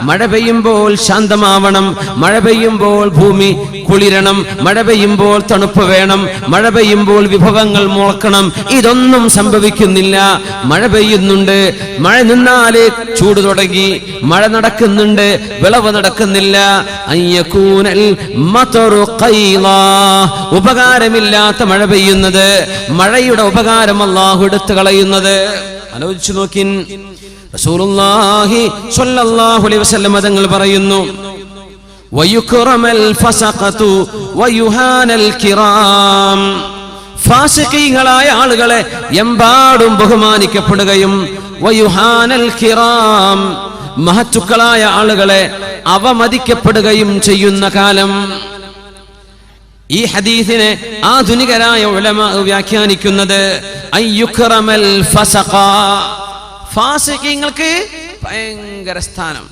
മഴ പെയ്യുമ്പോൾ ശാന്തമാവണം, മഴ പെയ്യുമ്പോൾ ഭൂമി കുളിരണം, മഴ പെയ്യുമ്പോൾ തണുപ്പ് വേണം, മഴ പെയ്യുമ്പോൾ വിഭവങ്ങൾ മുളക്കണം. ഇതൊന്നും സംഭവിക്കുന്നില്ല. മഴ പെയ്യുന്നുണ്ട്, മഴ നിന്നാലേ ചൂട് തുടങ്ങി, മഴ നടക്കുന്നുണ്ട്, വിളവ് നടക്കുന്നില്ല. അയ്യകൂനൽ മതറു ഖൈളാ, ഉപകാരമില്ലാത്ത മഴ പെയ്യുന്നത്, മഴയുടെ ഉപകാരം അല്ലാഹു എടുത്തു കളയുന്നത്. ആലോചിച്ചു നോക്കിൻ. റസൂലുള്ളാഹി സ്വല്ലല്ലാഹു അലൈഹി വസല്ലം തങ്ങൾ പറയുന്നു, വയുക്റമൽ ഫസഖതു വയുഹാനൽ കിറാം, ഫാസിഖീങ്ങളായ ആളുകളെ എമ്പാടും ബഹുമാനിക്കപ്പെടുകയും വയുഹാനൽ കിറാം, മഹത്തുക്കളായ ആളുകളെ അവമതിക്കപ്പെടുകയും ചെയ്യുന്ന കാലം. ഈ ഹദീസിനെ ആധുനികരായ ഉലമാ വ്യാഖ്യാനിക്കുന്നത് അയ്യുക്റമൽ ഫസഖ, ഫാസിഖീങ്ങൾക്ക് ഭയങ്കര സ്ഥാനം,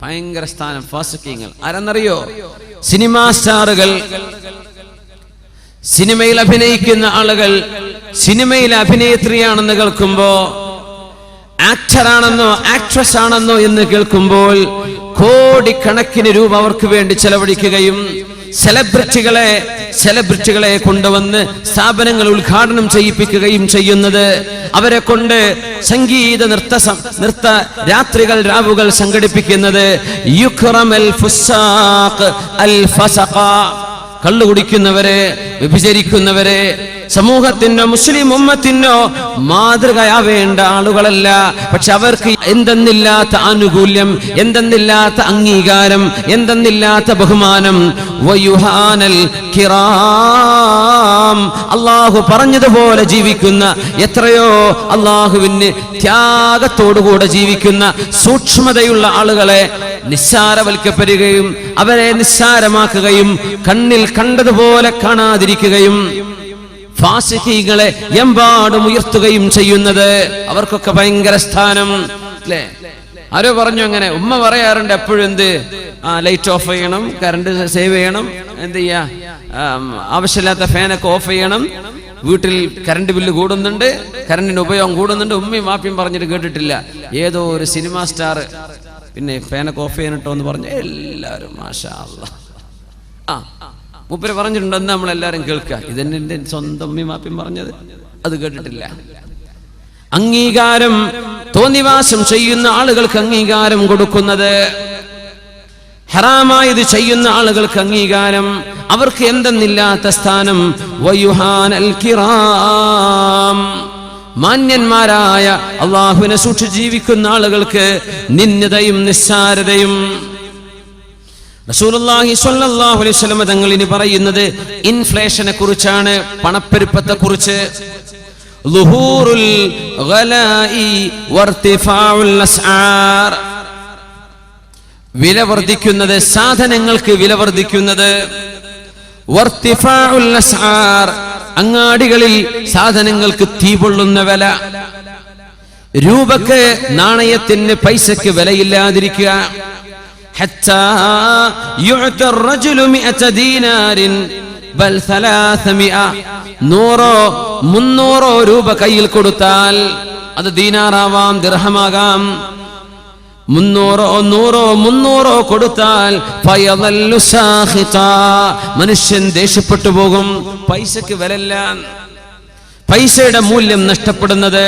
ഭയങ്കര സ്ഥാനം. ഫാസിഖീങ്ങൾ ആരെന്നറിയോ? സിനിമാ സ്റ്റാറുകൾ, സിനിമയിൽ അഭിനയിക്കുന്ന ആളുകൾ. സിനിമയിൽ അഭിനേത്രിയാണെന്ന് കേൾക്കുമ്പോ, ആക്ടറാണെന്നോ ആക്ട്രസ് ആണെന്നോ എന്ന് കേൾക്കുമ്പോൾ കോടിക്കണക്കിന് രൂപ അവർക്ക് വേണ്ടി ചെലവഴിക്കുകയും സെലിബ്രിറ്റികളെ കൊണ്ടുവന്ന് സ്ഥാപനങ്ങൾ ഉദ്ഘാടനം ചെയ്യിപ്പിക്കുകയും ചെയ്യുന്നത്, അവരെ കൊണ്ട് സംഗീത നൃത്ത രാത്രികൾ രാവുകൾ സംഘടിപ്പിക്കുന്നത്, യുക്റമൽ ഫുസാഖ് അൽ ഫസഖ, കള്ളു കുടിക്കുന്നവരെ, വ്യഭിചരിക്കുന്നവരെ സമൂഹത്തിനോ മുസ്ലിം ഉമ്മത്തിനോ മാതൃകയാവേണ്ട ആളുകളല്ല. പക്ഷെ അവർക്ക് എന്തെന്നില്ലാത്ത ആനുകൂല്യം, എന്തെന്നില്ലാത്ത അംഗീകാരം, എന്തെന്നില്ലാത്ത ബഹുമാനം. വയുഹാനൽ കിറാം, അള്ളാഹു പറഞ്ഞതുപോലെ ജീവിക്കുന്ന എത്രയോ അള്ളാഹുവിന് ത്യാഗത്തോടുകൂടെ ജീവിക്കുന്ന സൂക്ഷ്മതയുള്ള ആളുകളെ നിസ്സാരവൽക്കപ്പെടുകയും അവരെ നിസ്സാരമാക്കുകയും കണ്ണിൽ കണ്ടതുപോലെ കാണാതിരിക്കുകയും ഫാസിഖീകളെ എമ്പാടും ഉയർത്തുകയും ചെയ്യുന്നത്, അവർക്കൊക്കെ ഭയങ്കര സ്ഥാനം അല്ലേ? ആരോ പറഞ്ഞു അങ്ങനെ, ഉമ്മ പറയാറുണ്ട് എപ്പോഴും എന്ത്, ലൈറ്റ് ഓഫ് ചെയ്യണം, കറണ്ട് സേവ് ചെയ്യണം, എന്ത് ചെയ്യാ, ആവശ്യമില്ലാത്ത ഫാനൊക്കെ ഓഫ് ചെയ്യണം, വീട്ടിൽ കറണ്ട് ബില്ല് കൂടുന്നുണ്ട്, കറണ്ടിന്റെ ഉപയോഗം കൂടുന്നുണ്ട്. ഉമ്മയും വാപ്പിയും പറഞ്ഞിട്ട് കേട്ടിട്ടില്ല. ഏതോ ഒരു സിനിമാ സ്റ്റാർ പിന്നെ ഫാനൊക്കെ ഓഫ് ചെയ്യണട്ടോ എന്ന് പറഞ്ഞു എല്ലാവരും മാഷാ അല്ലാഹ് മൂപ്പര് പറഞ്ഞിട്ടുണ്ട്, എന്ന് നമ്മളെല്ലാരും കേൾക്കുക. ഇതെന്നെ എൻ്റെ സ്വന്തം ഉമ്മയും വാപ്പിയും പറഞ്ഞത്, അത് കേട്ടിട്ടില്ല. അംഗീകാരം, തോന്നിവാസം ചെയ്യുന്ന ആളുകൾക്ക് അംഗീകാരം കൊടുക്കുന്നത്, ഹറാമായത് ചെയ്യുന്ന ആളുകൾക്ക് അംഗീകാരം, അവർക്ക് എന്തെന്നില്ലാത്ത സ്ഥാനം. വയുഹാനൽ കിറാം, മാന്യന്മാരായ അള്ളാഹുവിനെ സൂക്ഷിച്ച് ജീവിക്കുന്ന ആളുകൾക്ക് നിന്ദതയും നിസ്സാരതയും. റസൂലുള്ളാഹി സ്വല്ലല്ലാഹു അലൈഹി വസല്ലം തങ്ങൾ ഇനി പറയുന്നത് ഇൻഫ്ലേഷനെ കുറിച്ചാണ്, പണപ്പെരുപ്പത്തെ കുറിച്ച്. ളുഹൂറുൽ ഗലാഇ വർതിഫാഉൽ അസ്ആർ, വില വർദ്ധിക്കുന്നത്, സാധനങ്ങൾക്ക് വില വർദ്ധിക്കുന്നത്. വർതിഫാഉൽ അസ്ആർ, അങ്ങാടികളിൽ സാധനങ്ങൾക്ക് തീ പൊള്ളുന്ന വില. രൂപക്ക്, നാണയത്തിന്, പൈസക്ക് വിലയില്ലാതിരിക്കുക. حتى يعطى الرجل 100 دينار بل 300. 100-300 രൂപ കയ്യിൽ കൊടുത്താൽ, അത് ദീനാറാവാം, ദിർഹമാകാം. 300-300 കൊടുത്താൽ ഫയദല്ലു സാഖിതാ, മനുഷ്യൻ ദേഷ്യപ്പെട്ടു പോകും. പൈസക്ക് വിലയില്ല, പൈസയുടെ മൂല്യം നഷ്ടപ്പെടുന്നത്.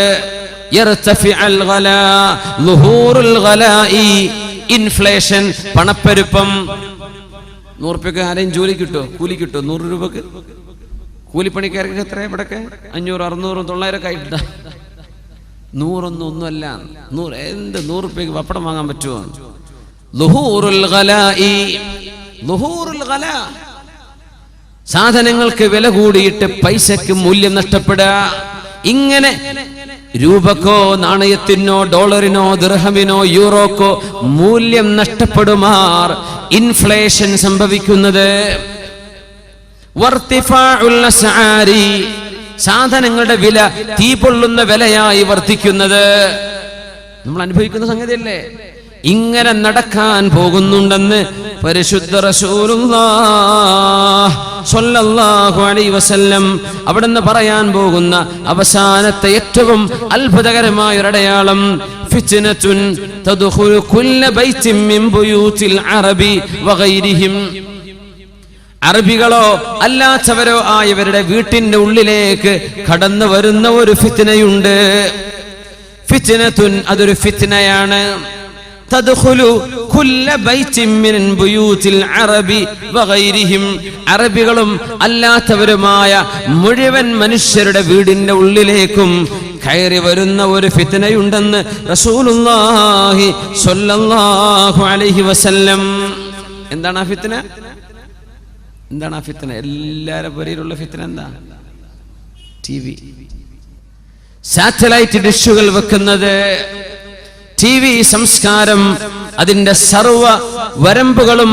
യർതഫിഉൽ ഗലാ, ളുഹൂറുൽ ഗലാഇ, ഇൻഫ്ലേഷൻ, പണപ്പെരുപ്പം. 100 രൂപയ്ക്ക് ആരെയും ജോലി കിട്ടുമോ? കൂലി കിട്ടുമോ? 100 രൂപക്ക് കൂലിപ്പണിക്കാർക്ക് എത്ര? ഇവിടൊക്കെ 500, 600, 900 ഒക്കെ ആയിട്ടാ. 100 ഒന്നുമല്ല. 100 രൂപയ്ക്ക് പപ്പടം വാങ്ങാൻ പറ്റുമോ? ളുഹൂറുൽ ഗലാഇ, ളുഹൂറുൽ ഗലാ, സാധനങ്ങൾക്ക് വില കൂടിയിട്ട് പൈസക്ക് മൂല്യം നഷ്ടപ്പെടുക. ഇങ്ങനെ രൂപക്കോ, നാണയത്തിനോ, ഡോളറിനോ, ദിർഹമിനോ, യൂറോക്കോ മൂല്യം നഷ്ടപ്പെടുമാർ ഇൻഫ്ലേഷൻ സംഭവിക്കുന്നത്. വർതിഫാഉൽ അസ്ആരി, സാധനങ്ങളുടെ വില തീ പൊള്ളുന്ന വിലയായി വർദ്ധിക്കുന്നത്. നമ്മൾ അനുഭവിക്കുന്ന സംഗതിയല്ലേ? ഇങ്ങനെ നടക്കാൻ പോകുന്നുണ്ടെന്ന് പരിശുദ്ധ റസൂലുള്ളാഹി സ്വല്ലല്ലാഹു അലൈഹി വസല്ലം അവിടുന്ന് പറയാൻ പോകുന്ന അവസാനത്തെ ഏറ്റവും അത്ഭുതകരമായ ഒരു അടയാളം, ഫിത്നത്തുൻ തദ്ഖുലു കുല്ല ബൈത്തിൻ മിൻ ബുയൂതിൽ അറബി വഗൈരിഹിം. അറബികളോ അല്ലാത്തവരോ ആയവരുടെ വീട്ടിന്റെ ഉള്ളിലേക്ക് കടന്നു വരുന്ന ഒരു ഫിത്നയുണ്ട്. ഫിത്നത്തുൻ, അതൊരു ഫിത്നയാണ്. തദ്ഖുലു കുല്ല ബൈത്തിൻ മിൻ ബുയൂതിൽ അറബി വഗൈരിഹിം, അറബികളും അല്ലാത്തവരുമായ മുഴുവൻ മനുഷ്യരുടെ വീടിന്റെ ഉള്ളിലേക്കും കയറി വരുന്ന ഒരു ഫിത്നയുണ്ടെന്ന് റസൂലുള്ളാഹി സ്വല്ലല്ലാഹു അലൈഹി വസല്ലം. എന്താണ് ആ ഫിത്ന? എന്താണ് ആ ഫിത്ന? എല്ലാവരുടെ പേരിലുള്ള ഫിത്ന എന്താ? TV, സാറ്റലൈറ്റ് ഡിഷുകൾ വെക്കുന്നത്, TV സംസ്കാരം, അതിന്റെ സർവ വരമ്പുകളും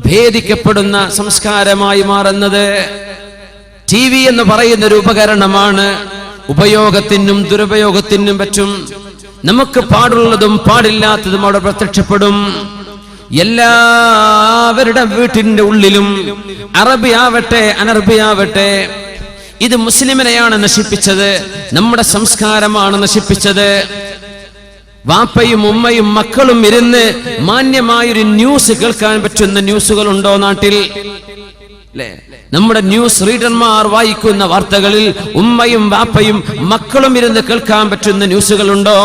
ഭേദിക്കപ്പെടുന്ന സംസ്കാരമായി മാറുന്നത്. TV എന്ന് പറയുന്ന ഒരു ഉപകരണമാണ്. ഉപയോഗത്തിനും ദുരുപയോഗത്തിനും പറ്റും. നമുക്ക് പാടുള്ളതും പാടില്ലാത്തതും അവിടെ പ്രത്യക്ഷപ്പെടും. എല്ലാവരുടെ വീട്ടിന്റെ ഉള്ളിലും, അറബിയാവട്ടെ അനറബിയാവട്ടെ, ഇത് മുസ്ലിമിനെയാണ് നശിപ്പിച്ചത്, നമ്മുടെ സംസ്കാരമാണ് നശിപ്പിച്ചത്. വാപ്പയും ഉമ്മയും മക്കളും ഇരുന്ന് മാന്യമായൊരു ന്യൂസ് കേൾക്കാൻ പറ്റുന്ന ന്യൂസുകൾ ഉണ്ടോ നാട്ടിൽ? നമ്മുടെ ന്യൂസ് റീഡർമാർ വായിക്കുന്ന വാർത്തകളിൽ ഉമ്മയും വാപ്പയും മക്കളും ഇരുന്ന് കേൾക്കാൻ പറ്റുന്ന ന്യൂസുകളുണ്ടോ?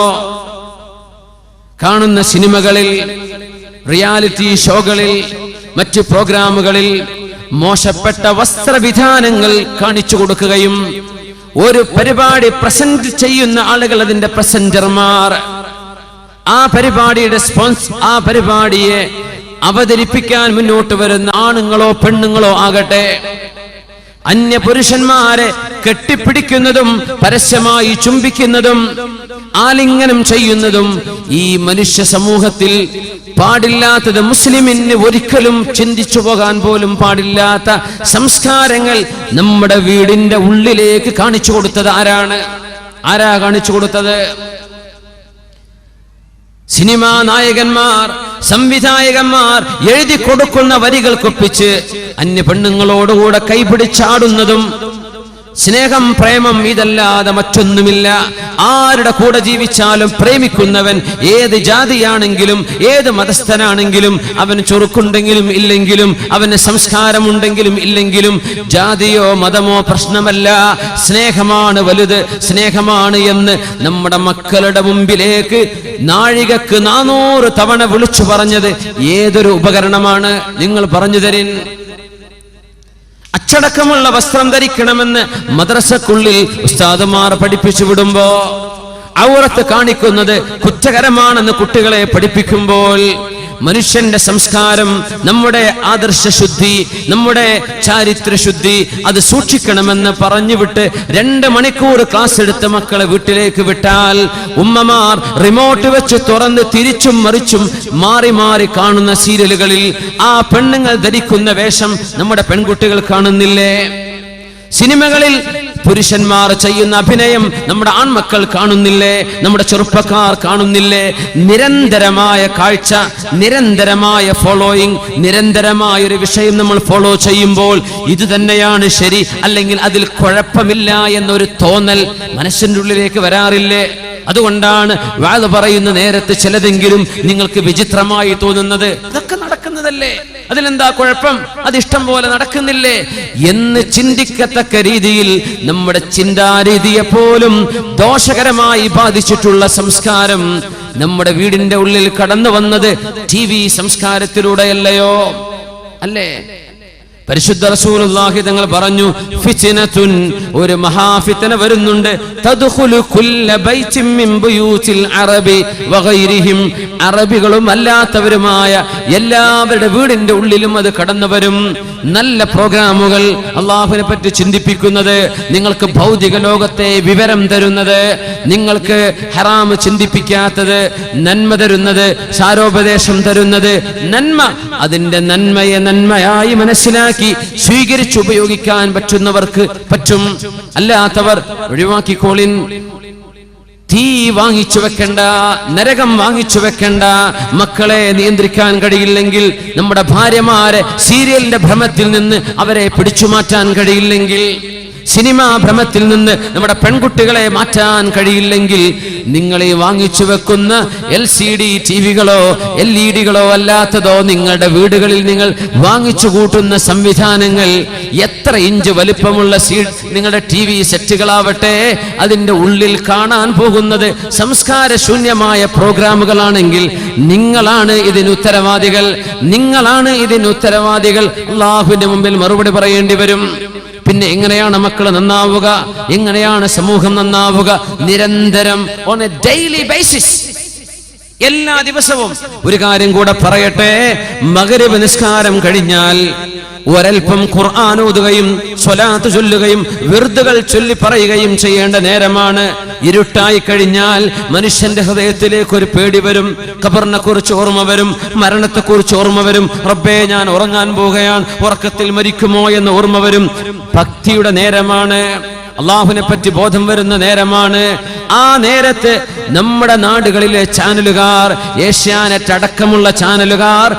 കാണുന്ന സിനിമകളിൽ, റിയാലിറ്റി ഷോകളിൽ, മറ്റ് പ്രോഗ്രാമുകളിൽ മോശപ്പെട്ട വസ്ത്രവിധാനങ്ങൾ കാണിച്ചു കൊടുക്കുകയും ഒരു പരിപാടി പ്രസന്റ് ചെയ്യുന്ന ആളുകൾ, അതിന്റെ പ്രസന്റർമാർ, ആ പരിപാടിയുടെ ആ പരിപാടിയെ അവതരിപ്പിക്കാൻ മുന്നോട്ട് വരുന്ന ആണുങ്ങളോ പെണ്ണുങ്ങളോ ആകട്ടെ, അന്യ പുരുഷന്മാരെ കെട്ടിപ്പിടിക്കുന്നതും പരസ്യമായി ചുംബിക്കുന്നതും ആലിംഗനം ചെയ്യുന്നതും ഈ മനുഷ്യ സമൂഹത്തിൽ പാടില്ലാത്തത്, മുസ്ലിമിന് ഒരിക്കലും ചിന്തിച്ചു പോകാൻ പോലും പാടില്ലാത്ത സംസ്കാരങ്ങൾ നമ്മുടെ വീടിന്റെ ഉള്ളിലേക്ക് കാണിച്ചു കൊടുത്തത് ആരാണ്? ആരാ കാണിച്ചു കൊടുത്തത്? സിനിമാ നായകന്മാർ, സംവിധായകന്മാർ എഴുതി കൊടുക്കുന്ന വരികൾക്കൊപ്പിച്ച് അന്യ പെണ്ണുങ്ങളോടുകൂടെ കൈപിടിച്ചാടുന്നതും, സ്നേഹം പ്രേമം ഇതല്ലാതെ മറ്റൊന്നുമില്ല. ആരുടെ കൂടെ ജീവിച്ചാലും പ്രേമിക്കുന്നവൻ ഏത് ജാതിയാണെങ്കിലും ഏത് മതസ്ഥനാണെങ്കിലും, അവന് ചൊറുക്കുണ്ടെങ്കിലും ഇല്ലെങ്കിലും, അവന് സംസ്കാരമുണ്ടെങ്കിലും ഇല്ലെങ്കിലും, ജാതിയോ മതമോ പ്രശ്നമല്ല, സ്നേഹമാണ് വലുത്, സ്നേഹമാണ് എന്ന് നമ്മുടെ മക്കളുടെ മുമ്പിലേക്ക് നാഴികക്ക് 400 തവണ വിളിച്ചു പറഞ്ഞത് ഏതൊരു ഉപകരണമാണ്? നിങ്ങൾ പറഞ്ഞു തരിൻ. അച്ചടക്കമുള്ള വസ്ത്രം ധരിക്കണമെന്ന് മദ്രസക്കുള്ളിൽ ഉസ്താദുമാർ പഠിപ്പിച്ചു വിടുമ്പോ ഔറത്ത് കാണിക്കുന്നത് കുറ്റകരമാണെന്ന് കുട്ടികളെ പഠിപ്പിക്കുമ്പോൾ മനുഷ്യന്റെ സംസ്കാരം, നമ്മുടെ ആദർശശുദ്ധി, നമ്മുടെ ചാരിത്രശുദ്ധി അത് സൂക്ഷിക്കണമെന്ന് പറഞ്ഞുവിട്ട് 2 മണിക്കൂർ ക്ലാസ് എടുത്ത് മക്കളെ വീട്ടിലേക്ക് വിട്ടാൽ ഉമ്മമാർ റിമോട്ട് വെച്ച് തുറന്ന് തിരിച്ചും മറിച്ചും മാറി മാറി കാണുന്ന സീരിയലുകളിൽ ആ പെണ്ണുങ്ങൾ ധരിക്കുന്ന വേഷം നമ്മുടെ പെൺകുട്ടികൾ കാണുന്നില്ലേ? സിനിമകളിൽ പുരുഷന്മാർ ചെയ്യുന്ന അഭിനയം നമ്മുടെ ആൺമക്കൾ കാണുന്നില്ലേ? നമ്മുടെ ചെറുപ്പക്കാർ കാണുന്നില്ലേ? നിരന്തരമായ കാഴ്ച, നിരന്തരമായ ഫോളോയിങ്, നിരന്തരമായ ഒരു വിഷയം നമ്മൾ ഫോളോ ചെയ്യുമ്പോൾ ഇത് തന്നെയാണ് ശരി, അല്ലെങ്കിൽ അതിൽ കുഴപ്പമില്ല എന്നൊരു തോന്നൽ മനസ്സിന്റെ ഉള്ളിലേക്ക് വരാറില്ലേ? അതുകൊണ്ടാണ് വാദ പറയുന്ന നേരത്ത് ചിലതെങ്കിലും നിങ്ങൾക്ക് വിചിത്രമായി തോന്നുന്നത്. അതൊക്കെ നടക്കുന്നതല്ലേ, അതിലെന്താ കുഴപ്പം, അതിഷ്ടം പോലെ നടക്കുന്നില്ലേ എന്ന് ചിന്തിക്കത്തക്ക രീതിയിൽ നമ്മുടെ ചിന്താരീതിയെ പോലും ദോഷകരമായി ബാധിച്ചിട്ടുള്ള സംസ്കാരം നമ്മുടെ വീടിന്റെ ഉള്ളിൽ കടന്നു വന്നത് TV സംസ്കാരത്തിലൂടെയല്ലയോ? അല്ലേ? പരിശുദ്ധ റസൂലുള്ളാഹി തങ്ങൾ പറഞ്ഞു, ഫിത്നത്തുൻ, ഒരു മഹാഫിത്ന വരുന്നുണ്ട്, തദ്ഖുലു കുല്ല ബൈത്തിൻ മിൻ ബുയൂതിൽ അറബി വഗൈരിഹിം, അറബികളും അല്ലാത്തവരുമായ എല്ലാവരുടെ വീടിന്റെ ഉള്ളിലും അത് കടന്നു വരും. നല്ല പ്രോഗ്രാമുകൾ, അള്ളാഹുവിനെ പറ്റി ചിന്തിപ്പിക്കുന്നത്, നിങ്ങൾക്ക് ഭൗതിക ലോകത്തെ വിവരം തരുന്നത്, നിങ്ങൾക്ക് ഹറാം ചിന്തിപ്പിക്കാത്തത്, നന്മ തരുന്നത്, സാരോപദേശം തരുന്നത്, നന്മ, അതിന്റെ നന്മയെ നന്മയായി മനസ്സിലാക്കി സ്വീകരിച്ച് ഉപയോഗിക്കാൻ പറ്റുന്നവർക്ക് പറ്റും, അല്ലാത്തവർ ഒഴിവാക്കിക്കോളിൻ. തീ വാങ്ങിച്ചു വെക്കണ്ട, നരകം വാങ്ങിച്ചു വെക്കണ്ട. മക്കളെ നിയന്ത്രിക്കാൻ കഴിയില്ലെങ്കിൽ, നമ്മുടെ ഭാര്യമാരെ സീരിയലിന്റെ ഭ്രമത്തിൽ നിന്ന് അവരെ പിടിച്ചു മാറ്റാൻ കഴിയില്ലെങ്കിൽ, സിനിമാ ഭ്രമത്തിൽ നിന്ന് നമ്മുടെ പെൺകുട്ടികളെ മാറ്റാൻ കഴിയില്ലെങ്കിൽ, നിങ്ങൾ ഈ വാങ്ങിച്ചു വെക്കുന്ന LCD ടിവികളോ LED-കളോ അല്ലാത്തതോ നിങ്ങളുടെ വീടുകളിൽ നിങ്ങൾ വാങ്ങിച്ചു കൂട്ടുന്ന സംവിധാനങ്ങൾ, എത്ര ഇഞ്ച് വലിപ്പമുള്ള നിങ്ങളുടെ TV സെറ്റുകളാവട്ടെ, അതിന്റെ ഉള്ളിൽ കാണാൻ പോകുന്നത് സംസ്കാരശൂന്യമായ പ്രോഗ്രാമുകളാണെങ്കിൽ നിങ്ങളാണ് ഇതിന് ഉത്തരവാദികൾ, നിങ്ങളാണ് ഇതിന് ഉത്തരവാദികൾ. അല്ലാഹുവിന്റെ മുമ്പിൽ മറുപടി പറയേണ്ടി വരും. പിന്നെ എങ്ങനെയാണ് മക്കൾ നന്നാവുക? എങ്ങനെയാണ് സമൂഹം നന്നാവുക? നിരന്തരം, ഓൺ എ ഡെയിലി ബേസിസ്, എല്ലാ ദിവസവും. ഒരു കാര്യം കൂടെ പറയട്ടെ, മഗ്രിബ് നിസ്കാരം കഴിഞ്ഞാൽ ഒരൽപ്പം ഖുർആൻ ഓതുകയും സ്വലാത്ത് ചൊല്ലുകയും വിർദുകൾ ചൊല്ലി പറയുകയും ചെയ്യേണ്ട നേരമാണ്. ഇരുട്ടായി കഴിഞ്ഞാൽ മനുഷ്യന്റെ ഹൃദയത്തിലേക്ക് ഒരു പേടി വരും, ഖബറിനെ കുറിച്ച് ഓർമ്മ വരും, മരണത്തെക്കുറിച്ച് ഓർമ്മ വരും, റബ്ബേ ഞാൻ ഉറങ്ങാൻ പോവുകയാണ്, ഉറക്കത്തിൽ മരിക്കുമോ എന്ന് ഓർമ്മ വരും. ഭക്തിയുടെ നേരമാണ്, അള്ളാഹുവിനെ പറ്റി ബോധം വരുന്ന നേരമാണ്. ആ നേരത്ത് നമ്മുടെ നാടുകളിലെ ചാനലുകാർ, ഏഷ്യാനെറ്റ് അടക്കമുള്ള ചാനലുകാർ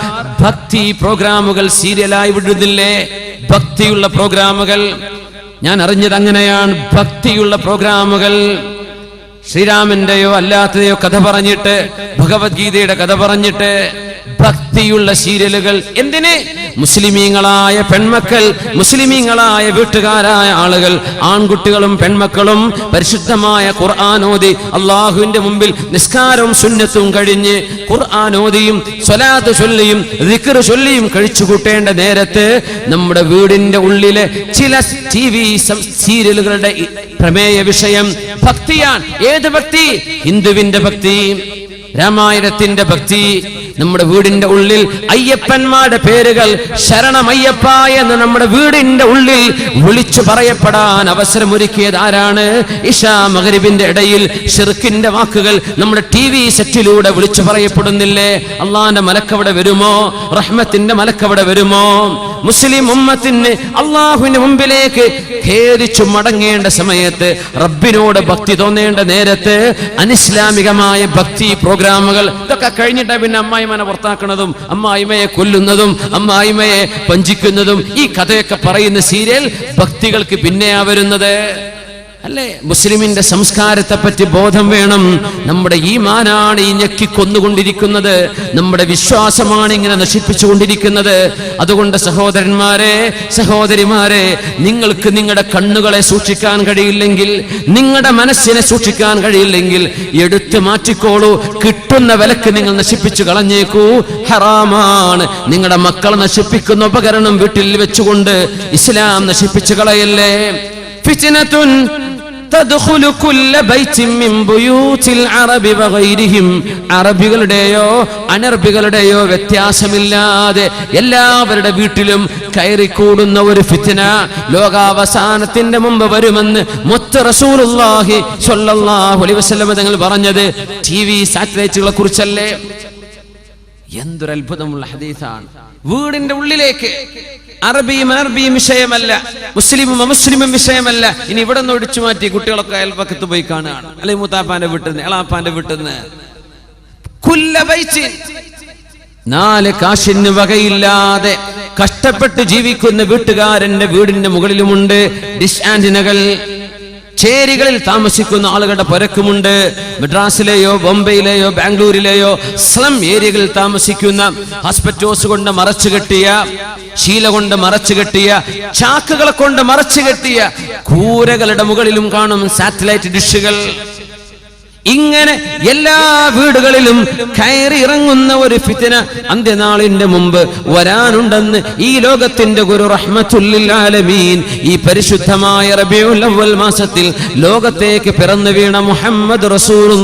ഭക്തി പ്രോഗ്രാമുകൾ സീരിയലായി വിടുന്നില്ലേ? ഭക്തിയുള്ള പ്രോഗ്രാമുകൾ, ഞാൻ അറിഞ്ഞത് അങ്ങനെയാണ്. ഭക്തിയുള്ള പ്രോഗ്രാമുകൾ, ശ്രീരാമന്റെയോ അല്ലാത്തതെയോ കഥ പറഞ്ഞിട്ട്, ഭഗവത്ഗീതയുടെ കഥ പറഞ്ഞിട്ട്, ഭക്തിയുള്ള സീരിയലുകൾ. എന്തിന്? മുസ്ലിമീങ്ങളായ പെൺമക്കൾ, മുസ്ലിമീങ്ങളായ വീട്ടുകാരായ ആളുകൾ, ആൺകുട്ടികളും പെൺമക്കളും പരിശുദ്ധമായ ഖുർആൻ ഓതി അള്ളാഹുവിന്റെ മുമ്പിൽ നിസ്കാരവും സുന്നത്തും കഴിഞ്ഞ് ഖുർആൻ ഓതിയും സ്വലാത്ത് ചൊല്ലിയും ദിക്ർ ചൊല്ലിയും കഴിച്ചു കൂട്ടേണ്ട നേരത്ത് നമ്മുടെ വീടിന്റെ ഉള്ളിലെ ചില TV സീരിയലുകളുടെ പ്രമേയ വിഷയം ഭക്തിയാണ്. ഏത് ഭക്തി? ഹിന്ദുവിന്റെ ഭക്തി, രാമായണത്തിന്റെ ഭക്തി. നമ്മുടെ വീടിന്റെ ഉള്ളിൽ അയ്യപ്പന്മാരുടെ പേരുകൾ ശരണമയ്യപ്പ എന്ന് നമ്മുടെ വീടിന്റെ ഉള്ളിൽ വിളിച്ചു പറയപ്പെടാൻ അവസരമൊരുക്കിയത് ആരാണ്? ഇശാ മഗ്രിബിന്റെ ഇടയിൽ ശിർക്കിന്റെ വാക്കുകൾ നമ്മുടെ TV സെറ്റിലൂടെ വിളിച്ചു പറയപ്പെടുന്നില്ലേ? അള്ളാന്റെ മലക്കവിടെ വരുമോ? റഹ്മത്തിന്റെ മലക്കവിടെ വരുമോ? മുസ്ലിം ഉമ്മത്തിന് അള്ളാഹുവിന്റെ മുമ്പിലേക്ക് ഖേദിച്ചു മടങ്ങേണ്ട സമയത്ത്, റബ്ബിനോട് ഭക്തി തോന്നേണ്ട നേരത്ത് അനിസ്ലാമികമായ ഭക്തി പ്രോഗ്രാമുകൾ ഇതൊക്കെ കഴിഞ്ഞിട്ട് പിന്നെ അമ്മായിമനെ പുറത്താക്കുന്നതും അമ്മായിമയെ കൊല്ലുന്നതും അമ്മായിമയെ വഞ്ചിക്കുന്നതും ഈ കഥയൊക്കെ പറയുന്ന സീരിയൽ ഭക്തികൾക്ക് പിന്നെയാ വരുന്നത് അല്ലേ? മുസ്ലിമിന്റെ സംസ്കാരത്തെ പറ്റി ബോധം വേണം. നമ്മുടെ ഈമാനാണ് ഈ ഞെക്കിക്കൊന്നുകൊണ്ടിരിക്കുന്നത്, നമ്മുടെ വിശ്വാസമാണ് ഇങ്ങനെ നശിപ്പിച്ചുകൊണ്ടിരിക്കുന്നത്. അതുകൊണ്ട് സഹോദരന്മാരെ, സഹോദരിമാരെ, നിങ്ങൾക്ക് നിങ്ങളുടെ കണ്ണുകളെ സൂക്ഷിക്കാൻ കഴിയില്ലെങ്കിൽ, നിങ്ങളുടെ മനസ്സിനെ സൂക്ഷിക്കാൻ കഴിയില്ലെങ്കിൽ എടുത്തു മാറ്റിക്കോളൂ. കിട്ടുന്ന വിലക്ക് നിങ്ങൾ നശിപ്പിച്ചു കളഞ്ഞേക്കൂ. ഹറാമാണ്. നിങ്ങളുടെ മക്കളെ നശിപ്പിക്കുന്ന ഉപകരണം വീട്ടിൽ വെച്ചുകൊണ്ട് ഇസ്ലാം നശിപ്പിച്ചു കളയല്ലേ. ഫിത്നത്തുൻ തദ്ഖുലു കുല്ല ബൈത്തിൻ മിൻ ബുയൂതിൽ അറബി വഗൈരിഹിം. അറബികളുടെയോ അനർബികളുടെയോ വ്യത്യാസമില്ലാതെ എല്ലാവരുടെ വീട്ടിലും കയറിക്കൂടുന്ന ഒരു ഫിത്ന ലോകാവസാനത്തിന്റെ മുമ്പ് വരുമെന്ന് മുത്ത് റസൂലുള്ളാഹി സ്വല്ലല്ലാഹു അലൈഹി വസല്ലം തങ്ങൾ പറഞ്ഞത് TV സാറ്റലൈറ്റുകളെ കുറിച്ചല്ലേ? എന്തൊരു അത്ഭുതമുള്ള ഹദീസാണ്. വീടിന്റെ ഉള്ളിലേക്ക് അറബിയും അനർബിയും വിഷയമല്ല, മുസ്ലിമും അമുസ്ലിമും വിഷയമല്ല. ഇനി ഇവിടെ നിന്ന് ഒടിച്ചു മാറ്റി കുട്ടികളൊക്കെ അയൽപക്കത്ത് പോയി കാണുകയാണ്, അല്ലെങ്കിൽ മൂത്താപ്പാന്റെ വീട്ടിൽ നിന്ന്, എളാപ്പാന്റെ വീട്ടിൽ നിന്ന്. നാല് കാശിന് വകയില്ലാതെ കഷ്ടപ്പെട്ട് ജീവിക്കുന്ന വീട്ടുകാരന്റെ വീടിന്റെ മുകളിലുമുണ്ട് ഡിഷ് ആന്റിനകൾ. ചേരികളിൽ താമസിക്കുന്ന ആളുകളുടെ പരക്കുമുണ്ട്. മദ്രാസിലെയോ ബോംബെയിലെയോ ബാംഗ്ലൂരിലെയോ സ്ലം ഏരിയകളിൽ താമസിക്കുന്ന ഹോസ്പിറ്റോസ് കൊണ്ട് മറച്ചു കെട്ടിയ, ശീല കൊണ്ട് മറച്ചു കെട്ടിയ, ചാക്കുകളെ കൊണ്ട് മറച്ചു കെട്ടിയ കൂരകളുടെ മുകളിലും കാണും സാറ്റലൈറ്റ് ഡിഷുകൾ. ഇങ്ങനെ എല്ലാ വീടുകളിലും കയറി ഇറങ്ങുന്ന ഒരു ഫിത്ന അന്ത്യനാളിന്റെ മുമ്പ് വരാനുണ്ടെന്ന് ഈ ലോകത്തിന്റെ ഗുരു റഹ്മത്തുൽ ലിൽ ആലമീൻ ഈ പരിശുദ്ധമായ റബീഉൽ അവ്വൽ മാസത്തിൽ ലോകത്തേക്ക് പിറന്നു വീണ മുഹമ്മദ് റസൂലുള്ളാഹി